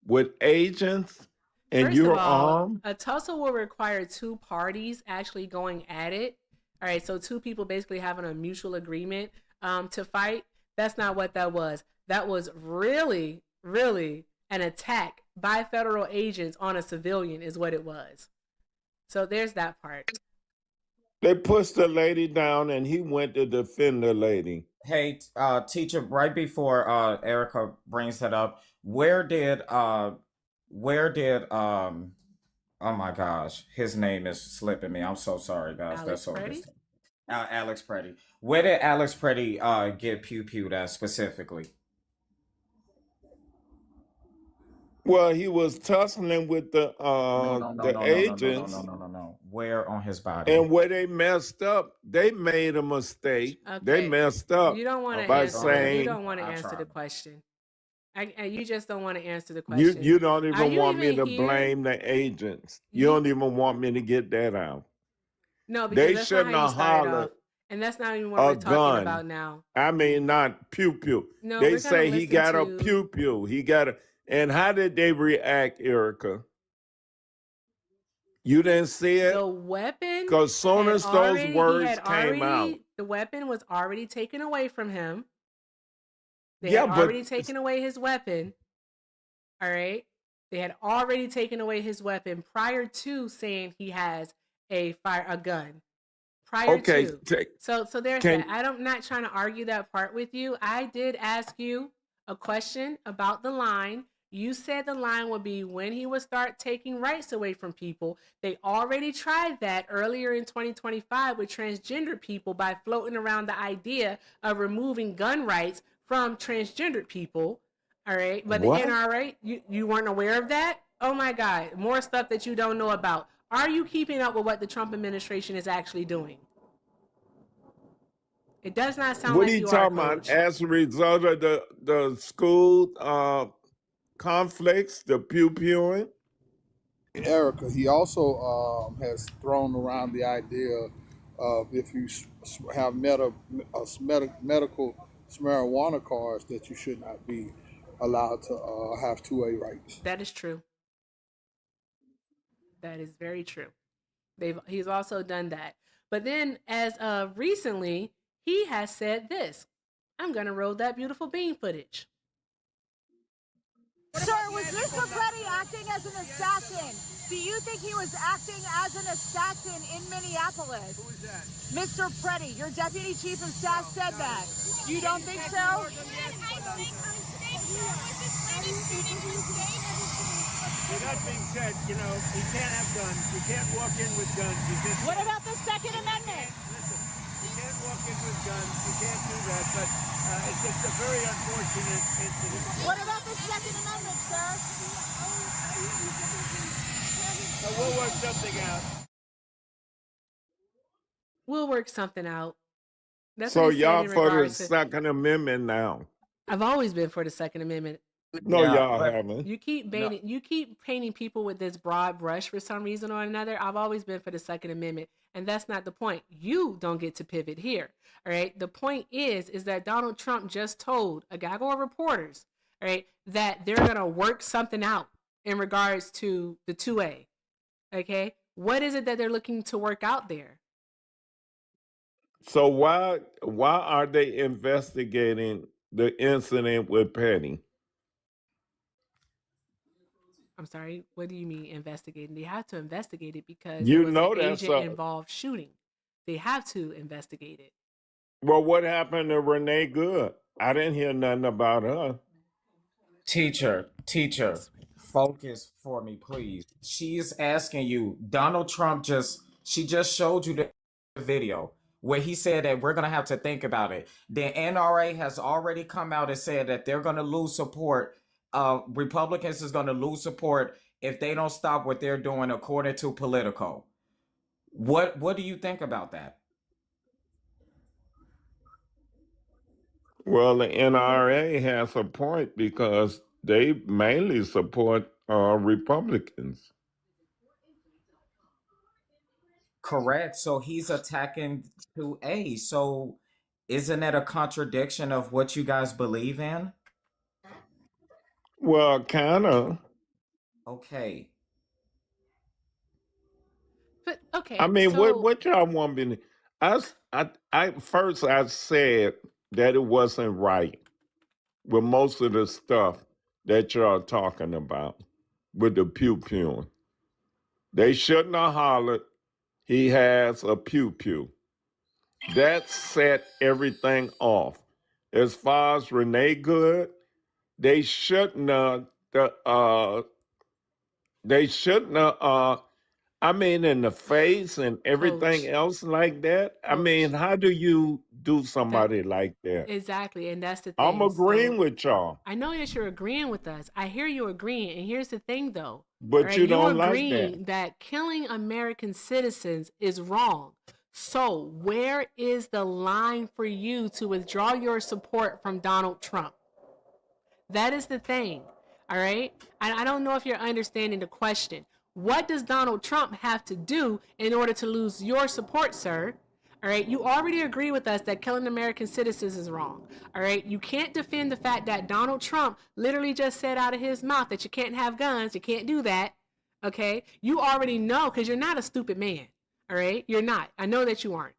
with agents and
First of
you're
all,
armed.
a tussle will require two parties actually going at it. All right, so two people basically having a mutual agreement to fight. That's not what that was. That was really, really an attack by federal agents on a civilian is what it was. So there's that part.
They pushed the lady down and he went to defend the lady.
Hey, teacher, right before Erica brings that up, oh my gosh, his name is slipping me. I'm so sorry, guys.
Alex
That's so
Preddy?
Alex Preddy. Where did Alex Preddy get pew-pewed at specifically?
Well, he was tussling with the agents.
No. Where on his body?
And where they messed up, they made a mistake. They
Okay.
messed up
You don't want to
by
answer. You
saying
don't want to answer the question. You just don't want to answer the
you
question.
don't
Are
even
you
want me
even
to
here?
blame the agents. You don't even want me to get that out.
No, because
They
that's not
shouldn't
how you
have
started off.
hollered
And that's not even what
a
we're talking
gun.
about now.
I mean, not pew pew.
No,
They
we're gonna
say he
listen
got a
to
pew pew. He got a. And how did they react, Erica? You didn't see it?
the weapon.
Because soon
Had
as those
already, he
words
had
came out.
already, the weapon was already taken away from him. They
Yeah,
had
but
already taken away his weapon. All right. They had already taken away his weapon prior to saying he has a gun. Prior
okay,
to. So there's
can
that. I'm not trying to argue that part with you. I did ask you a question about the line. You said the line would be when he would start taking rights away from people. They already tried that earlier in 2025 with transgender people by floating around the idea of removing gun rights from transgendered people. All right. But
What?
the NRA, you weren't aware of that? Oh my God. More stuff that you don't know about. Are you keeping up with what the Trump administration is actually doing? It does not sound
What are
like
you
you are,
talking about?
Coach.
As a result of the school conflicts, the pew pewing?
Erica, he also has thrown around the idea of if you have medical marijuana cards, that you should not be allowed to have 2A rights.
That is true. That is very true. He's also done that. But then, as of recently, he has said this: "I'm going to roll that beautiful bean footage."
Sir, was Mr. Petty acting as an assassin? Do you think he was acting as an assassin in Minneapolis? Who is that? Mr. Petty, your deputy chief of staff said that. You don't think so?
With that being said, you know, you can't have guns. You can't walk in with guns.
What about the Second Amendment?
Listen, you can't walk in with guns. You can't do that. But it's just a very unfortunate incident.
What about the Second Amendment, sir?
We'll work something out.
We'll work something out. That's
So
what he said
y'all
in
for the
regards to.
Second Amendment now?
I've always been for the Second Amendment.
No,
Yeah,
y'all
but
haven't.
You keep painting people with this broad brush for some reason or another. I've always been for the Second Amendment, and that's not the point. You don't get to pivot here. All right. The point is that Donald Trump just told a gaggle of reporters, all right, that they're gonna work something out in regards to the 2A. Okay. What is it that they're looking to work out there?
So why are they investigating the incident with Petty?
I'm sorry, what do you mean investigating? They have to investigate it because there
You
was an
know that's
agent involved shooting. They have to investigate it.
well. What happened to Renee Good? I didn't hear nothing about her.
teacher, focus for me, please. She's asking you, Donald Trump she just showed you the video where he said that we're going to have to think about it. The NRA has already come out and said that they're going to lose support. Republicans is going to lose support if they don't stop what they're doing according to Politico. What do you think about that?
Well, the NRA has a point because they mainly support Republicans.
Correct. So he's attacking 2A. So isn't that a contradiction of what you guys believe in?
Well, kind of.
Okay.
But okay,
I mean,
so
what y'all want me to? I first I said that it wasn't right with most of the stuff that y'all talking about with the pew pew. They shouldn't have hollered. He has a pew pew. That set everything off. As far as Renee Good, they shouldn't have. They shouldn't have. I mean, in the face and everything
coach,
else like that. I mean,
coach,
how do you do
that
somebody like that?
exactly, and that's the
I'm
thing.
agreeing
So
with y'all,
I know that you're agreeing with us. I hear you agreeing, and here's the thing, though. All
but
right,
you
you
don't like that.
agreeing that killing American citizens is wrong. So where is the line for you to withdraw your support from Donald Trump? That is the thing. All right. I don't know if you're understanding the question. What does Donald Trump have to do in order to lose your support, sir? All right. You already agree with us that killing American citizens is wrong. All right. You can't defend the fact that Donald Trump literally just said out of his mouth that you can't have guns. You can't do that. Okay. You already know because you're not a stupid man. All right. You're not. I know that you aren't.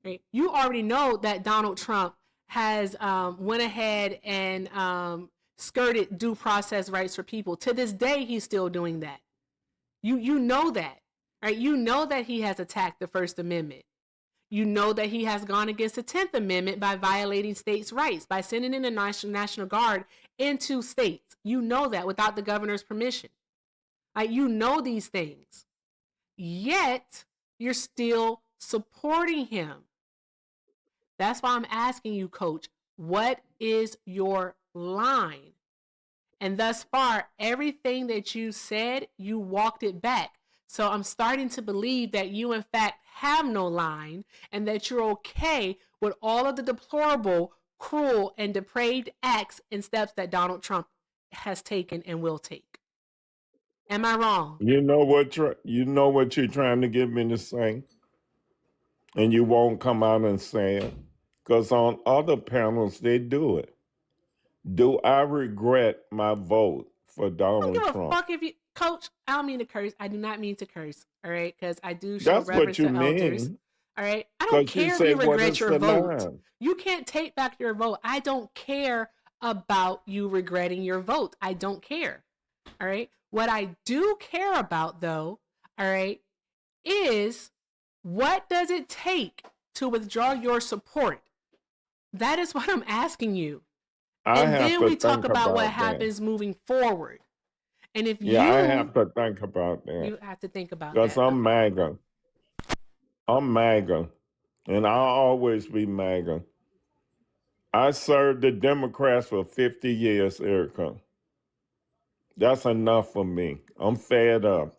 Right? You already know that Donald Trump has went ahead and skirted due process rights for people. To this day, he's still doing that. You know that, right? You know that he has attacked the First Amendment. You know that he has gone against the 10th Amendment by violating states' rights, by sending in the National Guard into states. You know that without the governor's permission. You know these things. Yet, you're still supporting him. That's why I'm asking you, coach, what is your line? And thus far, everything that you said, you walked it back. So I'm starting to believe that you, in fact, have no line and that you're okay with all of the deplorable, cruel, and depraved acts and steps that Donald Trump has taken and will take. Am I wrong?
You know what you're trying to get me to say, and you won't come out and say it, because on other panels they do it. Do I regret my vote for
I don't
Donald
give a
Trump.
fuck if you, Coach. I don't mean to curse. I do not mean to curse. All right, because I do show
That's what
reverence
you
to elders.
mean.
All right, I don't
Because you
care if you
say what
regret
is
your
the
vote.
line?
You can't take back your vote. I don't care about you regretting your vote. I don't care. All right. What I do care about, though, all right, is what does it take to withdraw your support? That is what I'm asking you.
I
And
have
then
to
we talk
think
about what
about that.
happens moving forward. And if
Yeah, I
you
have to think about that.
you have to think about
Because
that.
I'm MAGA. I'm MAGA. And I'll always be MAGA. I served the Democrats for 50 years, Erica. That's enough for me. I'm fed up.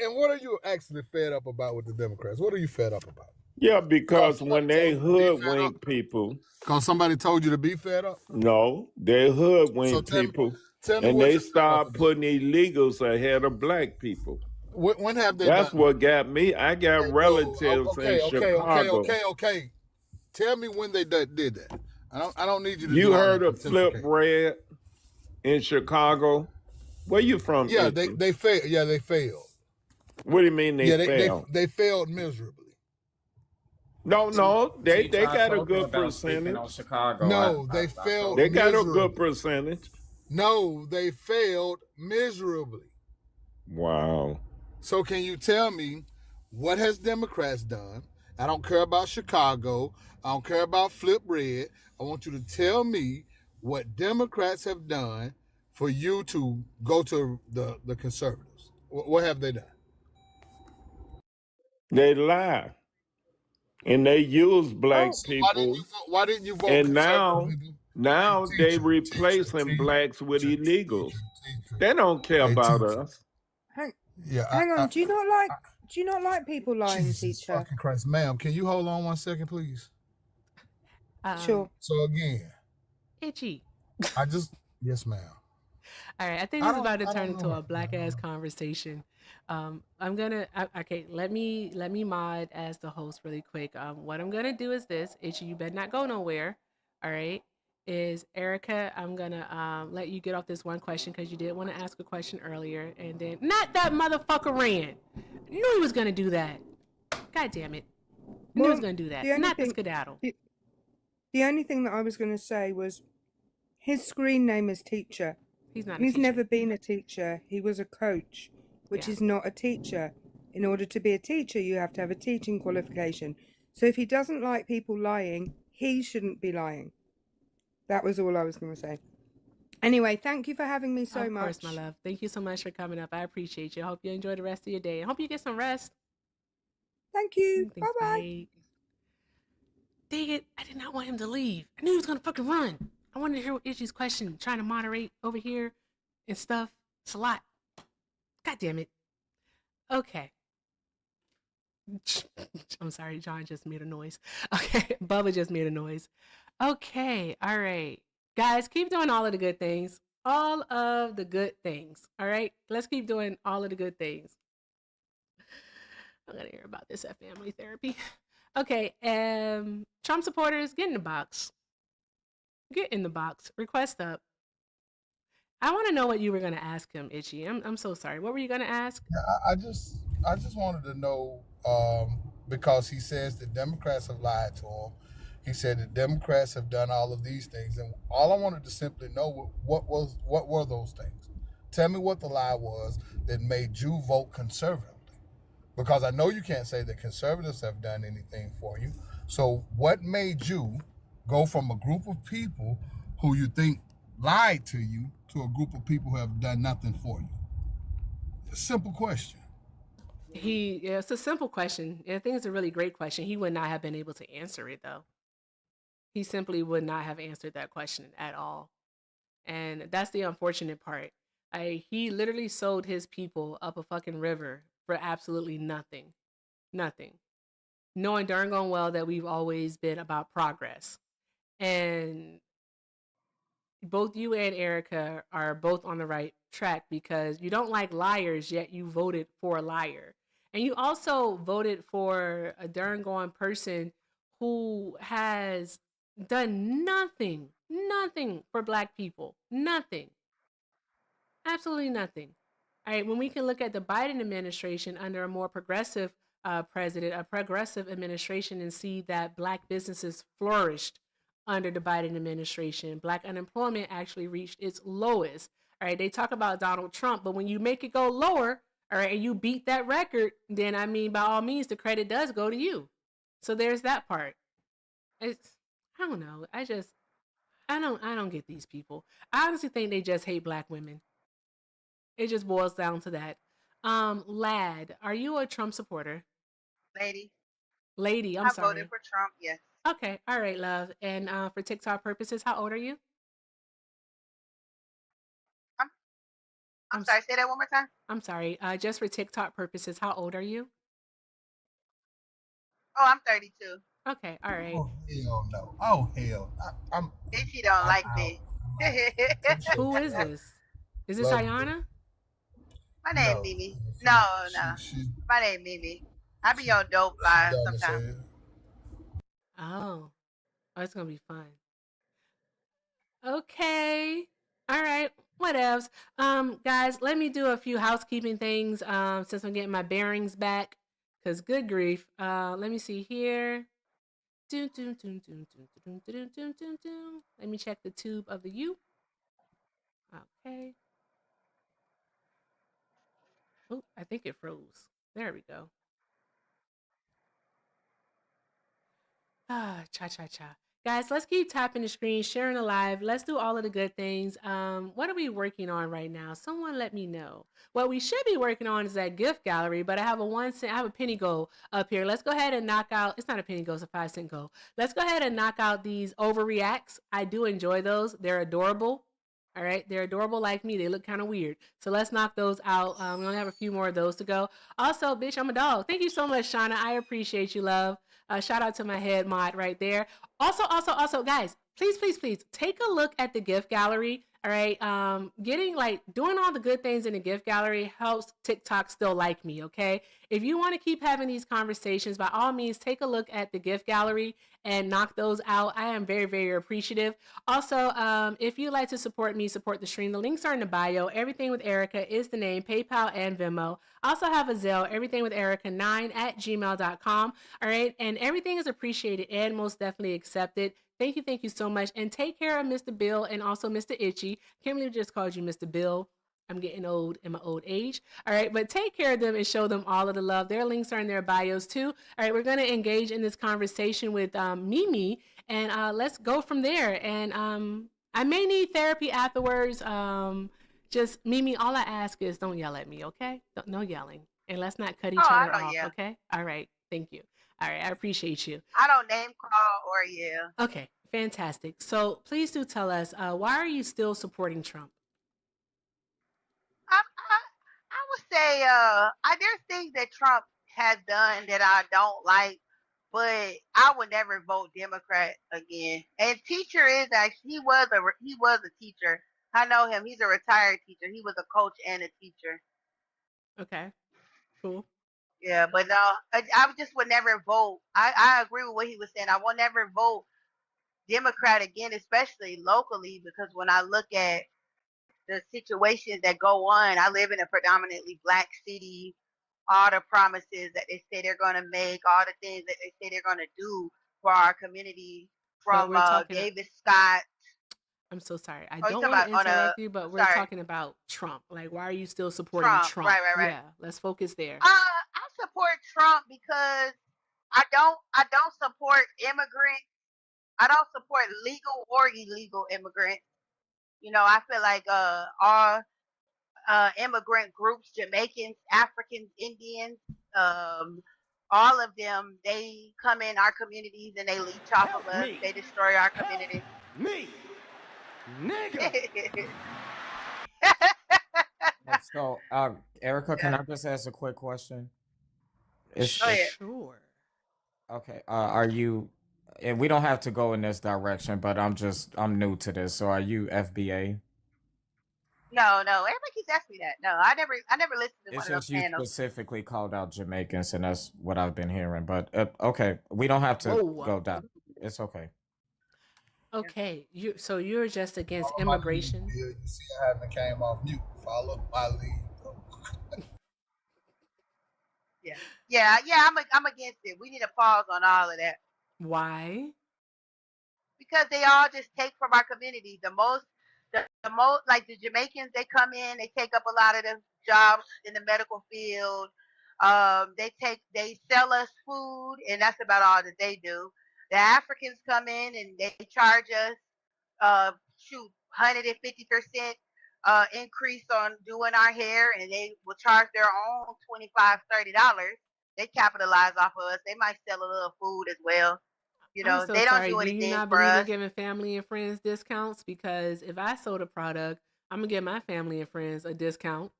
And what are you actually fed up about with the Democrats? What are you fed up about?
Yeah, because when they hoodwink people,
Because somebody told you to be fed up?
no, they hoodwink
So
people,
tell me
and
what
they
you're fed up
start
about.
putting illegals ahead of black people.
When have they
That's
done
what got me. I got relatives in Chicago.
Okay. Tell me when they did that. I don't need you to
You
do all
heard
that
of Flip
pontificate.
Red in Chicago? Where you from,
Yeah,
Itchy?
they failed. Yeah, they failed.
What do you mean they failed?
They failed miserably.
No, they
T-Trap
got a
told me
good
about speaking
percentage.
on Chicago.
No,
I
they
told
failed
They
him.
got a
miserably.
good percentage.
No, they failed miserably.
Wow.
So can you tell me what has Democrats done? I don't care about Chicago. I don't care about Flip Red. I want you to tell me what Democrats have done for you to go to the conservatives. What have they done?
They lie. And they use black
So
people.
why didn't you vote
And
conservative?
now they
Teacher,
replacing blacks with illegals. They don't care
Hey,
about
teacher.
us.
Hang on. Do you not like people lying,
Jesus
teacher?
fucking Christ, ma'am, can you hold on 1 second, please?
Sure.
So again,
Itchy.
yes, ma'am.
All right, I think this is about to turn into a black ass conversation. Okay, let me mod as the host really quick. What I'm gonna do is this, Itchy, you better not go nowhere. All right, is Erica, I'm gonna let you get off this one question because you did want to ask a question earlier, and then not that motherfucker ran. You knew he was gonna do that. God damn it, you knew he was gonna do that. Not the skedaddle.
The only thing that I was going to say was his screen name is teacher.
He's not.
He's never been a teacher. He was a coach, which is not a teacher. In order to be a teacher, you have to have a teaching qualification. So if he doesn't like people lying, he shouldn't be lying. That was all I was going to say. Anyway, thank you for having me so much.
Of course, my love. Thank you so much for coming up. I appreciate you. I hope you enjoy the rest of your day. I hope you get some rest.
Thank you. Bye-bye.
Dang it. I did not want him to leave. I knew he was going to fucking run. I wanted to hear Itchy's question, trying to moderate over here and stuff. It's a lot. God damn it. Okay. I'm sorry, John just made a noise. Okay, Bubba just made a noise. Okay, all right. Guys, keep doing all of the good things. All of the good things. All right? Let's keep doing all of the good things. I'm going to hear about this at family therapy. Okay, Trump supporters, get in the box. Get in the box. Request up. I want to know what you were going to ask him, Itchy. I'm so sorry. What were you going to ask?
Yeah, I just wanted to know because he says the Democrats have lied to him. He said the Democrats have done all of these things, and all I wanted to simply know what were those things. Tell me what the lie was that made you vote conservatively, because I know you can't say that conservatives have done anything for you. So what made you go from a group of people who you think lied to you to a group of people who have done nothing for you? A simple question.
It's a simple question. I think it's a really great question. He would not have been able to answer it, though. He simply would not have answered that question at all. And that's the unfortunate part. He literally sold his people up a fucking river for absolutely nothing. Nothing. Knowing darn gone well that we've always been about progress. And both you and Erica are both on the right track because you don't like liars, yet you voted for a liar. And you also voted for a darn gone person who has done nothing for Black people. Nothing. Absolutely nothing. All right, when we can look at the Biden administration under a more progressive president, a progressive administration, and see that Black businesses flourished under the Biden administration. Black unemployment actually reached its lowest. All right, they talk about Donald Trump, but when you make it go lower, all right, and you beat that record, then I mean, by all means, the credit does go to you. So there's that part. It's, I don't know. I don't get these people. I honestly think they just hate Black women. It just boils down to that. Lad, are you a Trump supporter?
Lady.
Lady, I'm
I voted
sorry.
for Trump, yes.
Okay, all right, love. And for TikTok purposes, how old are you?
I'm sorry, say that one more time.
I'm sorry. Just for TikTok purposes, how old are you?
Oh, I'm 32.
Okay, all right.
Oh hell no! Oh hell!
If you don't like
out.
me.
Who is this? Is this
Love
Ayana?
My name
No.
Mimi. No. My name Mimi. I be on dope live
Dumb as
sometimes.
hell.
Oh, it's gonna be fun. Okay. All right. Whatevs. Guys, let me do a few housekeeping things. Since I'm getting my bearings back. Cause good grief. Let me see here. Let me check the tube of the U. Okay. Oh, I think it froze. There we go. Cha cha cha. Guys, let's keep tapping the screen, sharing the live. Let's do all of the good things. What are we working on right now? Someone let me know. What we should be working on is that gift gallery, but I have a 1 cent, I have a penny goal up here. Let's go ahead and knock out, it's not a penny goal, it's a 5 cent goal. Let's go ahead and knock out these overreacts. I do enjoy those. They're adorable. All right, they're adorable like me. They look kind of weird. So let's knock those out. We only have a few more of those to go. Also, bitch, I'm a dog. Thank you so much, Shauna. I appreciate you, love. Shout out to my head mod right there. Also, guys, please take a look at the gift gallery. All right, doing all the good things in the gift gallery helps TikTok still like me. Okay, if you want to keep having these conversations, by all means, take a look at the gift gallery and knock those out. I am very, very appreciative. Also, if you'd like to support me, support the stream, the links are in the bio. Everything with Erica is the name, PayPal and Venmo. I also have a Zelle, everything with Erica9@gmail.com. All right, and everything is appreciated and most definitely accepted. Thank you so much. And take care of Mr. Bill and also Mr. Itchy. Can't believe I just called you Mr. Bill. I'm getting old in my old age. All right, but take care of them and show them all of the love. Their links are in their bios too. All right, we're going to engage in this conversation with Mimi, and let's go from there. And I may need therapy afterwards. Just Mimi, all I ask is don't yell at me, okay? No yelling, and let's not cut each other off, okay? All right, thank you. All right, I appreciate you.
I don't name call or yell.
Okay, fantastic. So please do tell us, why are you still supporting Trump?
I would say there's things that Trump has done that I don't like, but I would never vote Democrat again. And teacher is actually he was a teacher. I know him. He's a retired teacher. He was a coach and a teacher.
Okay, cool.
Yeah, but no, I just would never vote. I agree with what he was saying. I will never vote Democrat again, especially locally, because when I look at the situations that go on, I live in a predominantly Black city. All the promises that they say they're going to make, all the things that they say they're going to do for our community, from David Scott.
I'm so sorry. I don't want to interrupt you, but we're talking about Trump. Like, why are you still supporting Trump?
Right.
Yeah, let's focus there.
I support Trump because I don't support immigrants. I don't support legal or illegal immigrants. You know, I feel like all immigrant groups, Jamaicans, Africans, Indians, all of them, they come in our communities and they leech off of us. They destroy our community.
Me, nigga.
So, Erica, can I just ask a quick question?
Sure.
Okay. Are you? And we don't have to go in this direction, but I'm new to this. So, are you FBA?
No, everybody keeps asking me that. No, I never listened to one
It's
of those
just you
panels.
specifically called out Jamaicans, and that's what I've been hearing. But okay, we don't have to
Whoa.
go down. It's okay.
Okay, so you're just against
Follow my lead,
immigration?
Bill. You see, I haven't came off mute. Follow my lead.
Yeah. I'm against it. We need a pause on all of that
Why?
because they all just take from our community. The most like the Jamaicans, they come in, they take up a lot of the jobs in the medical field. They sell us food, and that's about all that they do. The Africans come in and they charge us shoot 150% increase on doing our hair, and they will charge their own $25-$30. They capitalize off of us. They might sell a little food as well.
I'm so
They don't
sorry.
do
Do you
anything
not
for
believe in
us.
giving family and friends discounts? Because if I sold a product, I'm gonna give my family and friends a discount,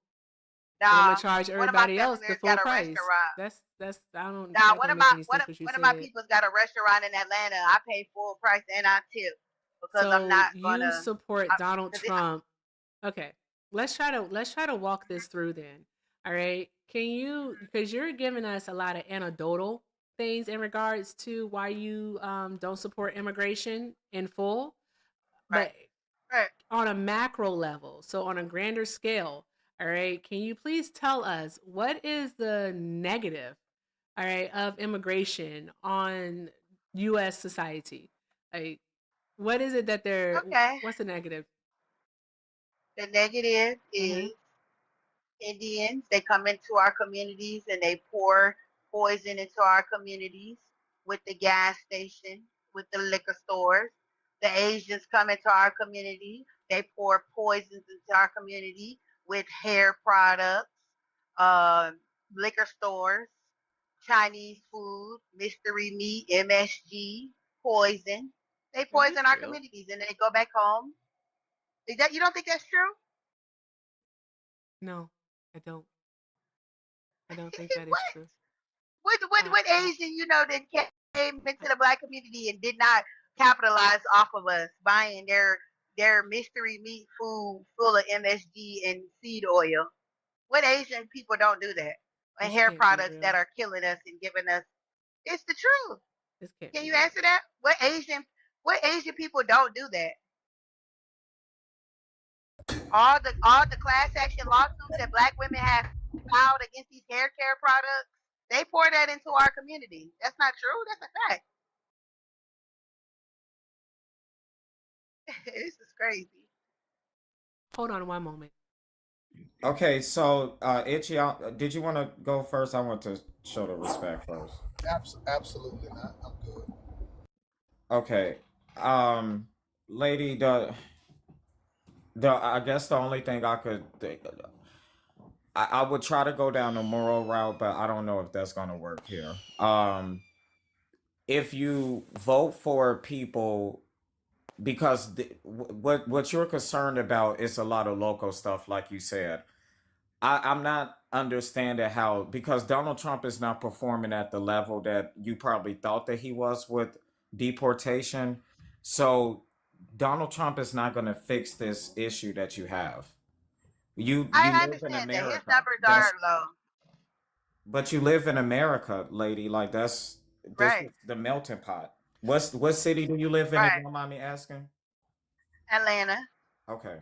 and I'm gonna
Nah,
charge
one of my
everybody
family
else the
members
full
got a
price.
restaurant.
That's I don't
Nah,
that don't make any sense what you
one of my
said.
people's got a restaurant in Atlanta. I pay full price and I tip because I'm
So
not
you
gonna.
support Donald
Cause it,
Trump. Okay. Let's try to walk this through then. All right. Can you, because you're giving us a lot of anecdotal things in regards to why you don't support immigration in full,
right,
but
right.
on a macro level, so on a grander scale, all right, can you please tell us what is the negative, all right, of immigration on US society? Like, what is it that
Okay.
what's the negative?
The negative
Mm-hmm.
is Indians. They come into our communities and they pour poison into our communities with the gas station, with the liquor stores. The Asians come into our community. They pour poisons into our community with hair products, liquor stores, Chinese food, mystery meat, MSG, poison. They
Is this
poison our
real?
communities and then they go back home. Is that you don't think that's true?
No, I don't. I don't think that is
What?
true.
What Asian that came into the black community and did not capitalize off of us buying their mystery meat food full of MSG and seed oil? What Asian people don't do that? And
This
hair
can't be
products that
real.
are killing us and giving us. It's the truth.
This can't
Can
be
you
real.
answer that? What Asian people don't do that? All the class action lawsuits that black women have filed against these hair care products, they pour that into our community. That's not true. That's a fact. This is crazy.
Hold on one moment.
Okay, so Itchy, did you want to go first? I want to show the respect first.
Absolutely not. I'm good.
Okay, lady, I guess the only thing I could I would try to go down the moral route, but I don't know if that's gonna work here. If you vote for people because what you're concerned about is a lot of local stuff, like you said. I'm not understanding how because Donald Trump is not performing at the level that you probably thought that he was with deportation. So Donald Trump is not going to fix this issue that you have. You
I
live in
understand that his
America.
numbers are
That's
low.
but you live in America, lady. Like this
Right,
is the melting pot. What city do you live in? If you
right.
don't mind me asking.
Atlanta.
Okay,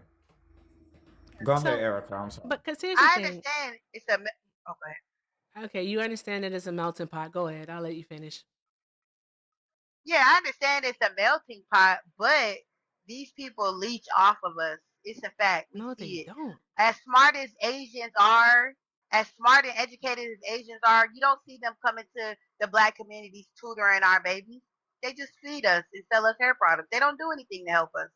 go ahead,
So,
Erica. I'm sorry.
but because here's the
I
thing.
understand it's a okay.
Okay, you understand that it's a melting pot. Go ahead. I'll let you finish.
Yeah, I understand it's a melting pot, but these people leech off of us. It's a fact. We
No, they
see it.
don't.
As smart as Asians are, as smart and educated as Asians are, you don't see them coming to the black communities tutoring our babies. They just feed us and sell us hair products. They don't do anything to help us.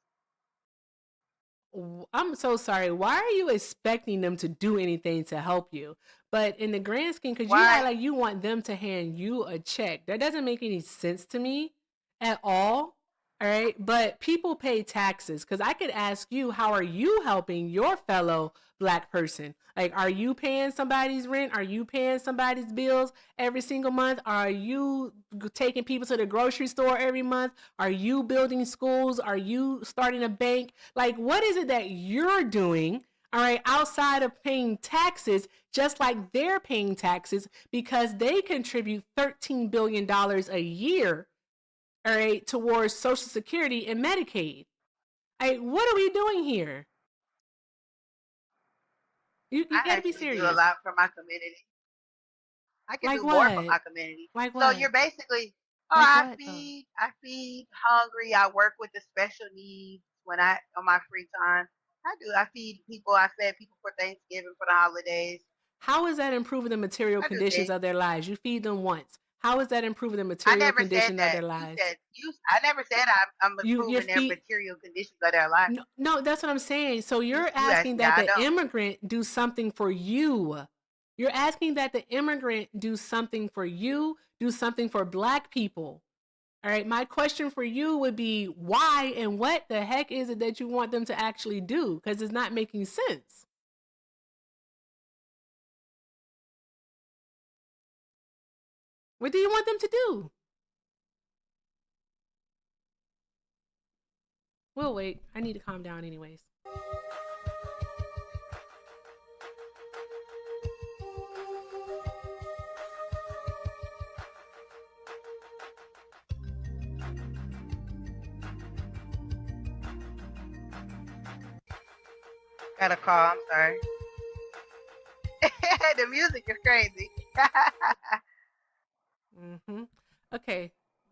I'm so sorry. Why are you expecting them to do anything to help you? But in the grand scheme, because you act
Why?
like you want them to hand you a check, that doesn't make any sense to me at all. All right. But people pay taxes because I could ask you, how are you helping your fellow black person? Like, are you paying somebody's rent? Are you paying somebody's bills every single month? Are you taking people to the grocery store every month? Are you building schools? Are you starting a bank? Like, what is it that you're doing? all right, outside of paying taxes, just like they're paying taxes because they contribute $13 billion a year, all right, towards Social Security and Medicaid. What are we doing here? You
I
got to be
actually do a
serious.
lot for my community. I can
Like
do more for
what?
my community.
Like
So
what?
you're basically,
Like
I
what though?
feed hungry. I work with the special needs when I on my free time. I do. I feed people. I fed people for Thanksgiving for the holidays.
How is that improving the material
I do
conditions
things.
of their lives? You feed them once. How is that improving the
I
material
never said
condition of
that.
their
You
lives?
said you. I never said I'm
Your
improving their
feet.
material conditions of their life.
No, no, that's what I'm saying. So you're
You asked
asking
me
that
how I
the
know.
immigrant do something for you. You're asking that the immigrant do something for you, do something for black people. All right, my question for you would be why and what the heck is it that you want them to actually do? Because it's not making sense. What do you want them to do? We'll wait. I need to calm down, anyways.
Got a call. I'm sorry. The music is crazy.
Okay.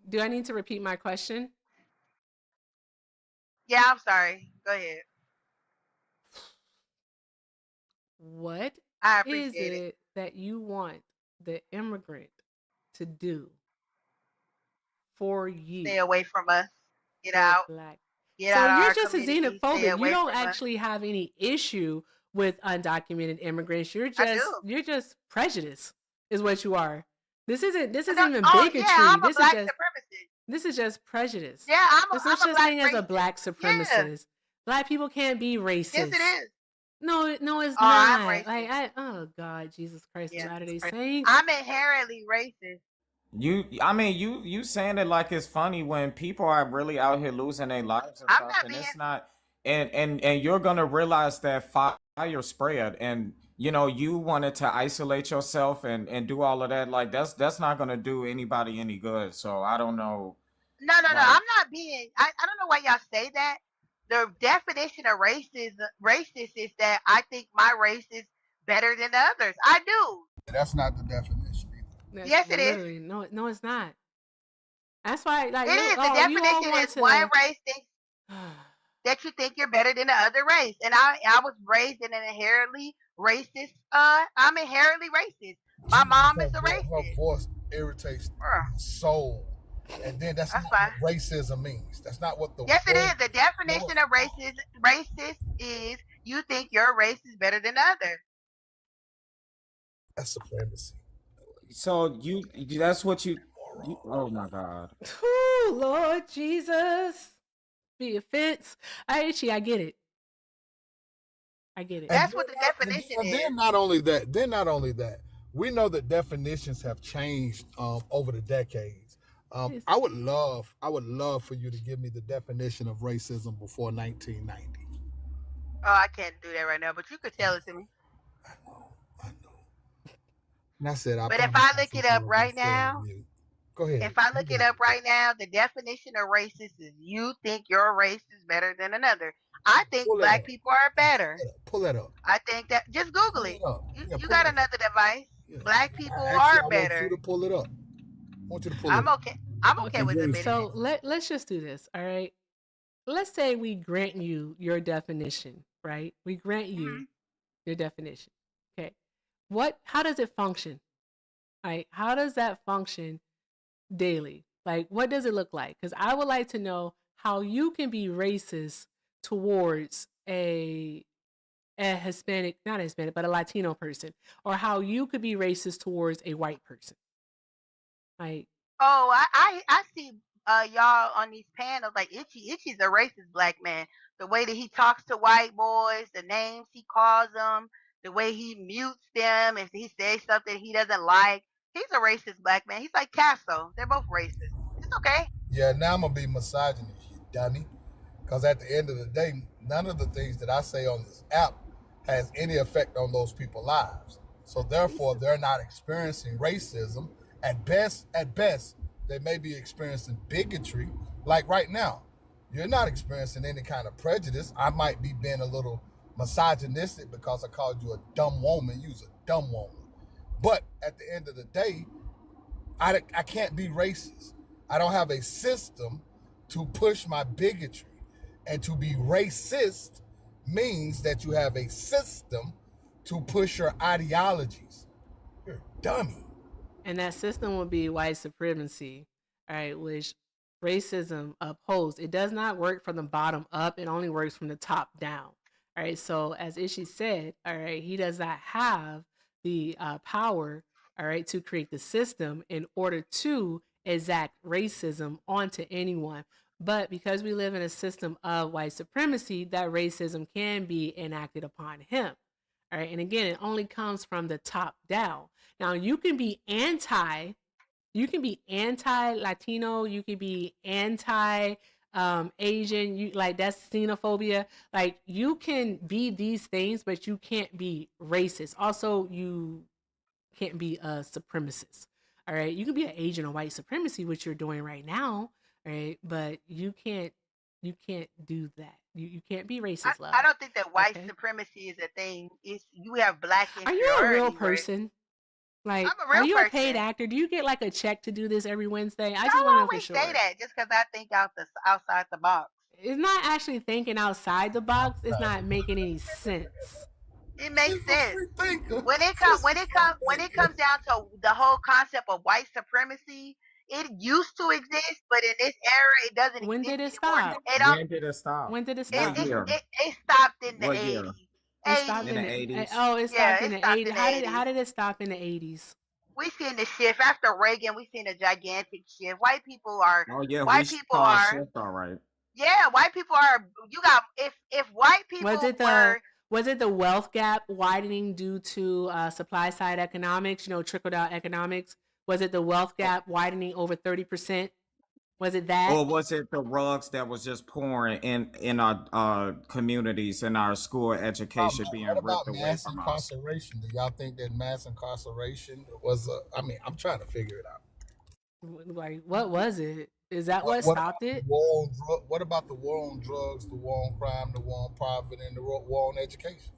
Do I need to repeat my question?
Yeah, I'm sorry. Go ahead.
What
I
is
appreciate it.
it that you want the immigrant to do for you?
Stay away from us. Get
The
out.
black.
Get
So
out of
you're
our
just a
community. Stay
xenophobic. You
away
don't
from us.
actually have any issue with undocumented immigrants. You're
I do.
just prejudiced, is what you are. This isn't even
Oh yeah,
bigotry.
I'm a black supremacist.
This is just prejudice.
Yeah,
There's no
I'm a
such
black
thing as a
racist.
black
Yeah.
supremacist. Black people can't be
Yes, it
racist.
is.
No, it's
Oh, I'm
not.
racist.
Oh God, Jesus Christ,
Yeah.
Latter Day Saints.
I'm inherently racist.
You saying it like it's funny when people are really out here losing their lives and
I'm
stuff,
not
and
being.
it's not. And you're gonna realize that fire spread, and you wanted to isolate yourself and do all of that. Like that's not gonna do anybody any good. So I don't know.
No.
Like
I'm not being. I don't know why y'all say that. The definition of racist is that I think my race is better than the others. I do.
That's not the definition either.
That's
Yes, it is.
literally no, it's not. That's why, like,
It is. The
you all
definition
want
is one
to.
race thinks that you think you're better than the other race. And I was raised in an inherently racist. I'm inherently racist. My mom is a
Her
racist.
voice irritates my soul. And then that's not
fine.
what racism means. That's not what the
Yes, it
word.
is. The definition of racist is you think your race is better than the other.
That's supremacy.
so that's what you. Oh my God.
Oh Lord Jesus, be offense. I get it. I get it.
That's what the definition
And
is.
then not only that, we know that definitions have changed over the decades. I would love for you to give me the definition of racism before 1990.
Oh, I can't do that right now, but you could tell it to me.
I know. And I said,
But if I look it up right now,
go ahead.
If I look it up right now, the definition of racist is you think your race is better than another. I think black people are better.
Pull that up.
I think that just Google it. You got another device.
Yeah.
Black people
Actually,
are better.
I want you to pull it up. I want you to pull it
I'm
up.
okay. I'm okay with admitting
So
it.
let's just do this. All right. Let's say we grant you your definition, right? We grant you your definition. Okay. How does it function? Right? How does that function daily? Like, what does it look like? Because I would like to know how you can be racist towards a Hispanic, not a Hispanic, but a Latino person, or how you could be racist towards a white person. Like,
Oh, I see y'all on these panels like Itchy's a racist black man. The way that he talks to white boys, the names he calls them, the way he mutes them if he says something he doesn't like. He's a racist black man. He's like Castro. They're both racist. It's okay.
Yeah, now I'm gonna be misogynist, you dummy. Because at the end of the day, none of the things that I say on this app has any effect on those people's lives. So therefore, they're not experiencing racism. At best, they may be experiencing bigotry. Like right now, you're not experiencing any kind of prejudice. I might be being a little misogynistic because I called you a dumb woman. You's a dumb woman. But at the end of the day, I can't be racist. I don't have a system to push my bigotry. And to be racist means that you have a system to push your ideologies. You're a dummy.
And that system will be white supremacy, all right, which racism upholds. It does not work from the bottom up, it only works from the top down. All right, so as Ishi said, all right, he does not have the power, all right, to create the system in order to exact racism onto anyone. But because we live in a system of white supremacy, that racism can be enacted upon him. All right, and again, it only comes from the top down. Now you can be anti Latino, you can be anti Asian, you like that's xenophobia. Like you can be these things, but you can't be racist. Also, you can't be a supremacist. All right. You can be an agent of white supremacy, which you're doing right now, right? But you can't do that. You can't be racist, love.
I don't think that white
Okay.
supremacy is a thing. It's you have black
Are you a real
inferiority where
person? Like,
I'm a
are
real
you a paid
person.
actor? Do you get like a check to do this every Wednesday? I
I
just
don't
want to know for
always say
sure.
that just because I think outside the box.
It's not actually thinking outside the box. It's not making any sense.
It makes
She's a
sense.
free thinker.
When it comes down to the whole concept of white supremacy, it used to exist, but in this era, it doesn't
When
exist
did it
anymore.
stop?
When did it stop?
When did it
What
stop?
year?
It stopped in the
What year?
80s.
It stopped
80s.
In the
in the
80s?
oh, it
Yeah,
stopped in
it
the
stopped
80s.
in the
How
80s.
did it stop in the 80s?
We seen the shift after Reagan. We seen a gigantic shift. White people are
Oh yeah, we
white people
saw a
are
shift, all right.
yeah. White people are. You got if white
Was
people
it the
were
was it the wealth gap widening due to supply side economics? You know, trickle down economics. Was it the wealth gap widening over 30%? Was it that?
Or was it the rugs that was just pouring in our communities and our school education being
What about
ripped away
mass
from us?
incarceration? Do y'all think that mass incarceration was I mean, I'm trying to figure it out.
Like, what was it? Is that what
What
stopped
about the
it?
war on what about the war on drugs, the war on crime, the war on poverty, and the war on education?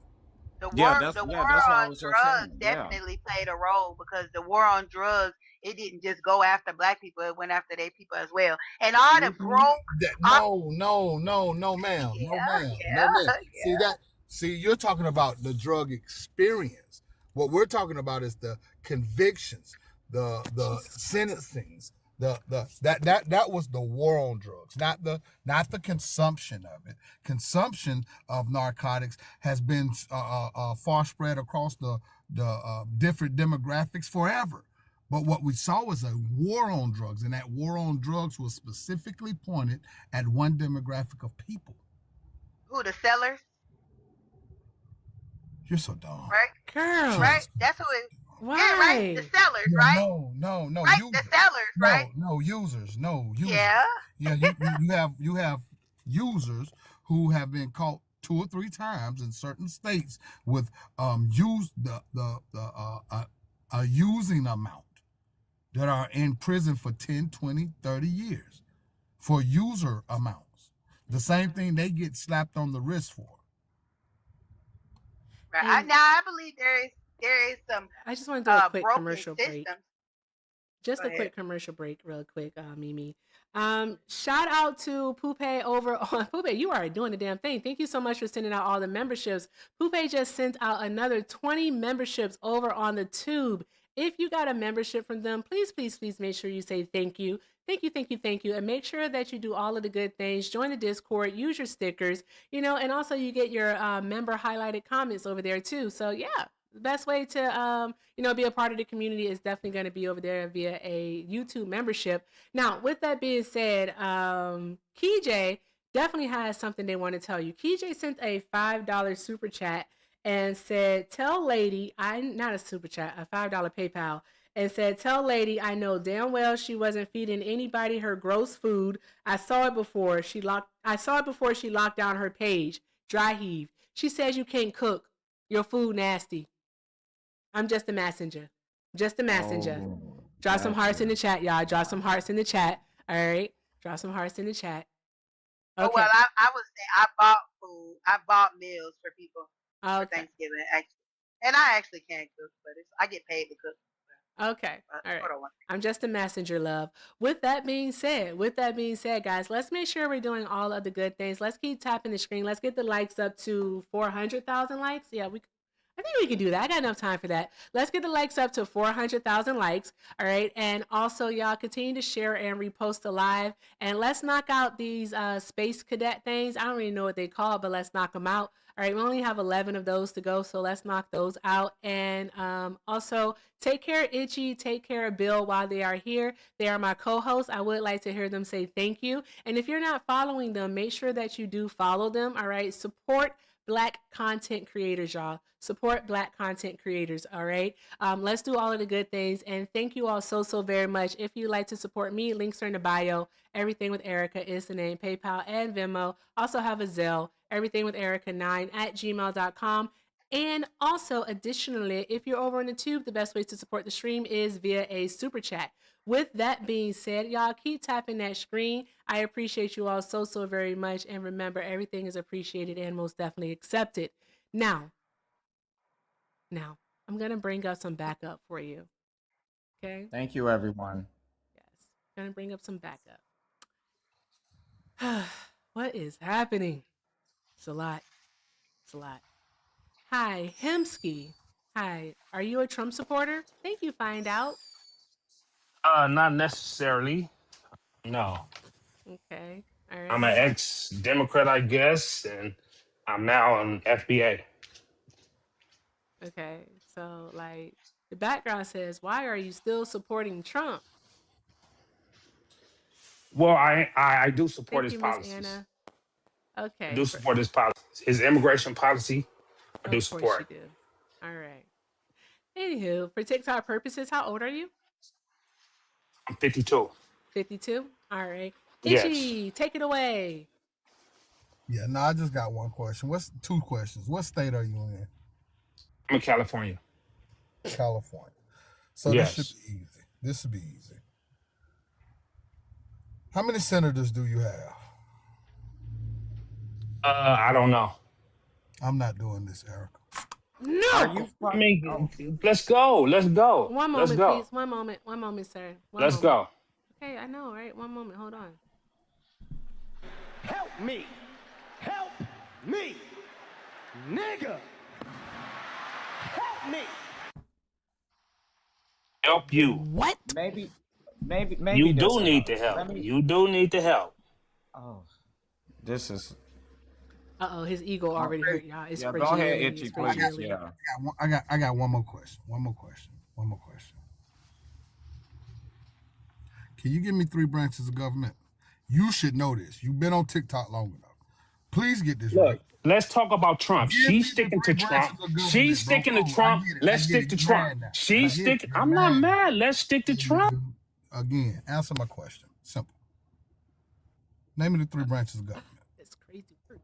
the
Yeah,
war
that's
the
yeah,
war
that's what I
on
was just
drugs
saying. Yeah.
definitely played a role because the war on drugs it didn't just go after black people, it went after their people as well. And all the
Mm-hmm.
all,
No, ma'am, no,
yeah,
ma'am, no, ma'am.
yeah, yeah.
See, you're talking about the drug experience. What we're talking about is the convictions, the
Jesus Christ.
sentencings, that was the war on drugs, not the consumption of it. Consumption of narcotics has been far spread across the different demographics forever. But what we saw was a war on drugs, and that war on drugs was specifically pointed at one demographic of people.
Who the sellers,
You're so dumb.
right?
Girl,
Right?
Jesus
That's who
Christ.
it yeah, right? The
why?
sellers,
Yeah,
right?
no,
Right? The
users.
sellers, right?
No, users. No, users.
Yeah.
Yeah, you have users who have been caught 2 or 3 times in certain states with use a using amount that are in prison for 10, 20, 30 years for user amounts. The same thing they get slapped on the wrist for.
Right.
And
Now I believe there is some
I just want to do a quick
broken
commercial break.
systems.
Just
Go
a
ahead.
quick commercial break, real quick, Mimi. Shout out to Poupe over on Poupe. You are doing the damn thing. Thank you so much for sending out all the memberships. Poupe just sent out another 20 memberships over on the tube. If you got a membership from them, please, please, please make sure you say thank you. Thank you, thank you, thank you. And make sure that you do all of the good things. Join the Discord, use your stickers, and also you get your member highlighted comments over there too. So yeah, the best way to be a part of the community is definitely going to be over there via a YouTube membership. Now, with that being said, KJ definitely has something they want to tell you. KJ sent a $5 super chat and said, "Tell lady, I not a super chat, a $5 PayPal." And said, "Tell lady, I know damn well she wasn't feeding anybody her gross food. I saw it before she locked down her page. Dry heave. She says you can't cook. Your food nasty. I'm just a messenger. Just a messenger.
Oh,
Drop some hearts in
gotcha.
the chat, y'all. Drop some hearts in the chat. All right. Drop some hearts in the chat.
Oh well,
Okay.
I was saying I bought food. I bought meals for people for
Okay.
Thanksgiving actually, and I actually can't cook, but I get paid to cook.
Okay. All right.
Sort of one.
I'm just a messenger, love. With that being said, guys, let's make sure we're doing all of the good things. Let's keep tapping the screen. Let's get the likes up to 400,000 likes. Yeah, I think we can do that. I got enough time for that. Let's get the likes up to 400,000 likes. All right. And also, y'all continue to share and repost the live. And let's knock out these space cadet things. I don't really know what they call, but let's knock them out. All right, we only have 11 of those to go, so let's knock those out. And also, take care of Itchy, take care of Bill while they are here. They are my co-hosts. I would like to hear them say thank you. And if you're not following them, make sure that you do follow them. All right, support Black content creators, y'all. Support Black content creators, all right? Let's do all of the good things. And thank you all so very much. If you'd like to support me, links are in the bio. Everything with Erica is the name, PayPal and Venmo. Also have a Zelle, everythingwitherica9@gmail.com. And also, additionally, if you're over on the tube, the best way to support the stream is via a super chat. With that being said, y'all keep tapping that screen. I appreciate you all so very much. And remember, everything is appreciated and most definitely accepted. Now, I'm going to bring up some backup for you. Okay?
Thank you, everyone.
Yes. Going to bring up some backup. What is happening? It's a lot. It's a lot. Hi, Hemsky. Hi, are you a Trump supporter? Think you find out.
Not necessarily. No.
Okay. All
I'm
right.
an ex-Democrat, I guess, and I'm now an FBA.
Okay. So, like, the background says, why are you still supporting Trump?
Well, I do support
Thank
his
you, Miss
policies.
Anna.
I
Okay.
do support his policies. His immigration policy, I do
Of course you
support.
do. All right. Anywho, for TikTok purposes, how old are you?
I'm 52.
52. All right.
Yes.
Itchy, take it away.
Yeah, no, I just got one question. What's two questions? What state are you in?
I'm in California.
California. So this should
Yes.
be easy. This should be easy. How many senators do you have?
I don't know.
I'm not doing this, Erica.
Are
No.
you
I
from? Oh,
mean, let's go. Let's go.
One
Let's
moment,
go.
please. One moment. One moment, sir. One
Let's
moment.
go.
Okay, I know, right? One moment. Hold on.
Help me! Help me! Nigga! Help me!
Help you.
What?
You
maybe this
do
will
need
help.
the help.
Let me.
You do need the help.
Oh, this is.
Uh-oh, his ego already hurt, y'all. It's
Yeah,
for
go ahead,
Jilly.
Itchy,
It's for
please.
Jilly.
Yeah.
I got one more question. One more question. Can you give me three branches of government? You should know this. You've been on TikTok long enough. Please get this right.
Look, let's talk about Trump.
Give
She's
me the
sticking to
three branches
Trump.
of
She's
government, bro.
sticking to
Cool. I
Trump.
get it.
Let's stick to
You
Trump.
mad now. I
She's
get it.
sticking.
You're
I'm not
mad now.
mad. Let's stick to Trump.
Again, answer my question. Simple. Name me the three branches of government.
It's crazy work.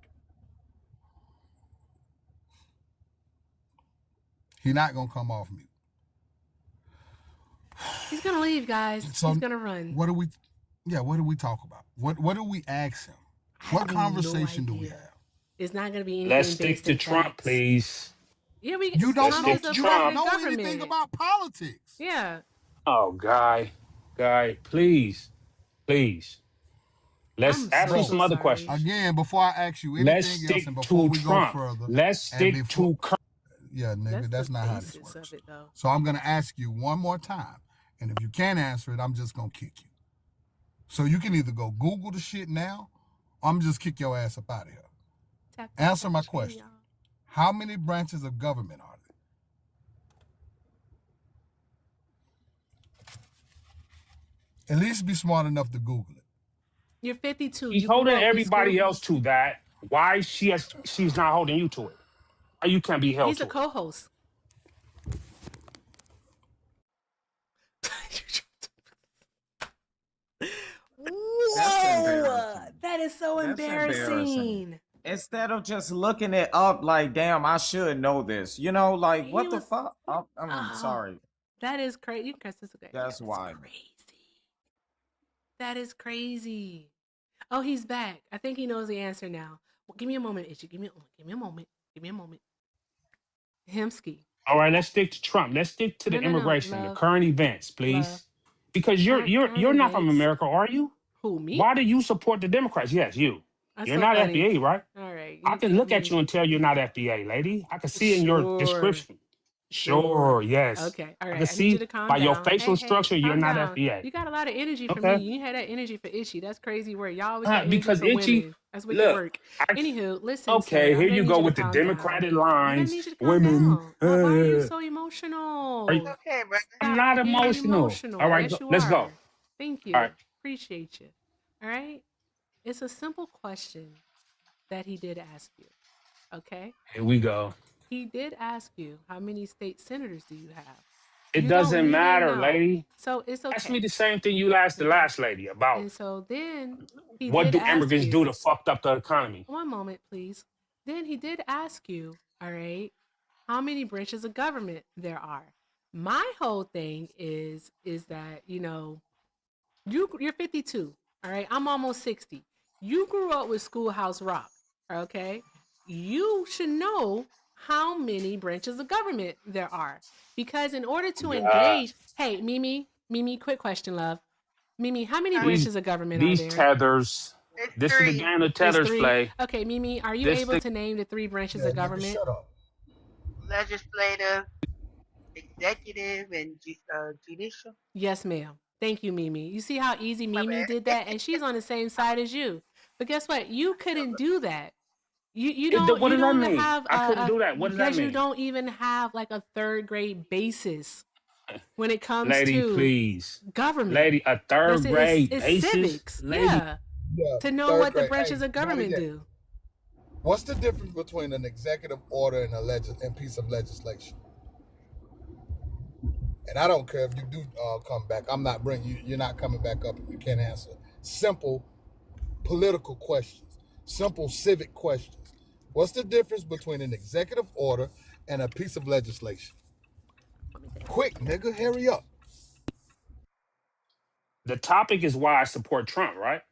He's not gonna come off mute.
He's gonna leave, guys.
So
He's gonna run.
what do we talk about? What do we ask him? What conversation do we have?
It's not gonna be anything
Let's stick
based
to
in
Trump,
facts.
please.
Yeah,
You
Let's
don't
Trump
know
is
stick to
a
you
puppet
don't
Trump.
of
know anything
government.
about politics.
Yeah.
Oh, guy, please. Let's
I'm
ask him
so
Bro,
some other
sorry.
questions.
again, before I ask you
Let's
anything else
stick
and before
to
we go
Trump.
further,
Let's
and
stick
before
to
yeah, nigga,
That's the
that's not how this
basis of
works.
it, though.
So I'm gonna ask you one more time. And if you can't answer it, I'm just gonna kick you. So you can either go Google the shit now, or I'm just kick your ass up out of here.
Tap,
Answer
tap
my
the screen,
question.
y'all.
How many branches of government are there? At least be smart enough to Google it.
You're 52.
He's
You grew
holding
up with school.
everybody else to that. Why she's not holding you to it? Why you can't be held
He's a
to it?
co-host.
That's
Whoa!
embarrassing.
That is so
That's embarrassing.
embarrassing.
instead of just looking it up like, damn, I should know this. You know, like
He
what the
was.
fuck? I'm
Oh,
sorry.
that is crazy. You can cuss this, okay?
That's
That is
why.
crazy. That is crazy. Oh, he's back. I think he knows the answer now. Well, give me a moment, Itchy. Give me a moment. Give me a moment. Hemsky.
All right, let's stick to Trump. Let's stick to the
No.
immigration, the
Love.
current events,
Love.
please. Because
Current
you're not from
events.
America, are you?
Who, me?
Why do you support the Democrats? Yes, you.
That's
You're
so
not
funny.
FBA, right?
All right.
I can look at you and tell you're not FBA, lady. I can see it in your
Sure.
description. Sure, yes.
Okay. All
I
right.
can
I need you
see
to calm
by your
down.
facial
Hey,
structure you're
calm
not
down.
FBA.
You got a lot of energy for me.
Okay.
You had that energy for Itchy. That's crazy work. Y'all always got energy
Because
for
Itchy,
women. That's wicked
look,
work. Anywho, listen, sir.
okay,
I'm
here
gonna
you
need
go
you to
with the
calm down.
Democratic
I'm gonna
lines,
need you to calm
women.
down. Why are you so
It's
emotional?
okay, brother.
I'm
Stop
not
being
emotional. All
emotional.
right,
Yes, you
let's go.
are. Thank
All right,
you. Appreciate you. All right. It's a simple question that he did ask you. Okay.
here we go.
He did ask you, how many state senators do you have?
It
You don't
doesn't
need to
matter,
know.
lady.
So it's
Ask me
okay.
the same thing you asked the
Okay.
last lady about
And so then he
what
did
do
ask
immigrants do
you,
to fuck up the economy.
one moment, please. Then he did ask you, all right, how many branches of government there are. My whole thing is that, you're 52, all right? I'm almost 60. You grew up with Schoolhouse Rock, okay? You should know how many branches of government there are. Because in order to
God,
engage, hey, Mimi, quick question, love. Mimi, how many
Huh?
these
branches of government are
these
there?
tethers.
It's
This is the
three.
game the
It's
tethers
three.
play.
Okay, Mimi, are you
This
able
the
to name the three branches
Yeah,
of
nigga,
government?
shut up.
Legislative, executive, and judicial.
Yes, ma'am. Thank you, Mimi. You see how easy
My
Mimi did
bad.
that? And she's on the same side as you. But guess what? You couldn't do that. You
what does that
don't
mean?
have
I couldn't
a
do that. What does that
because you
mean?
don't even have like a third grade basis when it comes
Lady,
to
please.
government.
Lady, a
Yes,
third grade
it's
basis?
civics.
Lady,
Yeah.
Yeah,
To know
third
what the
grade. Hey,
branches of
better
government
yet,
do.
what's the difference between an executive order and and piece of legislation? And I don't care if you do come back. I'm not bringing you. You're not coming back up if you can't answer simple political questions, simple civic questions. What's the difference between an executive order and a piece of legislation? Quick, nigga, hurry up.
the topic is why I support Trump, right?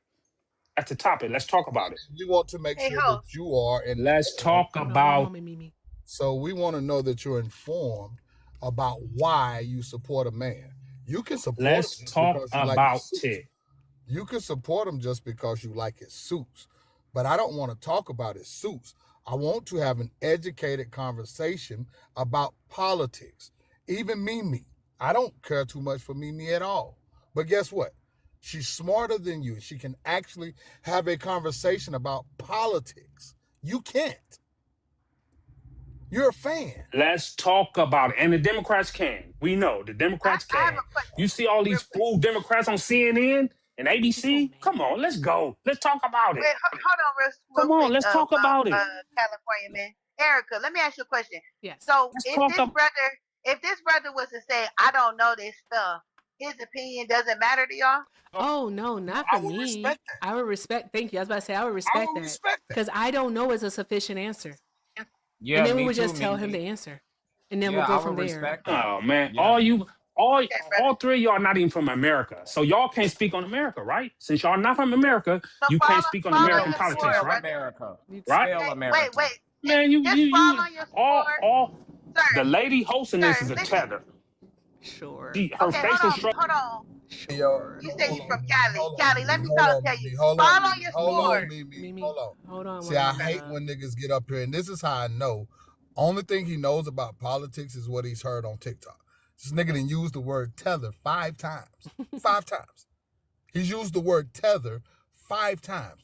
That's the topic. Let's talk about it.
We want to make
Hey,
sure
ho.
that you are
Let's
informed.
talk
Hold on one
about
moment, Mimi.
So we want to know that you're informed about why you support a man. You can support him
let's
just
talk
because you like his
about
suits.
it.
You can support him just because you like his suits. But I don't want to talk about his suits. I want to have an educated conversation about politics. Even Mimi. I don't care too much for Mimi at all. But guess what? She's smarter than you. She can actually have a conversation about politics. You can't. You're a fan.
Let's talk about it. And the Democrats can. We know the Democrats
I have
can.
a question
You see all
real
these
quick.
fool Democrats on CNN and
He's so
ABC?
mad.
Come on, let's go. Let's talk about it.
Wait, hold on real
Come on,
quick,
let's talk about it.
California man. Erica, let me ask you a question.
Yes.
So
Let's
if
talk
this
about
brother was to say, I don't know this stuff, his opinion doesn't matter to y'all?
Oh no, not
I
for
would
me.
respect that.
I would respect. Thank you. I was about to say I would
I
respect
would
that
respect that.
because I don't know is a sufficient answer, and
Yeah,
then we
me
would
too,
just tell him the
Mimi.
answer, and then we'll
Yeah,
go
I
from
would
there.
respect that.
Oh man,
Yeah.
Okay, brother.
all three of y'all not even from America. So y'all can't speak on America, right? Since y'all not from America,
So
you can't speak on
fall on
American
your
Yeah,
politics,
sword,
spell
right?
brother.
America.
Right?
Spell
Wait,
America.
Man,
just fall on your sword,
all the
sir.
lady hosting this
Sir,
is a
listen.
tether.
Sure.
Her
Okay,
facial structure.
hold on.
Yo,
Sure.
You say you
hold
from
on, Mimi.
Cali.
Hold on,
Cali, let
Mimi.
me
Hold on,
tell you.
Mimi. Hold on,
Fall on
Mimi.
your
Hold on,
sword.
Mimi.
Mimi,
Hold on.
hold on
See,
one
I
moment,
hate
love.
when niggas get up here, and this is how I know. Only thing he knows about politics is what he's heard on TikTok. This nigga done used the word tether 5 times. 5 times. He's used the word tether 5 times.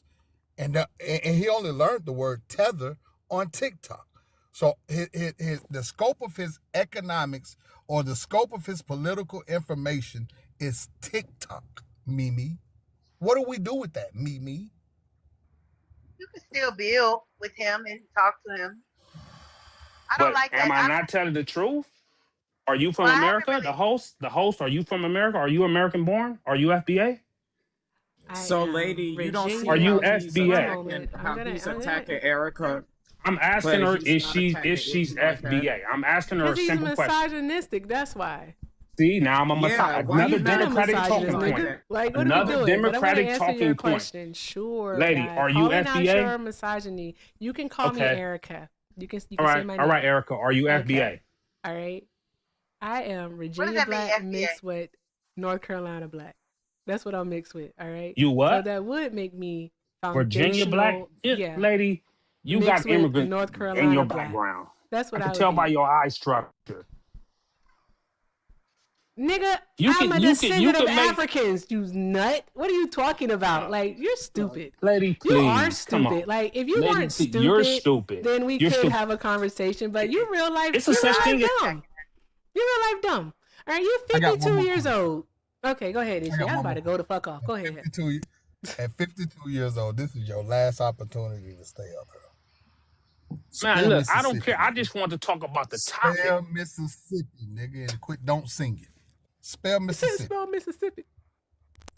And he only learned the word tether on TikTok. So the scope of his economics or the scope of his political information is TikTok, Mimi. What do we do with that, Mimi?
You can still build with him and talk to him. I don't
But
like
am
that.
I not telling the truth? Are you from
Well, I haven't
America?
really.
The host, are you from America? Are you American born? Are you FBA?
So, lady, you don't see
Are you
how he's
FBA?
attacking Erica,
I'm asking
but
her
he's
if
not attacking
she's
Itchy like that.
FBA. I'm asking her
Because
a
he's
simple question.
misogynistic. That's why.
See, now I'm
Yeah, why
another
you
You've been a
mad
Democratic
because she's
misogynist,
talking
like
point.
nigga.
that?
Like, what are we
Another
doing? But I'm going to
Democratic
answer your
talking point.
question. Sure,
Lady,
guy.
are you
Calling out
FBA?
your misogyny. You can call me
Okay.
Erica. You can
All
say
right.
my
All right,
name.
Erica. Are you
Okay.
FBA?
All right. I am
What does
Virginia
that mean,
black
FBA?
mixed with North Carolina black. That's what I'm mixed with. All right.
You
So
what?
that would make me
Virginia black?
foundational.
Yeah,
Yeah.
lady, you
Mixed
got
with
immigrant
North
in your
Carolina black.
background.
That's
I
what
can
I would
tell by
be.
your eye structure.
Nigga,
You
I'm a
can
descendant of
make
Africans, you nut. What are you talking about? Like, you're stupid.
lady,
You are
please. Come on.
stupid. Like, if you
Lady,
weren't
please. You're
stupid,
stupid.
then we
You're
could
stupid.
have a conversation. But you're real life
It's a such thing as
dumb. You're real life dumb. All right, you're
I got one
52
more
years
question.
old. Okay, go ahead,
I
Ishi.
got
I'm
one
about
more
to go the fuck off. Go ahead.
52, at 52 years old, this is your last opportunity to stay up here.
Man,
Spell
look, I don't
Mississippi,
care. I
nigga.
just want to talk about the topic.
Spell Mississippi, nigga, and quit. Don't sing it. Spell
You said
Mississippi
spell Mississippi.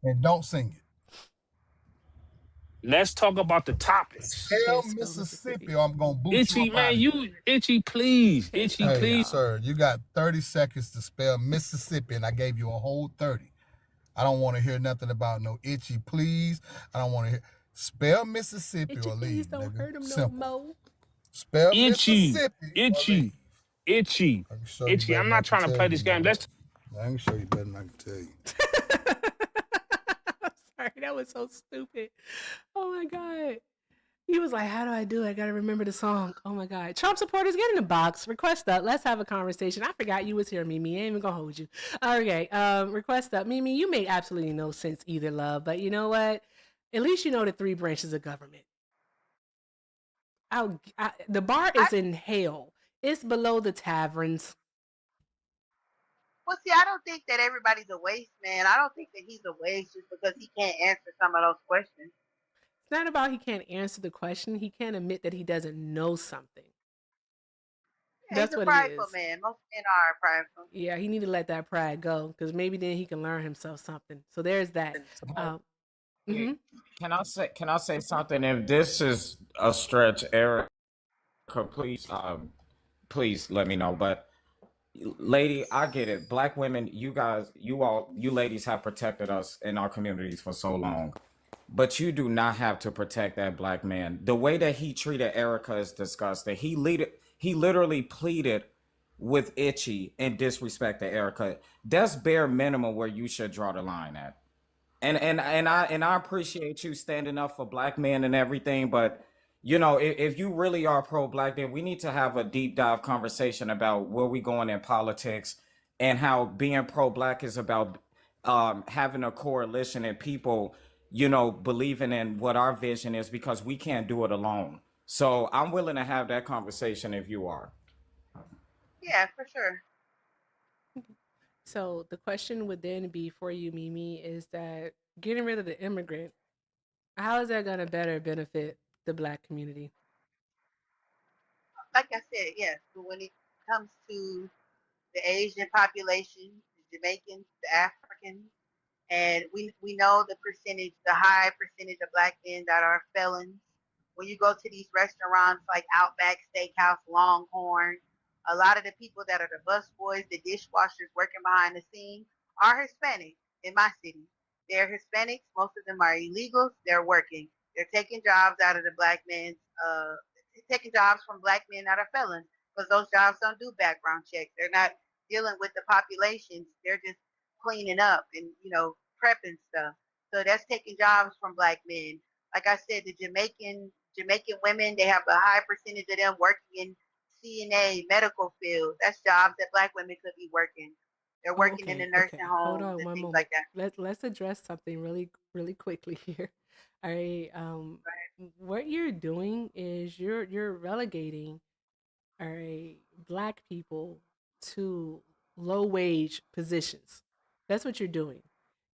and don't sing it.
Let's talk about the topics.
Spell Mississippi, or I'm gonna boot you
Itchy,
up out
man,
of here.
Itchy, please.
Can't
Itchy,
spell it,
Hey,
please.
y'all.
sir, you got 30 seconds to spell Mississippi, and I gave you a whole 30. I don't want to hear nothing about no itchy, please. I don't want to hear. Spell Mississippi
Itchy,
or
please
leave,
don't
nigga.
hurt him
Simple.
no more.
Spell
Itchy,
Mississippi or
itchy,
leave.
itchy,
I can show you
itchy.
better
I'm
than I
not
can
trying to
tell
play
you,
this game.
nigga. I can show you better than I can tell you.
I'm sorry, that was so stupid. Oh my god. He was like, how do I do it? I gotta remember the song. Oh my god. Trump supporters, get in the box. Request up. Let's have a conversation. I forgot you was here, Mimi. I ain't even gonna hold you. Okay. Request up. Mimi, you make absolutely no sense either, love. But you know what? At least you know the 3 branches of government. The bar is in hell. It's below the taverns.
Well, see, I don't think that everybody's a waste, man. I don't think that he's a waste just because he can't answer some of those questions.
It's not about he can't answer the question. He can't admit that he doesn't know something.
Yeah,
That's
he's a
what it
prideful
is.
man. Most men are prideful.
Yeah, he need to let that pride go because maybe then he can learn himself something. So there's that.
Can I say something? If this is a stretch, Erica, please let me know. But lady, I get it. Black women, you ladies have protected us in our communities for so long. But you do not have to protect that black man. The way that he treated Erica is disgusting. He literally pleaded with Itchy and disrespect to Erica. That's bare minimum where you should draw the line at. And I appreciate you standing up for black men and everything, but if you really are pro-black, then we need to have a deep dive conversation about where we going in politics and how being pro-black is about having a coalition and people, believing in what our vision is because we can't do it alone. So I'm willing to have that conversation if you are.
Yeah, for sure.
So the question would then be for you, Mimi, is that getting rid of the immigrant, how is that going to better benefit the black community?
Like I said, yes. But when it comes to the Asian population, the Jamaicans, the Africans, and we know the high percentage of black men that are felons. When you go to these restaurants like Outback Steakhouse, Longhorn, a lot of the people that are the busboys, the dishwashers working behind the scenes are Hispanic in my city. They're Hispanics. Most of them are illegals. They're working. They're taking jobs out of the taking jobs from black men that are felons because those jobs don't do background checks. They're not dealing with the populations. They're just cleaning up and prepping stuff. So that's taking jobs from black men. Like I said, the Jamaican women, they have a high percentage of them working in CNA medical field. That's jobs that black women could be working. They're working in the nursing
Hold
homes
on
and
one
things
moment.
like that.
Let's address something really, really quickly here. All right. What you're doing is you're relegating, all right, black people to low wage positions. That's what you're doing.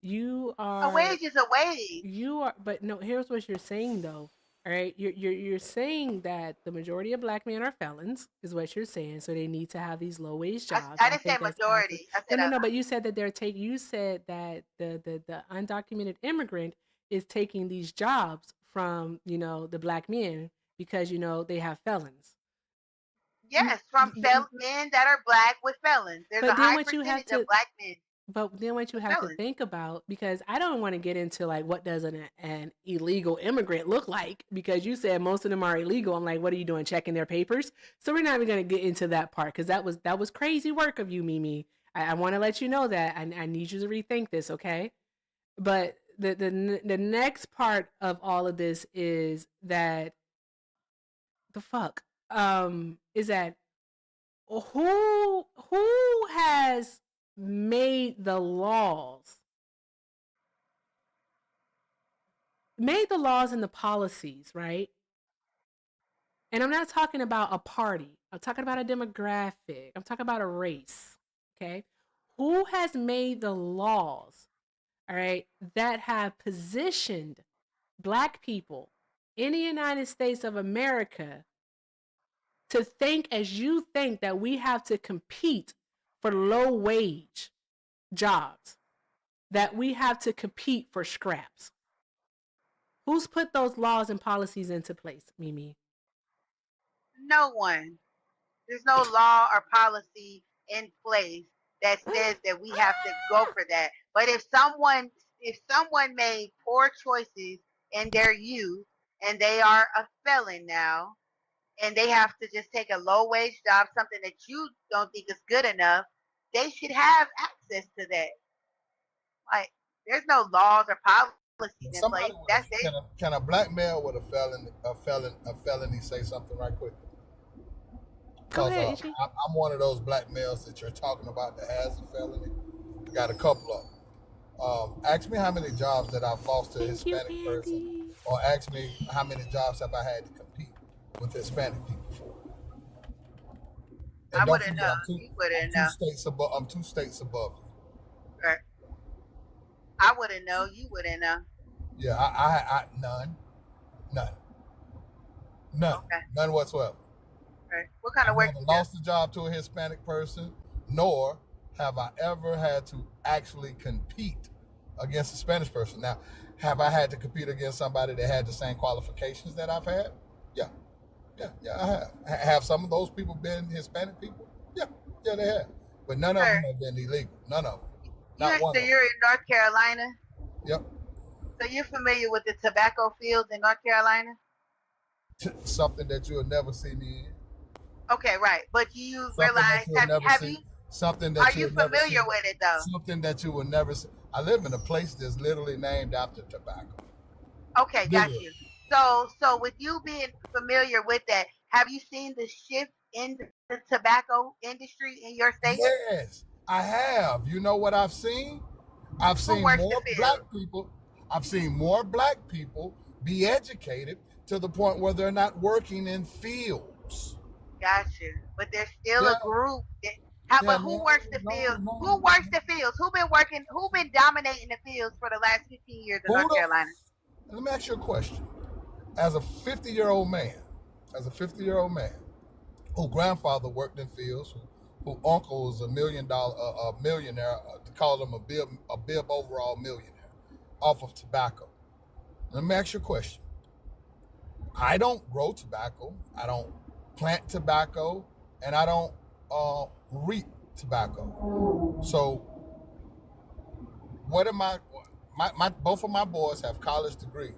You
A
are
wage is a wage.
but no, here's what you're saying though. All right, you're saying that the majority of black men are felons, is what you're saying. So they need to have these low wage jobs.
I didn't say majority. I said
no. But you said that they're taking. You said that the undocumented immigrant is taking these jobs from, the black men because, they have felons.
Yes, from men that are black with felons. There's a
But then
high
what you have
percentage of
to
black men
But then what you
with
have to
felons.
think about, because I don't want to get into like what does an illegal immigrant look like, because you said most of them are illegal. I'm like, what are you doing, checking their papers? So we're not even going to get into that part, because that was crazy work of you, Mimi. I want to let you know that I need you to rethink this, okay? But the next part of all of this is that the fuck is that who has made the laws and the policies, right? And I'm not talking about a party. I'm talking about a demographic. I'm talking about a race. Okay? Who has made the laws, all right, that have positioned black people in the United States of America to think as you think that we have to compete for low wage jobs, that we have to compete for scraps? Who's put those laws and policies into place, Mimi?
No one. There's no law or policy in place that says that we have to go for that. But if someone made poor choices in their youth and they are a felon now and they have to just take a low wage job, something that you don't think is good enough, they should have access to that. Like there's no laws or policies in place.
Somebody
That's
with
it.
can a black male with a felony say something right quick?
Go
Because
ahead, Ichi.
I'm one of those black males that you're talking about that has a felony. I got a couple of them. Ask me how many jobs that I've lost to a Hispanic person, or ask me how many jobs have I had to compete with Hispanic people for. And
I
don't
wouldn't
forget,
know. You wouldn't know.
I'm 2 states above you.
Right. I wouldn't know. You wouldn't know.
Yeah, I none,
Okay.
none whatsoever.
Right. What kind of
I've
work
never
you do?
lost a job to a Hispanic person, nor have I ever had to actually compete against a Spanish person. Now, have I had to compete against somebody that had the same qualifications that I've had? Yeah, I have. Have some of those people been Hispanic people? Yeah, they have. But none of them have been illegal. None of them. Not one
So
of them.
you're in North Carolina.
Yep.
So you're familiar with the tobacco fields in North Carolina?
Something that you'll never see me in.
Okay, right. But you
Something that
realize
you'll never
have
see.
you
Something
are
that
you
you'll never see.
familiar with it though?
Something that you will never see. I live in a place that's literally named after tobacco.
Okay, got you. So with you being familiar with that, have you seen the shift in the tobacco industry in your state?
Yes, I have. You know what I've seen? I've
Who
seen
works the
more
field?
black people. I've seen more black people be educated to the point where they're not working in fields.
Got you. But there's still
Yeah,
a group that but who
man.
works the field? Who works the fields? Who been dominating the fields for the last 15 years in
Who
North
the?
Carolina?
Let me ask you a question. As a 50-year-old man, whose grandfather worked in fields, who uncle was a millionaire, to call him a bib overall millionaire, off of tobacco. Let me ask you a question. I don't grow tobacco, I don't plant tobacco, and I don't reap tobacco. So, what am I? My both of my boys have college degrees.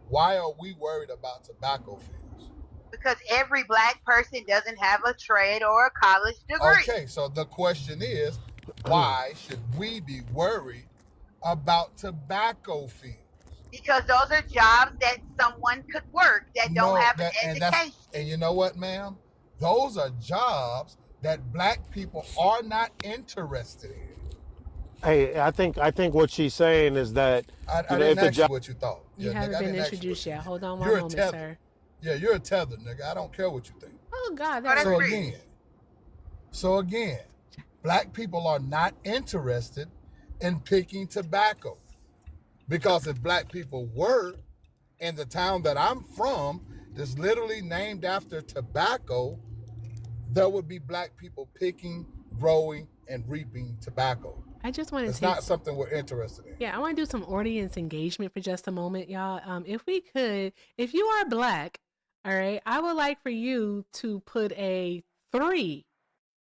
Why are we worried about tobacco fields?
Because every black person doesn't have a trade or a college degree.
Okay, so the question is, why should we be worried about tobacco fields?
Because those are jobs that someone could work that don't have an education.
And you know what, ma'am? Those are jobs that black people are not interested in.
Hey, I think what she's saying is that
I
you know,
didn't
if a
ask you
job
what you thought.
You
Yeah,
haven't
nigga, I
been
didn't ask you what
introduced
you
yet.
think.
Hold on one
You're a
moment,
tether.
sir.
Yeah, you're a tether, nigga. I don't care what you think.
Oh God,
that's
So
great.
again, black people are not interested in picking tobacco. Because if black people were, in the town that I'm from, that's literally named after tobacco, there would be black people picking, growing, and reaping tobacco.
I just want to
It's
take.
not something we're interested in.
Yeah, I want to do some audience engagement for just a moment, y'all. If we could, if you are black, all right, I would like for you to put a 3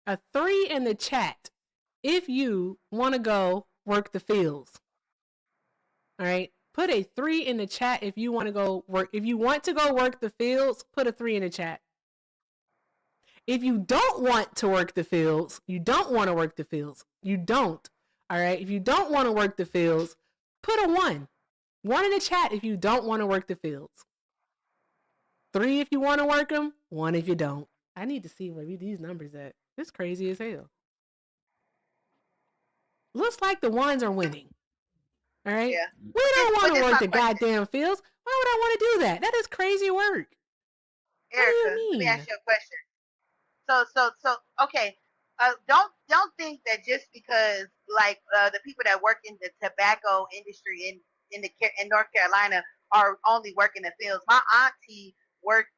in the chat if you want to go work the fields. All right, put a 3 in the chat if you want to go work. If you want to go work the fields, put a 3 in the chat. If you don't want to work the fields, you don't want to work the fields. You don't. All right. If you don't want to work the fields, put a 1. 1 in the chat if you don't want to work the fields. 3 if you want to work them. 1 if you don't. I need to see where these numbers at. It's crazy as hell. Looks like the ones are winning. All right.
Yeah.
We don't want to work the
question.
goddamn fields. Why would I want to do that? That is crazy work.
Erica,
what do you
let me
mean?
ask you a question. So, okay. Don't think that just because like the people that work in the tobacco industry in North Carolina are only working the fields. My auntie worked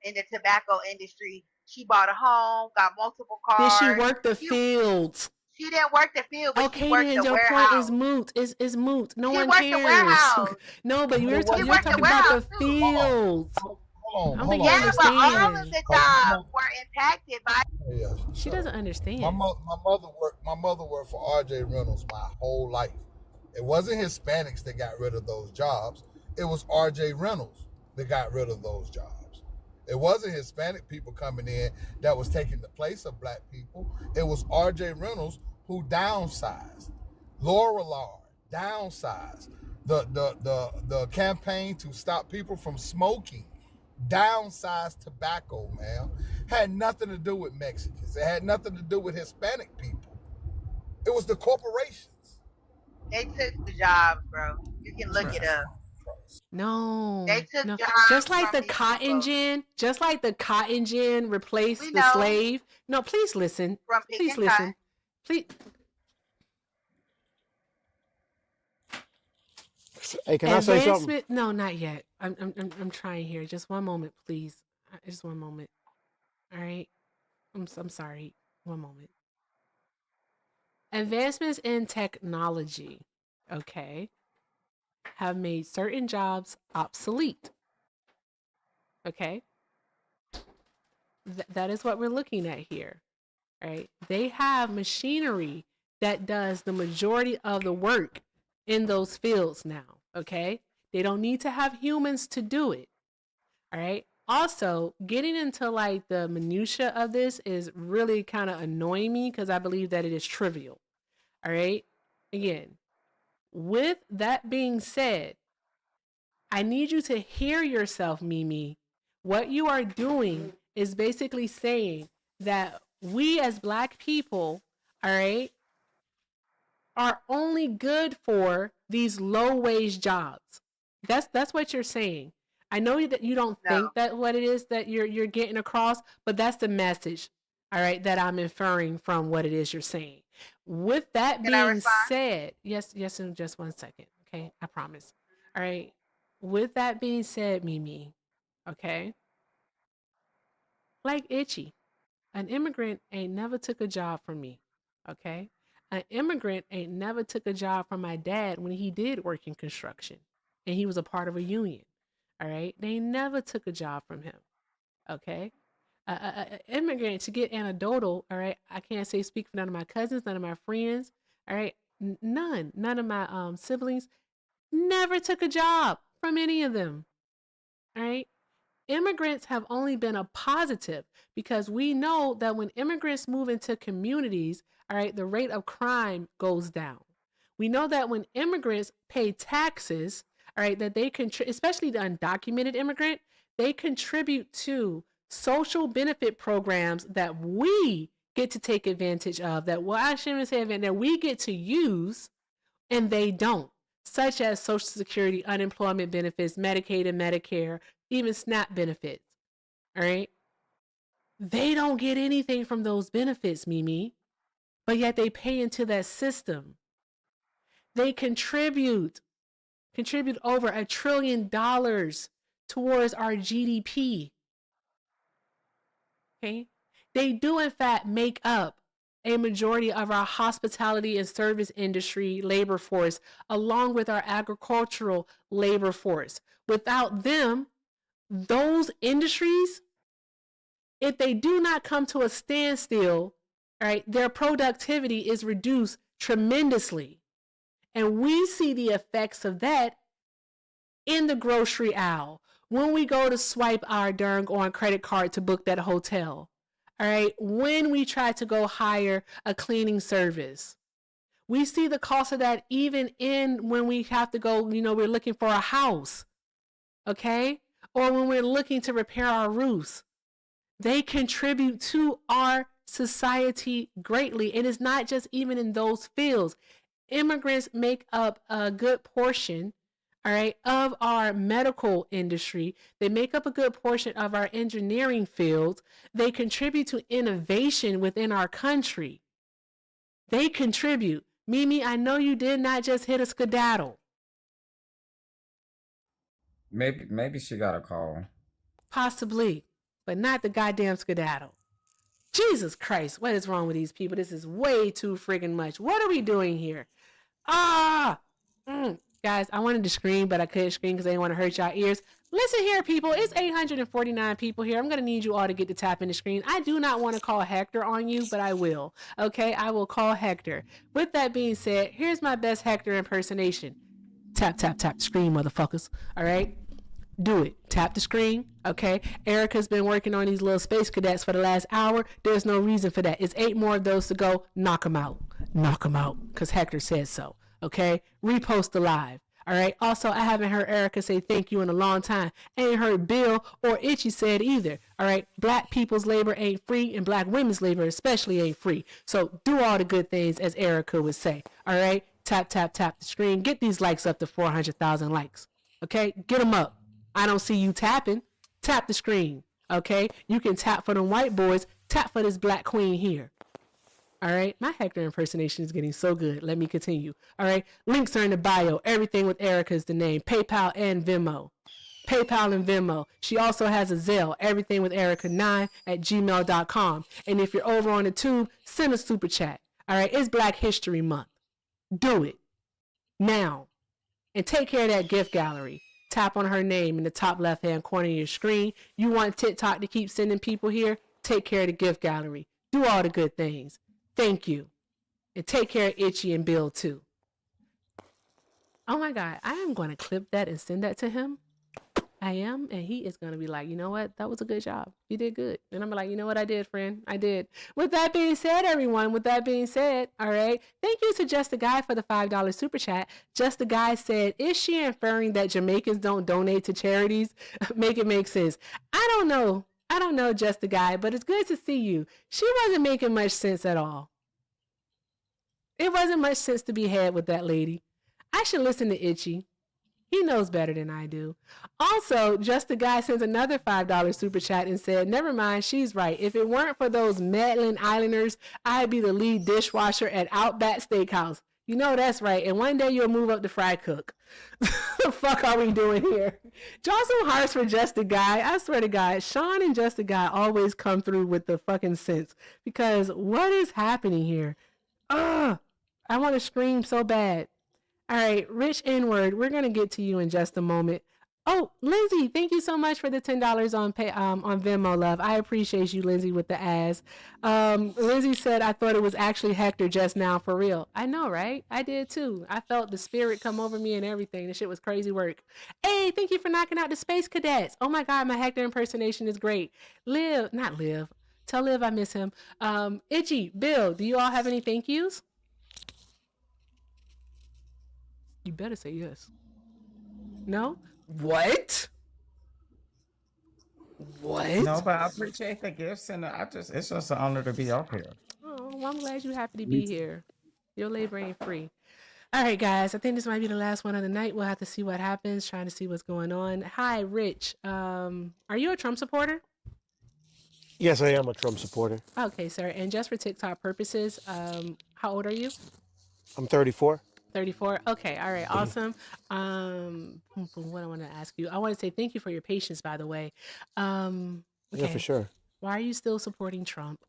in the tobacco industry. She bought a home, got multiple
Did she
cars.
work the fields?
She didn't work the field, but she
Okay,
worked
then
the
your point is
warehouse.
moot. Is moot. No
She
one
worked the
cares.
warehouse.
No, but
She
you're
worked
talking
the
about the
warehouse too.
fields.
Hold
I
on,
don't think
hold
you
on.
Yeah, but all of
understand.
the jobs were impacted by.
Yeah,
She
shut up.
doesn't understand.
My mother worked for R.J. Reynolds my whole life. It wasn't Hispanics that got rid of those jobs. It was R.J. Reynolds that got rid of those jobs. It wasn't Hispanic people coming in that was taking the place of black people. It was R.J. Reynolds who downsized. Laura Lard downsized. The campaign to stop people from smoking downsized tobacco, man. Had nothing to do with Mexicans. It had nothing to do with Hispanic people. It was the corporations.
They took the jobs, bro. You can look it up.
No.
They took
No.
jobs
Just like
from
the
these
cotton gin, replaced the slave. No, please listen.
from
Please
picking
listen. Please.
Hey, can I say something?
Advancement. No, not yet. I'm trying here. Just one moment, please. Just one moment. All right. I'm sorry. One moment. Advancements in technology, okay, have made certain jobs obsolete. Okay. That is what we're looking at here. Right? They have machinery that does the majority of the work in those fields now. Okay. They don't need to have humans to do it. All right. Also, getting into like the minutia of this is really kind of annoying me because I believe that it is trivial. All right. Again, with that being said, I need you to hear yourself, Mimi. What you are doing is basically saying that we as black people, all right, are only good for these low wage jobs. That's what you're saying. I know that you don't think that what it is that you're getting across, but that's the message, all right, that I'm inferring from what it is you're saying. With that being said, yes, in just 1 second, okay, I promise. All right. With that being said, Mimi, okay, like Itchy, an immigrant ain't never took a job from me, okay? An immigrant ain't never took a job from my dad when he did work in construction and he was a part of a union, all right? They never took a job from him, okay? An immigrant, to get anecdotal, all right, I can't say speak for none of my cousins, none of my friends, all right? None of my siblings never took a job from any of them, all right? Immigrants have only been a positive because we know that when immigrants move into communities, all right, the rate of crime goes down. We know that when immigrants pay taxes, all right, that they contribute, especially the undocumented immigrant, they contribute to social benefit programs that we get to take advantage of, that, well, I shouldn't even say advantage, that we get to use and they don't, such as Social Security, unemployment benefits, Medicaid and Medicare, even SNAP benefits. All right. They don't get anything from those benefits, Mimi, but yet they pay into that system. They contribute over $1 trillion towards our GDP. Okay. They do, in fact, make up a majority of our hospitality and service industry labor force, along with our agricultural labor force. Without them, those industries, if they do not come to a standstill, right, their productivity is reduced tremendously. And we see the effects of that in the grocery aisle when we go to swipe our darn on credit card to book that hotel. All right, when we try to go hire a cleaning service. We see the cost of that even in when we have to go, we're looking for a house, okay? Or when we're looking to repair our roofs. They contribute to our society greatly. And it's not just even in those fields. Immigrants make up a good portion, all right, of our medical industry. They make up a good portion of our engineering fields. They contribute to innovation within our country. They contribute. Mimi, I know you did not just hit a skedaddle.
Maybe she got a call.
Possibly, but not the goddamn skedaddle. Jesus Christ, what is wrong with these people? This is way too friggin' much. What are we doing here? Guys, I wanted to scream, but I couldn't scream because I didn't want to hurt y'all ears. Listen here, people. It's 849 people here. I'm going to need you all to get to tap in the screen. I do not want to call Hector on you, but I will. Okay, I will call Hector. With that being said, here's my best Hector impersonation. Tap, tap, tap, screen, motherfuckers. All right? Do it. Tap the screen. Okay. Erica's been working on these little space cadets for the last hour. There's no reason for that. It's 8 more of those to go. Knock them out. Knock them out. Because Hector said so. Okay. Repost the live. All right. Also, I haven't heard Erica say thank you in a long time. Ain't heard Bill or Itchy say it either. All right. Black people's labor ain't free, and black women's labor especially ain't free. So do all the good things, as Erica would say. All right. Tap, tap, tap the screen. Get these likes up to 400,000 likes. Okay. Get them up. I don't see you tapping. Tap the screen, okay? You can tap for them white boys. Tap for this black queen here. All right? My Hector impersonation is getting so good. Let me continue. All right? Links are in the bio. Everything with Erica is the name. PayPal and Venmo. PayPal and Venmo. She also has a Zelle. Everything with Erica9@gmail.com. And if you're over on the tube, send a super chat. All right? It's Black History Month. Do it. Now. And take care of that gift gallery. Tap on her name in the top left-hand corner of your screen. You want TikTok to keep sending people here? Take care of the gift gallery. Do all the good things. Thank you. And take care of Itchy and Bill, too. Oh, my God. I am going to clip that and send that to him. I am. And he is going to be like, you know what? That was a good job. You did good. And I'm like, you know what I did, friend? I did. With that being said, everyone, all right. Thank you to Just a Guy for the $5 super chat. Just a Guy said, is she inferring that Jamaicans don't donate to charities? Make it make sense. I don't know, Just a Guy, but it's good to see you. She wasn't making much sense at all. It wasn't much sense to be had with that lady. I should listen to Itchy. He knows better than I do. Also, Just a Guy sends another $5 super chat and said, never mind, she's right. If it weren't for those Madeline Islanders, I'd be the lead dishwasher at Outback Steakhouse. You know that's right. And one day you'll move up to fry cook. The fuck are we doing here? Draw some hearts for Just a Guy. I swear to God, Sean and Just a Guy always come through with the fucking sense. Because what is happening here? I want to scream so bad. All right, Rich N-word, we're going to get to you in just a moment. Oh, Lindsay, thank you so much for the $10 on Venmo, love. I appreciate you, Lindsay, with the ass. Lindsay said, I thought it was actually Hector just now, for real. I know, right? I did too. I felt the spirit come over me and everything. This shit was crazy work. Hey, thank you for knocking out the Space Cadets. Oh my God, my Hector impersonation is great. Tell Liv I miss him. Itchy, Bill, do you all have any thank yous? You better say yes. No? What?
No, but I appreciate the gifts, and it's just an honor to be up here.
Oh, well, I'm glad you're happy to be here. Your labor ain't free. All right, guys. I think this might be the last one of the night. We'll have to see what happens, trying to see what's going on. Hi, Rich. Are you a Trump supporter?
Yes, I am a Trump supporter.
Okay, sir. And just for TikTok purposes, how old are you?
I'm 34.
34. Okay. All right. Awesome. What I want to ask you, I want to say thank you for your patience, by the way. Okay.
Yeah, for sure.
Why are you still supporting Trump?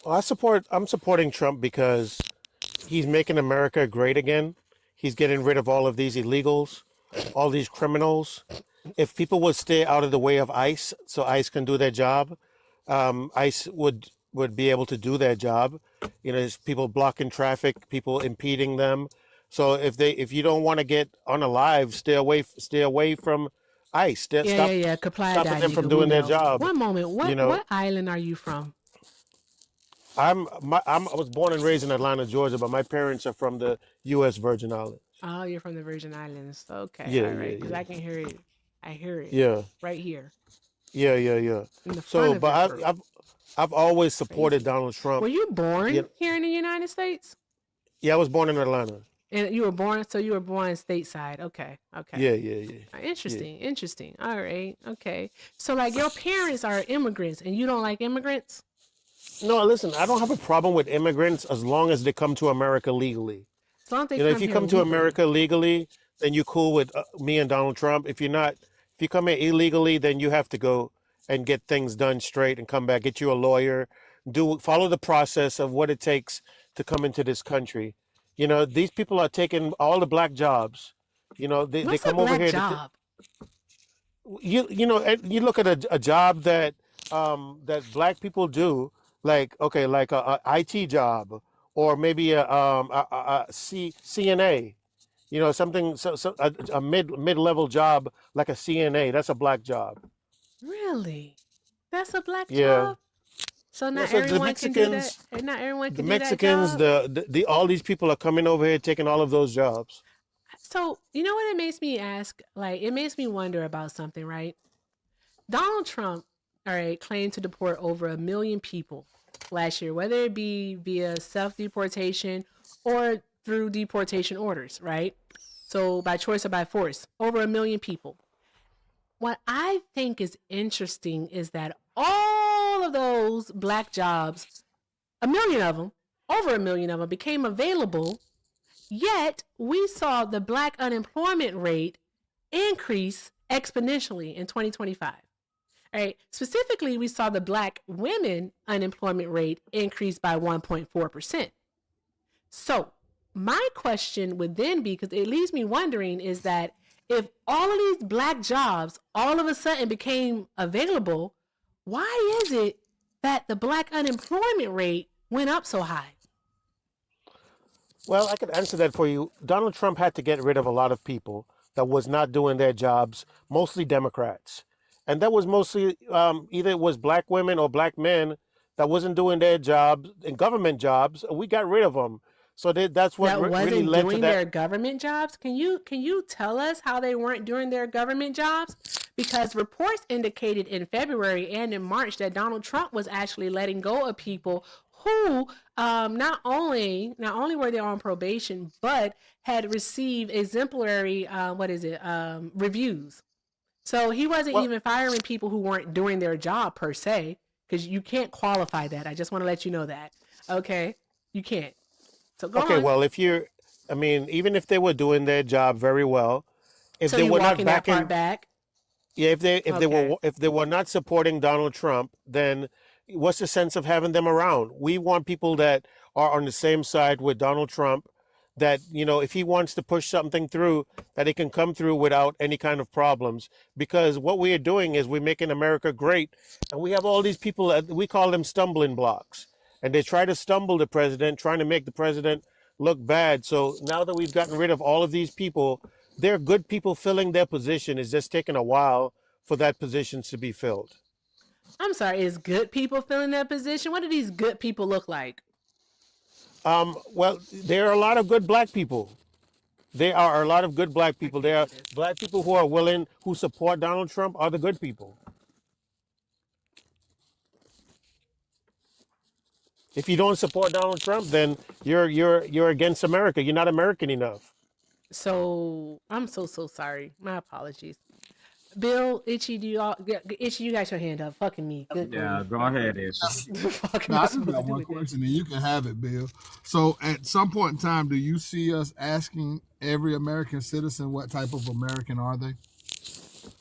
I'm supporting Trump because he's making America great again. He's getting rid of all of these illegals, all these criminals. If people would stay out of the way of ICE, so ICE can do their job, ICE would be able to do their job. There's people blocking traffic, people impeding them. So if you don't want to get unalive, stay away from ICE.
Yeah. Comply
Stopping
that
them from
nigga. We
doing their
know.
job.
One moment.
You
What
know,
what island are you from?
I was born and raised in Atlanta, Georgia, but my parents are from the U.S. Virgin Islands.
Oh, you're from the Virgin Islands. Okay,
Yeah,
all
yeah,
right. Because
yeah,
I can hear it. I hear it
yeah,
right here
yeah.
in the front
So,
of your
but
throat.
I've always supported
Crazy.
Donald Trump.
Were you
Yeah,
born here in the United States?
yeah, I was born in Atlanta.
And you were born, so you were born stateside. Okay, okay.
Yeah.
Interesting, interesting. All right, okay. So, like, your parents are immigrants, and you don't like immigrants?
No, listen, I don't have a problem with immigrants as long as they come to America legally.
As long as they
If
come
you
here
come to
legally.
America legally, then you're cool with me and Donald Trump. If you're not, if you come here illegally, then you have to go and get things done straight and come back, get you a lawyer, follow the process of what it takes to come into this country. These people are taking all the black jobs. They
What's a
come over
black
here
job?
and you look at a job that black people do, like okay, like a IT job, or maybe CNA, something, a mid-level job like a CNA. That's a black job.
Really? That's a black
Yeah.
job? So
Yeah,
not
so the
everyone can do that,
Mexicans,
and not everyone
the
can do that
Mexicans,
job?
the all these people are coming over here taking all of those jobs.
So, you know what it makes me ask? Like, it makes me wonder about something, right? Donald Trump, all right, claimed to deport over 1 million people last year, whether it be via self deportation or through deportation orders, right? So, by choice or by force, over 1 million people. What I think is interesting is that all of those black jobs, 1 million of them, over 1 million of them, became available. Yet we saw the black unemployment rate increase exponentially in 2025. All right. Specifically, we saw the black women unemployment rate increase by 1.4%. So, my question would then be, because it leaves me wondering, is that if all of these black jobs all of a sudden became available, why is it that the black unemployment rate went up so high?
Well, I could answer that for you. Donald Trump had to get rid of a lot of people that was not doing their jobs, mostly Democrats. And that was mostly either it was black women or black men that wasn't doing their jobs in government jobs. We got rid of them. So that's what
That
really
wasn't
led to
doing
that.
their government jobs? Can you tell us how they weren't doing their government jobs? Because reports indicated in February and in March that Donald Trump was actually letting go of people who not only were they on probation, but had received exemplary reviews. So he wasn't
Well,
even firing people who weren't doing their job per se, because you can't qualify that. I just want to let you know that. Okay, you can't. So go
okay,
on.
well, even if they were doing their job very well, if
So
they
you
were not
walking that part
backing.
back?
Yeah,
Okay.
if they were not supporting Donald Trump, then what's the sense of having them around? We want people that are on the same side with Donald Trump. That if he wants to push something through, that it can come through without any kind of problems. Because what we are doing is we're making America great, and we have all these people that we call them stumbling blocks, and they try to stumble the president, trying to make the president look bad. So now that we've gotten rid of all of these people, they're good people filling their position. It's just taking a while for that position to be filled.
I'm sorry, is good people filling that position? What do these good people look like?
Well, there are a lot of good black people. There are a lot of good black
I
people.
can't
There
do
are
this.
black people who are willing, who support Donald Trump, are the good people. If you don't support Donald Trump, then you're against America. You're not American enough.
So I'm so sorry. My apologies. Bill, Itchy, Itchy, you got your hand up. Fucking me. Good for
Yeah,
you.
go ahead, Itchy.
Fucking
Now,
am I
I just
supposed to
got
do
one
with this?
question, and you can have it, Bill. So, at some point in time, do you see us asking every American citizen what type of American are they?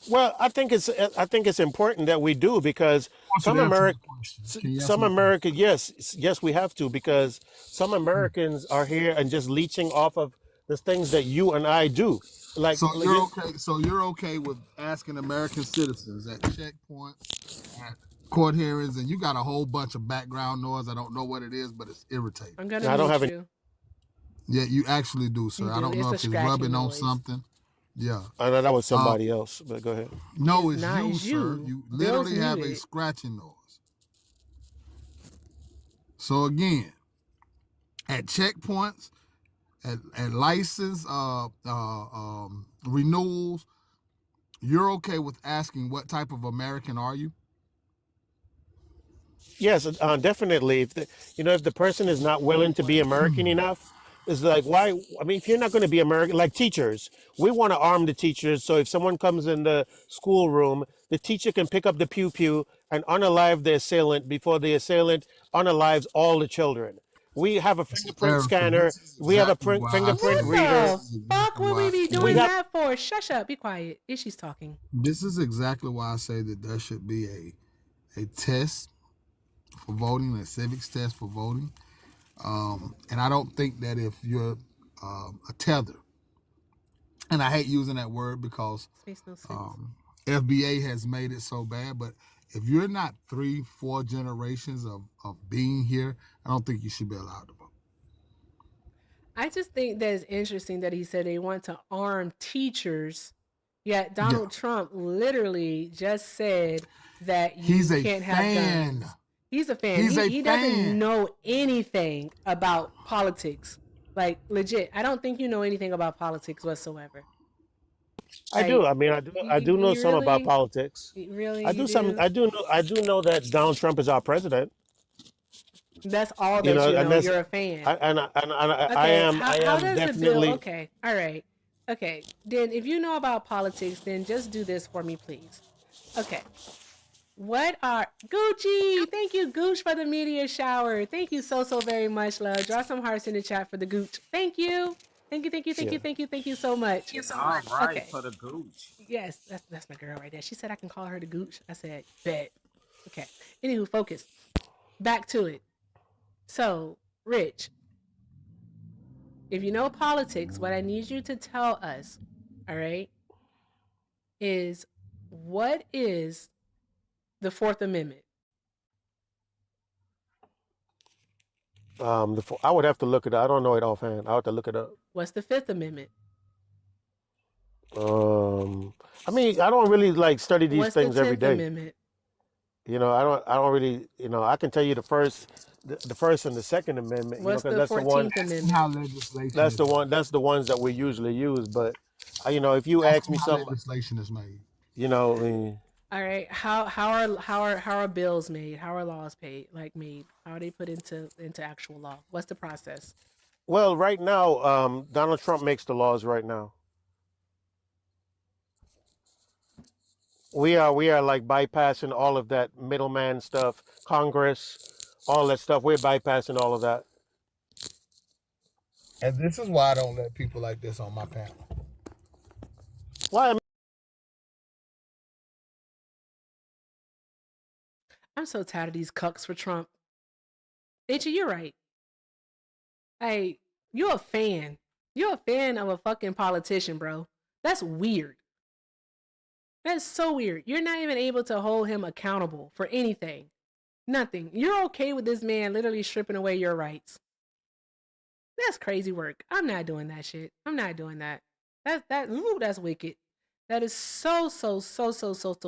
Well, I think it's important that we do because
I want you
some
to answer my
American
question. Can you answer
some
my question?
American yes we have to because some Americans are here and just leeching off of the things that you and I do.
So
Like
you're okay. So you're okay with asking American citizens at checkpoints, at court hearings, and you got a whole bunch of background noise. I don't know what it is, but it's irritating.
I'm gonna
I don't
mute
have any.
you.
Yeah, you actually do,
You
sir. I
do.
don't know
It's a
if it's
scratching
rubbing on
noise.
something. Yeah.
I know that was
Uh,
somebody else, but go ahead.
no,
It's
it's
not.
you,
It's
sir.
you.
You
Bill's
literally have a
muted.
scratching noise. So again, at checkpoints, at license renewals, you're okay with asking what type of American are you?
Yes, definitely. If the person is not willing to be American enough, it's like why? I mean, if you're not going to be American, like teachers, we want to arm the teachers. So if someone comes in the schoolroom, the teacher can pick up the pew pew and unalive the assailant before the assailant unalives all the children. We have a
So
fingerprint
Erica,
scanner.
this is
We have a
exactly why I
fingerprint
What
say
reader.
the
this is
fuck
exactly
would we
why
be
We
doing
have.
that for? Shush up. Be quiet. Ishi's talking.
this is exactly why I say that there should be a test for voting, a civics test for voting. And I don't think that if you're a tether, and I hate using that word because
This makes no sense.
FBA has made it so bad, but if you're not 3-4 generations of being here, I don't think you should be allowed to vote.
I just think that it's interesting that he said they want to arm teachers, yet
Yeah.
Donald Trump literally just said that you
He's a
can't have
fan.
guns. He's a fan.
He's a
He
fan.
doesn't know anything about politics. Like legit, I don't think you know anything about politics whatsoever.
I do.
Like
I mean, I do know
you
some about
really,
politics.
really
I
you
do some.
do.
I do know that Donald Trump is our president.
That's all that you
And
know.
that's
You're a fan.
I
Okay,
am
how does the bill?
definitely.
Okay, all right. Okay, then if you know about politics, then just do this for me, please. Okay, what are Gucci? Thank you, Gooch, for the media shower. Thank you so very much, love. Draw some hearts in the chat for the Gooch. Thank you, thank you, thank you, thank
Yeah.
you, thank you, thank you so much.
All right,
Okay,
for the gooch.
yes, that's my girl right there. She said I can call her the Gooch. I said bet. Okay. Anywho, focus. Back to it. So, Rich, if you know politics, what I need you to tell us, all right, is what is the Fourth Amendment?
I would have to look it up. I don't know it offhand. I have to look it up.
What's the Fifth Amendment?
I mean, I don't really like study these
What's the
things every
10th
day.
Amendment?
I don't really. I can tell you the first and the Second Amendment.
What's
Because
the
that's the one.
14th Amendment?
How legislation
That's
is
the
made.
one. That's the ones that we usually use. But, if you
Ask
ask
them
me
how
something,
legislation is made.
I mean,
All right. How are bills made? How are laws made? How are they put into actual law? What's the process?
well, right now, Donald Trump makes the laws right now. We are like bypassing all of that middleman stuff, Congress, all that stuff. We're bypassing all of that.
And this is why I don't let people like this on my panel.
Why? I mean,
I'm so tired of these cucks for Trump. Itchy, you're right. Hey, you're a fan. You're a fan of a fucking politician, bro. That's weird. That's so weird. You're not even able to hold him accountable for anything. Nothing. You're okay with this man literally stripping away your rights. That's crazy work. I'm not doing that shit. I'm not doing that. That's wicked. That is so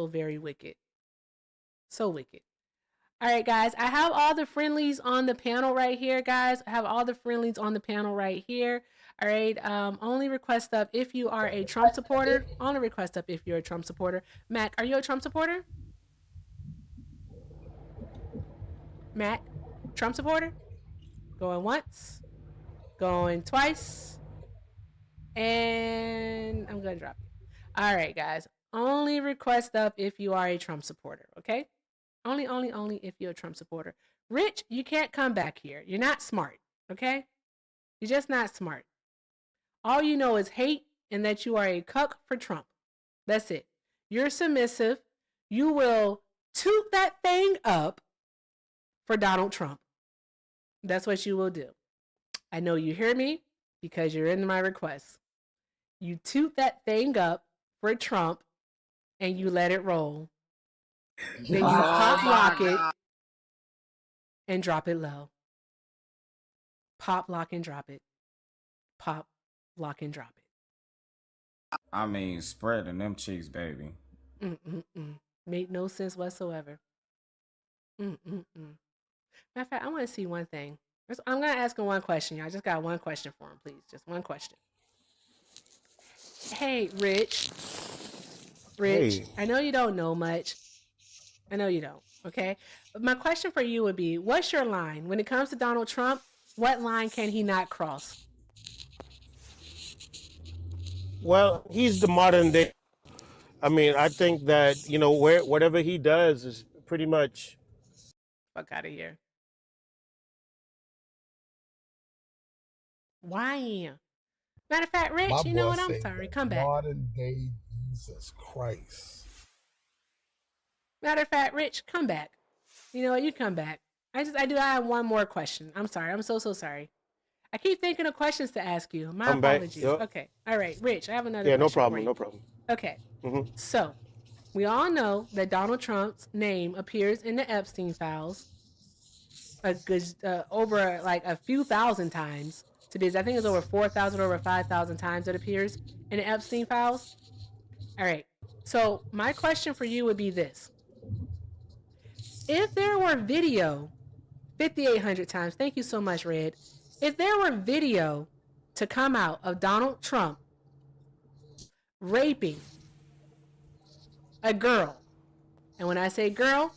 very wicked. So wicked. All right, guys. I have all the friendlies on the panel right here, guys. I have all the friendlies on the panel right here. All right. Only request up if you are a Trump supporter. Only request up if you're a Trump supporter. Mac, are you a Trump supporter? Mac, Trump supporter? Going once. Going twice. And I'm going to drop you. All right, guys. Only request up if you are a Trump supporter, okay? Only if you're a Trump supporter. Rich, you can't come back here. You're not smart, okay? You're just not smart. All you know is hate and that you are a cuck for Trump. That's it. You're submissive. You will toot that thing up for Donald Trump. That's what you will do. I know you hear me because you're in my request. You toot that thing up for Trump and you let it roll. Then you pop lock it and drop it low. Pop, lock, and drop it. Pop, lock, and drop it.
I mean, spreading them cheeks, baby.
Made no sense whatsoever. Matter of fact, I want to see one thing. I'm going to ask him one question. Y'all just got one question for him, please. Just one question. Hey, Rich.
Hey.
I know you don't know much. I know you don't, okay? But my question for you would be, what's your line? When it comes to Donald Trump, what line can he not cross?
Well, he's the modern day. I mean, I think that, whatever he does is pretty much.
Fuck out of here. Why? Matter of fact, Rich,
My
you know
boy
what? I'm
said
sorry.
that
Come back.
modern day Jesus Christ.
Matter of fact, Rich, come back. You know what? You come back. I have one more question. I'm sorry. I'm so sorry. I keep thinking of questions to ask you. My
I'm back.
apologies.
Yep.
Okay. All right, Rich, I have another
Yeah,
question
no problem.
for you.
No problem.
Okay.
Mm-hmm.
So, we all know that Donald Trump's name appears in the Epstein files over like a few thousand times. To be, I think it's over 4,000, over 5,000 times it appears in the Epstein files. All right. So, my question for you would be this. If there were video 5,800 times, thank you so much, Red. If there were video to come out of Donald Trump raping a girl, and when I say girl,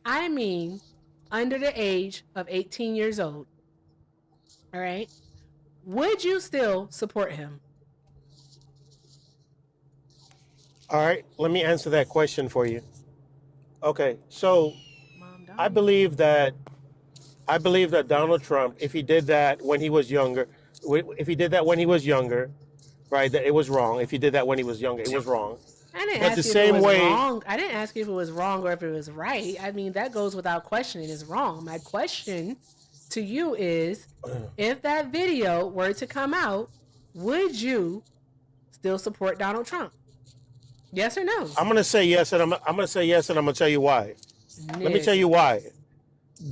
I mean under the age of 18 years old, all right, would you still support him?
All right, let me answer that question for you. Okay, so I believe that Donald Trump, if he did that when he was younger, right, that it was wrong. If he did that when he was younger, it was wrong.
I didn't
But
ask
the
you if it
same
was
way,
wrong. I didn't ask you if it was wrong or if it was right. I mean, that goes without questioning. It's wrong. My question to you is, if that video were to come out, would you still support Donald Trump? Yes or no?
I'm gonna say yes, and I'm gonna say yes, and I'm gonna tell you why. Let me tell you why.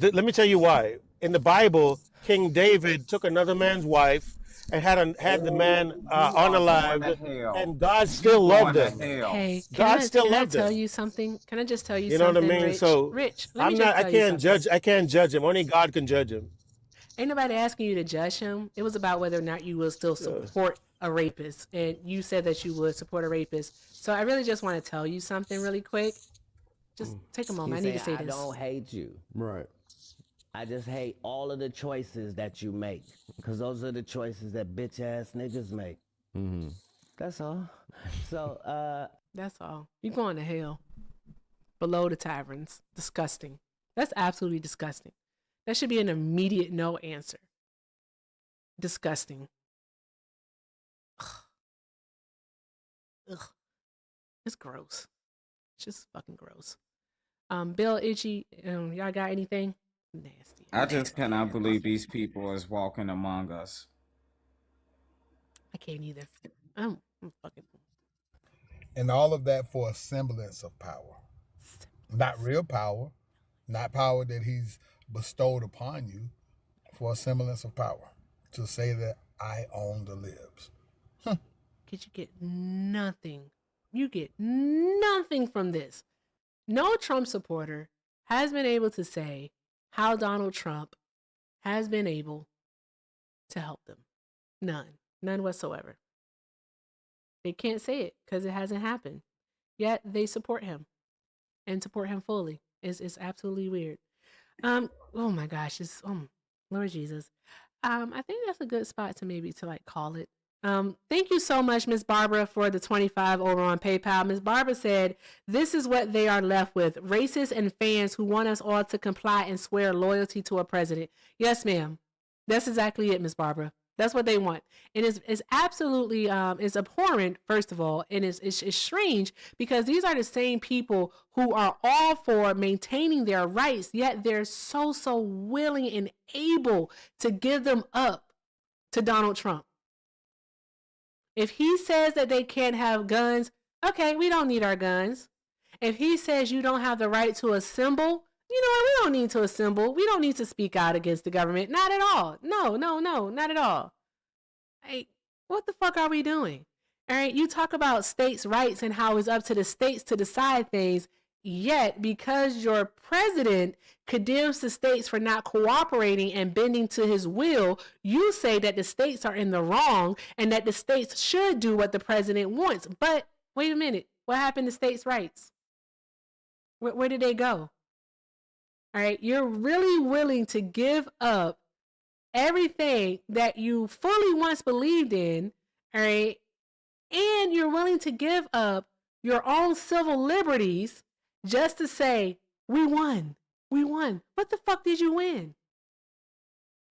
Let me tell you why. In the Bible, King David took another man's wife and had the man unalived, and God still loved him.
Hey,
God still
can I
loved
tell
him.
you something? Can I just tell you
You know what I
something,
mean?
Rich?
So
Rich, let me
I'm
just
not. I
tell you
can't
something.
judge. I can't judge him. Only God can judge him.
Ain't nobody asking you to judge him. It was about whether or not you will still support a rapist, and you said that you would support a rapist. So I really just want to tell you something really quick. Just take a moment. I need to say
I
this.
don't hate you.
Right.
I just hate all of the choices that you make. Because those are the choices that bitch ass niggas make. Mm-hmm. That's all. So,
That's all. You going to hell. Below the taverns. Disgusting. That's absolutely disgusting. That should be an immediate no answer. Disgusting. Ugh. It's gross. It's just fucking gross. Bill, Itchy, y'all got anything? Nasty.
I just cannot believe these people is walking among us.
I can't either. I'm fucking.
And all of that for a semblance of power. Not real power, not power that he's bestowed upon you, for a semblance of power. To say that I own the libs.
Because you get nothing. You get nothing from this. No Trump supporter has been able to say how Donald Trump has been able to help them. None whatsoever. They can't say it because it hasn't happened. Yet they support him and support him fully. It's absolutely weird. Oh my gosh, Lord Jesus. I think that's a good spot to maybe to like call it. Thank you so much, Miss Barbara, for the 25 over on PayPal. Miss Barbara said, this is what they are left with. Racists and fans who want us all to comply and swear loyalty to a president. Yes, ma'am. That's exactly it, Miss Barbara. That's what they want. And it's absolutely it's abhorrent, first of all, and it's strange because these are the same people who are all for maintaining their rights, yet they're so willing and able to give them up to Donald Trump. If he says that they can't have guns, okay, we don't need our guns. If he says you don't have the right to assemble, you know what? We don't need to assemble. We don't need to speak out against the government. Not at all. No, not at all. Like, what the fuck are we doing? All right, you talk about states' rights and how it's up to the states to decide things, yet because your president condemns the states for not cooperating and bending to his will, you say that the states are in the wrong and that the states should do what the president wants. But wait a minute, what happened to states' rights? Where did they go? All right, you're really willing to give up everything that you fully once believed in, all right, and you're willing to give up your own civil liberties just to say, we won. We won. What the fuck did you win?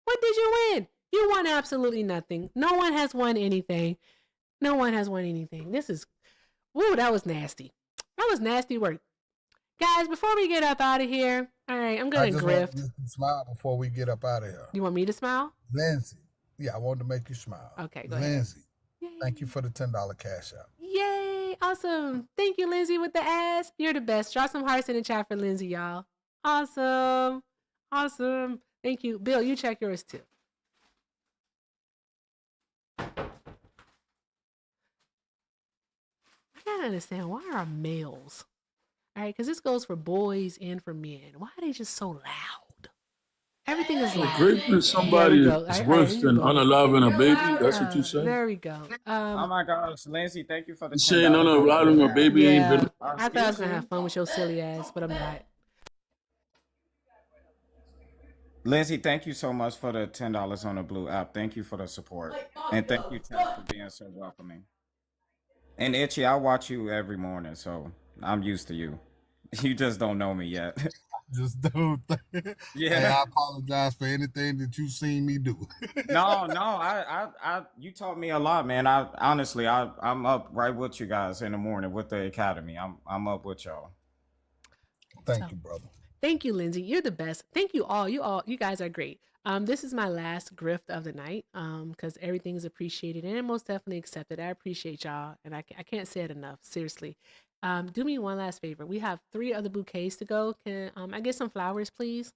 What did you win? You won absolutely nothing. No one has won anything. No one has won anything. This is, woo, that was nasty. That was nasty work. Guys, before we get up out of here, all right, I'm going to grift.
Want you to smile before we get up out of here.
You want me to smile?
Lindsay. Yeah, I wanted to make you smile.
Okay, go
Lindsay,
ahead.
Thank you for the $10 cash out.
Yay, awesome. Thank you, Lindsay, with the ass. You're the best. Drop some hearts in the chat for Lindsay, y'all. Awesome. Awesome. Thank you. Bill, you check yours too. I gotta understand, why are males? All right, because this goes for boys and for men. Why are they just so loud? Everything is loud.
Raping somebody is worse than unaliving a baby. That's what you say.
There we go.
Oh my gosh, Lindsay, thank you for the.
You saying unaliving a baby ain't
Yeah,
been.
I thought I was gonna have fun with your silly ass, but I'm not.
Lindsay, thank you so much for the $10 on the Blue app. Thank you for the support, and thank you, Tess, for being so welcoming. And Itchy, I watch you every morning, so I'm used to you. You just don't know me yet.
Just don't.
Yeah.
And I apologize for anything that you've seen me do.
No, I you taught me a lot, man. I'm up right with you guys in the morning with the academy. I'm up with y'all.
Thank you, brother.
Thank you, Lindsay. You're the best. Thank you all. You guys are great. This is my last grift of the night. Because everything is appreciated and most definitely accepted. I appreciate y'all, and I can't say it enough. Seriously. Do me one last favor. We have 3 other bouquets to go. Can I get some flowers, please?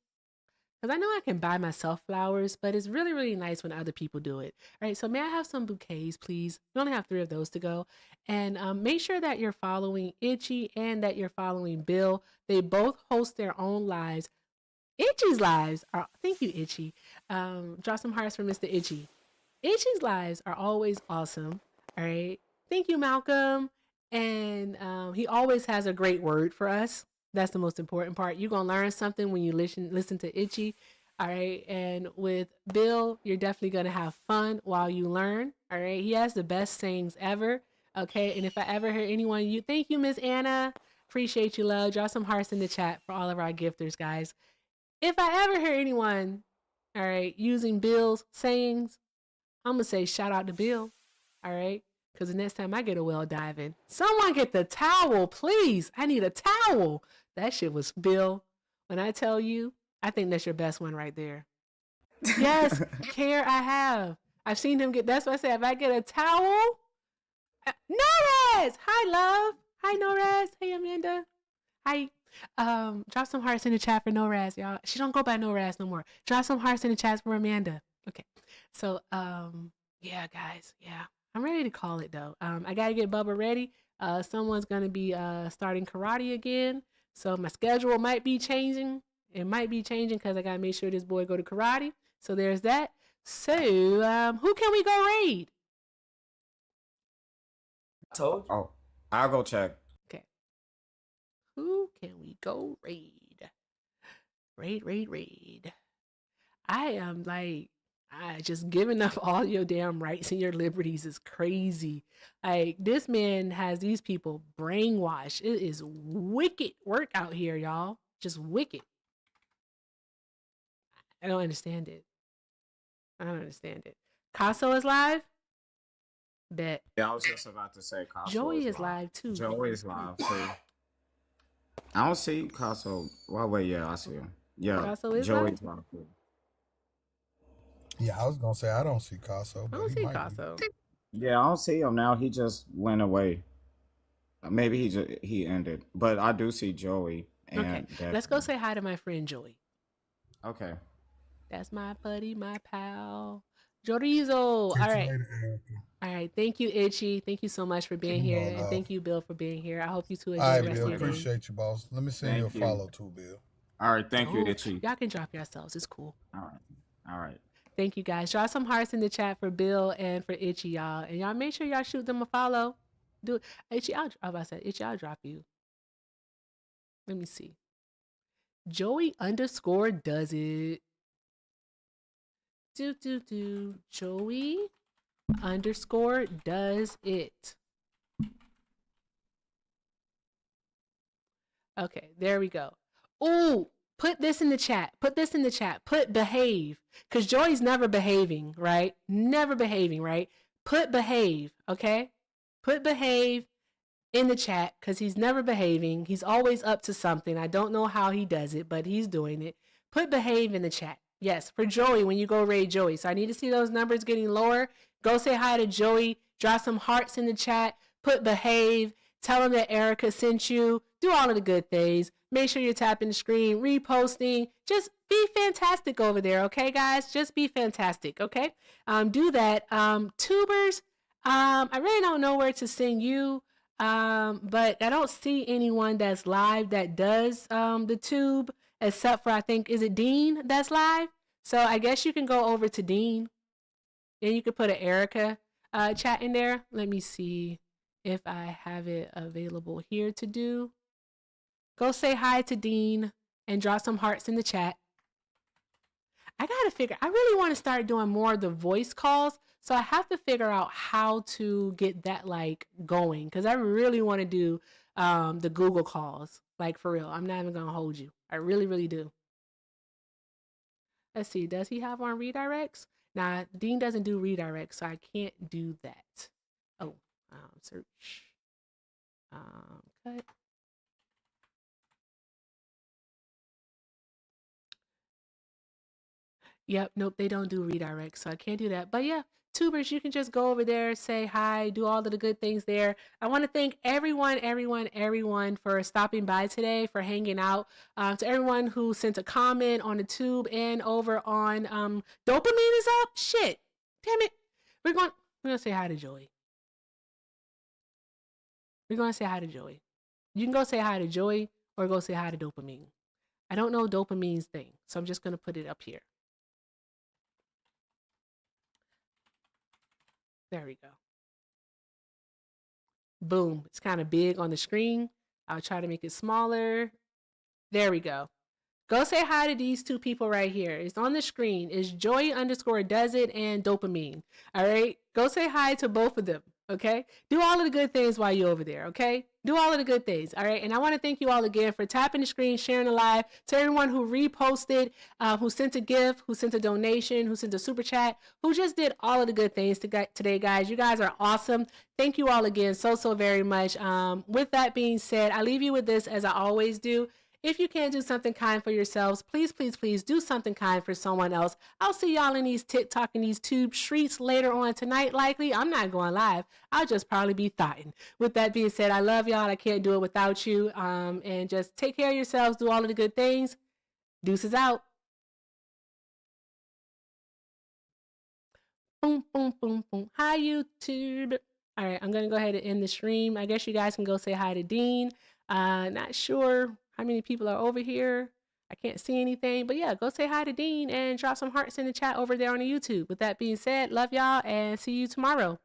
Because I know I can buy myself flowers, but it's really, really nice when other people do it. All right, so may I have some bouquets, please? We only have 3 of those to go. And make sure that you're following Itchy and that you're following Bill. They both host their own lives. Itchy's lives are, thank you, Itchy. Draw some hearts for Mr. Itchy. Itchy's lives are always awesome. All right, thank you, Malcolm. And he always has a great word for us. That's the most important part. You're going to learn something when you listen to Itchy. All right. And with Bill, you're definitely going to have fun while you learn. All right. He has the best sayings ever. Okay. And if I ever hear anyone, thank you, Miss Anna. Appreciate you, love. Draw some hearts in the chat for all of our gifters, guys. If I ever hear anyone, all right, using Bill's sayings, I'm going to say shout out to Bill. All right. Because the next time I get a well diving, someone get the towel, please. I need a towel. That shit was Bill. When I tell you, I think that's your best one right there. Yes, care I have. I've seen him get, that's what I said. If I get a towel, Norez! Hi, love. Hi, Norez. Hey, Amanda. Hi. Drop some hearts in the chat for Norez, y'all. She don't go by Norez no more. Drop some hearts in the chat for Amanda. Okay. So, yeah, guys. Yeah. I'm ready to call it though. I gotta get Bubba ready. Someone's gonna be starting karate again, so my schedule might be changing. It might be changing because I gotta make sure this boy go to karate. So there's that. So who can we go raid?
I told you. Oh, I'll go check.
Okay. Who can we go raid? Raid. I am like. Just giving up all your damn rights and your liberties is crazy. Like, this man has these people brainwashed. It is wicked work out here, y'all. Just wicked. I don't understand it. Casso is live? Bet.
Yeah, I was just about to say Casso
Joey
is
is live too.
Joey's live too. I don't see Casso. Well, wait, yeah, I see him. Yeah,
Casso is
Joey's
live?
live too.
Yeah, I was gonna say I don't see Casso,
I
but
don't
he
see
might
Casso.
Yeah, I don't see him now. He just went away. Maybe he ended, but I do see Joey. And
Okay, let's go say hi to my friend Joey.
Okay.
That's my buddy, my pal. Chorizo. All
Catch you
right.
later, Erica.
All right. Thank you, Itchy. Thank you so much for being
You know,
here. And
love.
thank you, Bill, for being here. I hope you two
All
enjoy
right,
the rest
Bill.
of your day.
Appreciate you, boss. Let me send you a
Thank you.
follow too, Bill.
All right, thank you,
Oh,
Itchy.
y'all can drop yourselves. It's cool.
All right. All right.
Thank you, guys. Drop some hearts in the chat for Bill and for Itchy, y'all. And y'all make sure y'all shoot them a follow. Do it. Itchy, I was about to say, Itchy, I'll drop you. Let me see. Joey _ does it. Joey _ does it. Okay, there we go. Ooh, put this in the chat. Put this in the chat. Put behave. Because Joey's never behaving, right? Never behaving, right? Put behave, okay? Put behave in the chat because he's never behaving. He's always up to something. I don't know how he does it, but he's doing it. Put behave in the chat. Yes, for Joey when you go raid Joey. So I need to see those numbers getting lower. Go say hi to Joey. Drop some hearts in the chat. Put behave. Tell him that Erica sent you. Do all of the good things. Make sure you're tapping the screen, reposting. Just be fantastic over there, okay, guys? Just be fantastic, okay? Do that. Tubers, I really don't know where to send you. But I don't see anyone that's live that does the tube except for I think is it Dean that's live? So I guess you can go over to Dean and you could put an Erica chat in there. Let me see if I have it available here to do. Go say hi to Dean and drop some hearts in the chat. I gotta figure, I really want to start doing more of the voice calls. So I have to figure out how to get that like going because I really want to do the Google calls. Like for real. I'm not even gonna hold you. I really, really do. Let's see, does he have on redirects? Nah, Dean doesn't do redirects, so I can't do that. Oh, search. Cut. Yep, nope, they don't do redirects, so I can't do that. But yeah, tubers, you can just go over there, say hi, do all of the good things there. I want to thank everyone for stopping by today, for hanging out. To everyone who sent a comment on the tube and over on dopamine is up. Shit, damn it. We're gonna say hi to Joey. We're gonna say hi to Joey. You can go say hi to Joey or go say hi to dopamine. I don't know dopamine's thing, so I'm just gonna put it up here. There we go. Boom. It's kind of big on the screen. I'll try to make it smaller. There we go. Go say hi to these two people right here. It's on the screen. It's Joy _ does it and dopamine. All right. Go say hi to both of them. Okay. Do all of the good things while you're over there. Okay. Do all of the good things. All right. And I want to thank you all again for tapping the screen, sharing the live, to everyone who reposted, who sent a gift, who sent a donation, who sent a super chat, who just did all of the good things today, guys. You guys are awesome. Thank you all again so very much. With that being said, I leave you with this as I always do. If you can't do something kind for yourselves, please do something kind for someone else. I'll see y'all in these TikTok and these tube streets later on tonight, likely. I'm not going live. I'll just probably be thotting. With that being said, I love y'all. I can't do it without you. And just take care of yourselves. Do all of the good things. Deuces out. Boom, boom, boom, boom. Hi, YouTube. All right, I'm going to go ahead and end the stream. I guess you guys can go say hi to Dean. Not sure how many people are over here. I can't see anything, but yeah, go say hi to Dean and drop some hearts in the chat over there on the YouTube. With that being said, love y'all and see you tomorrow.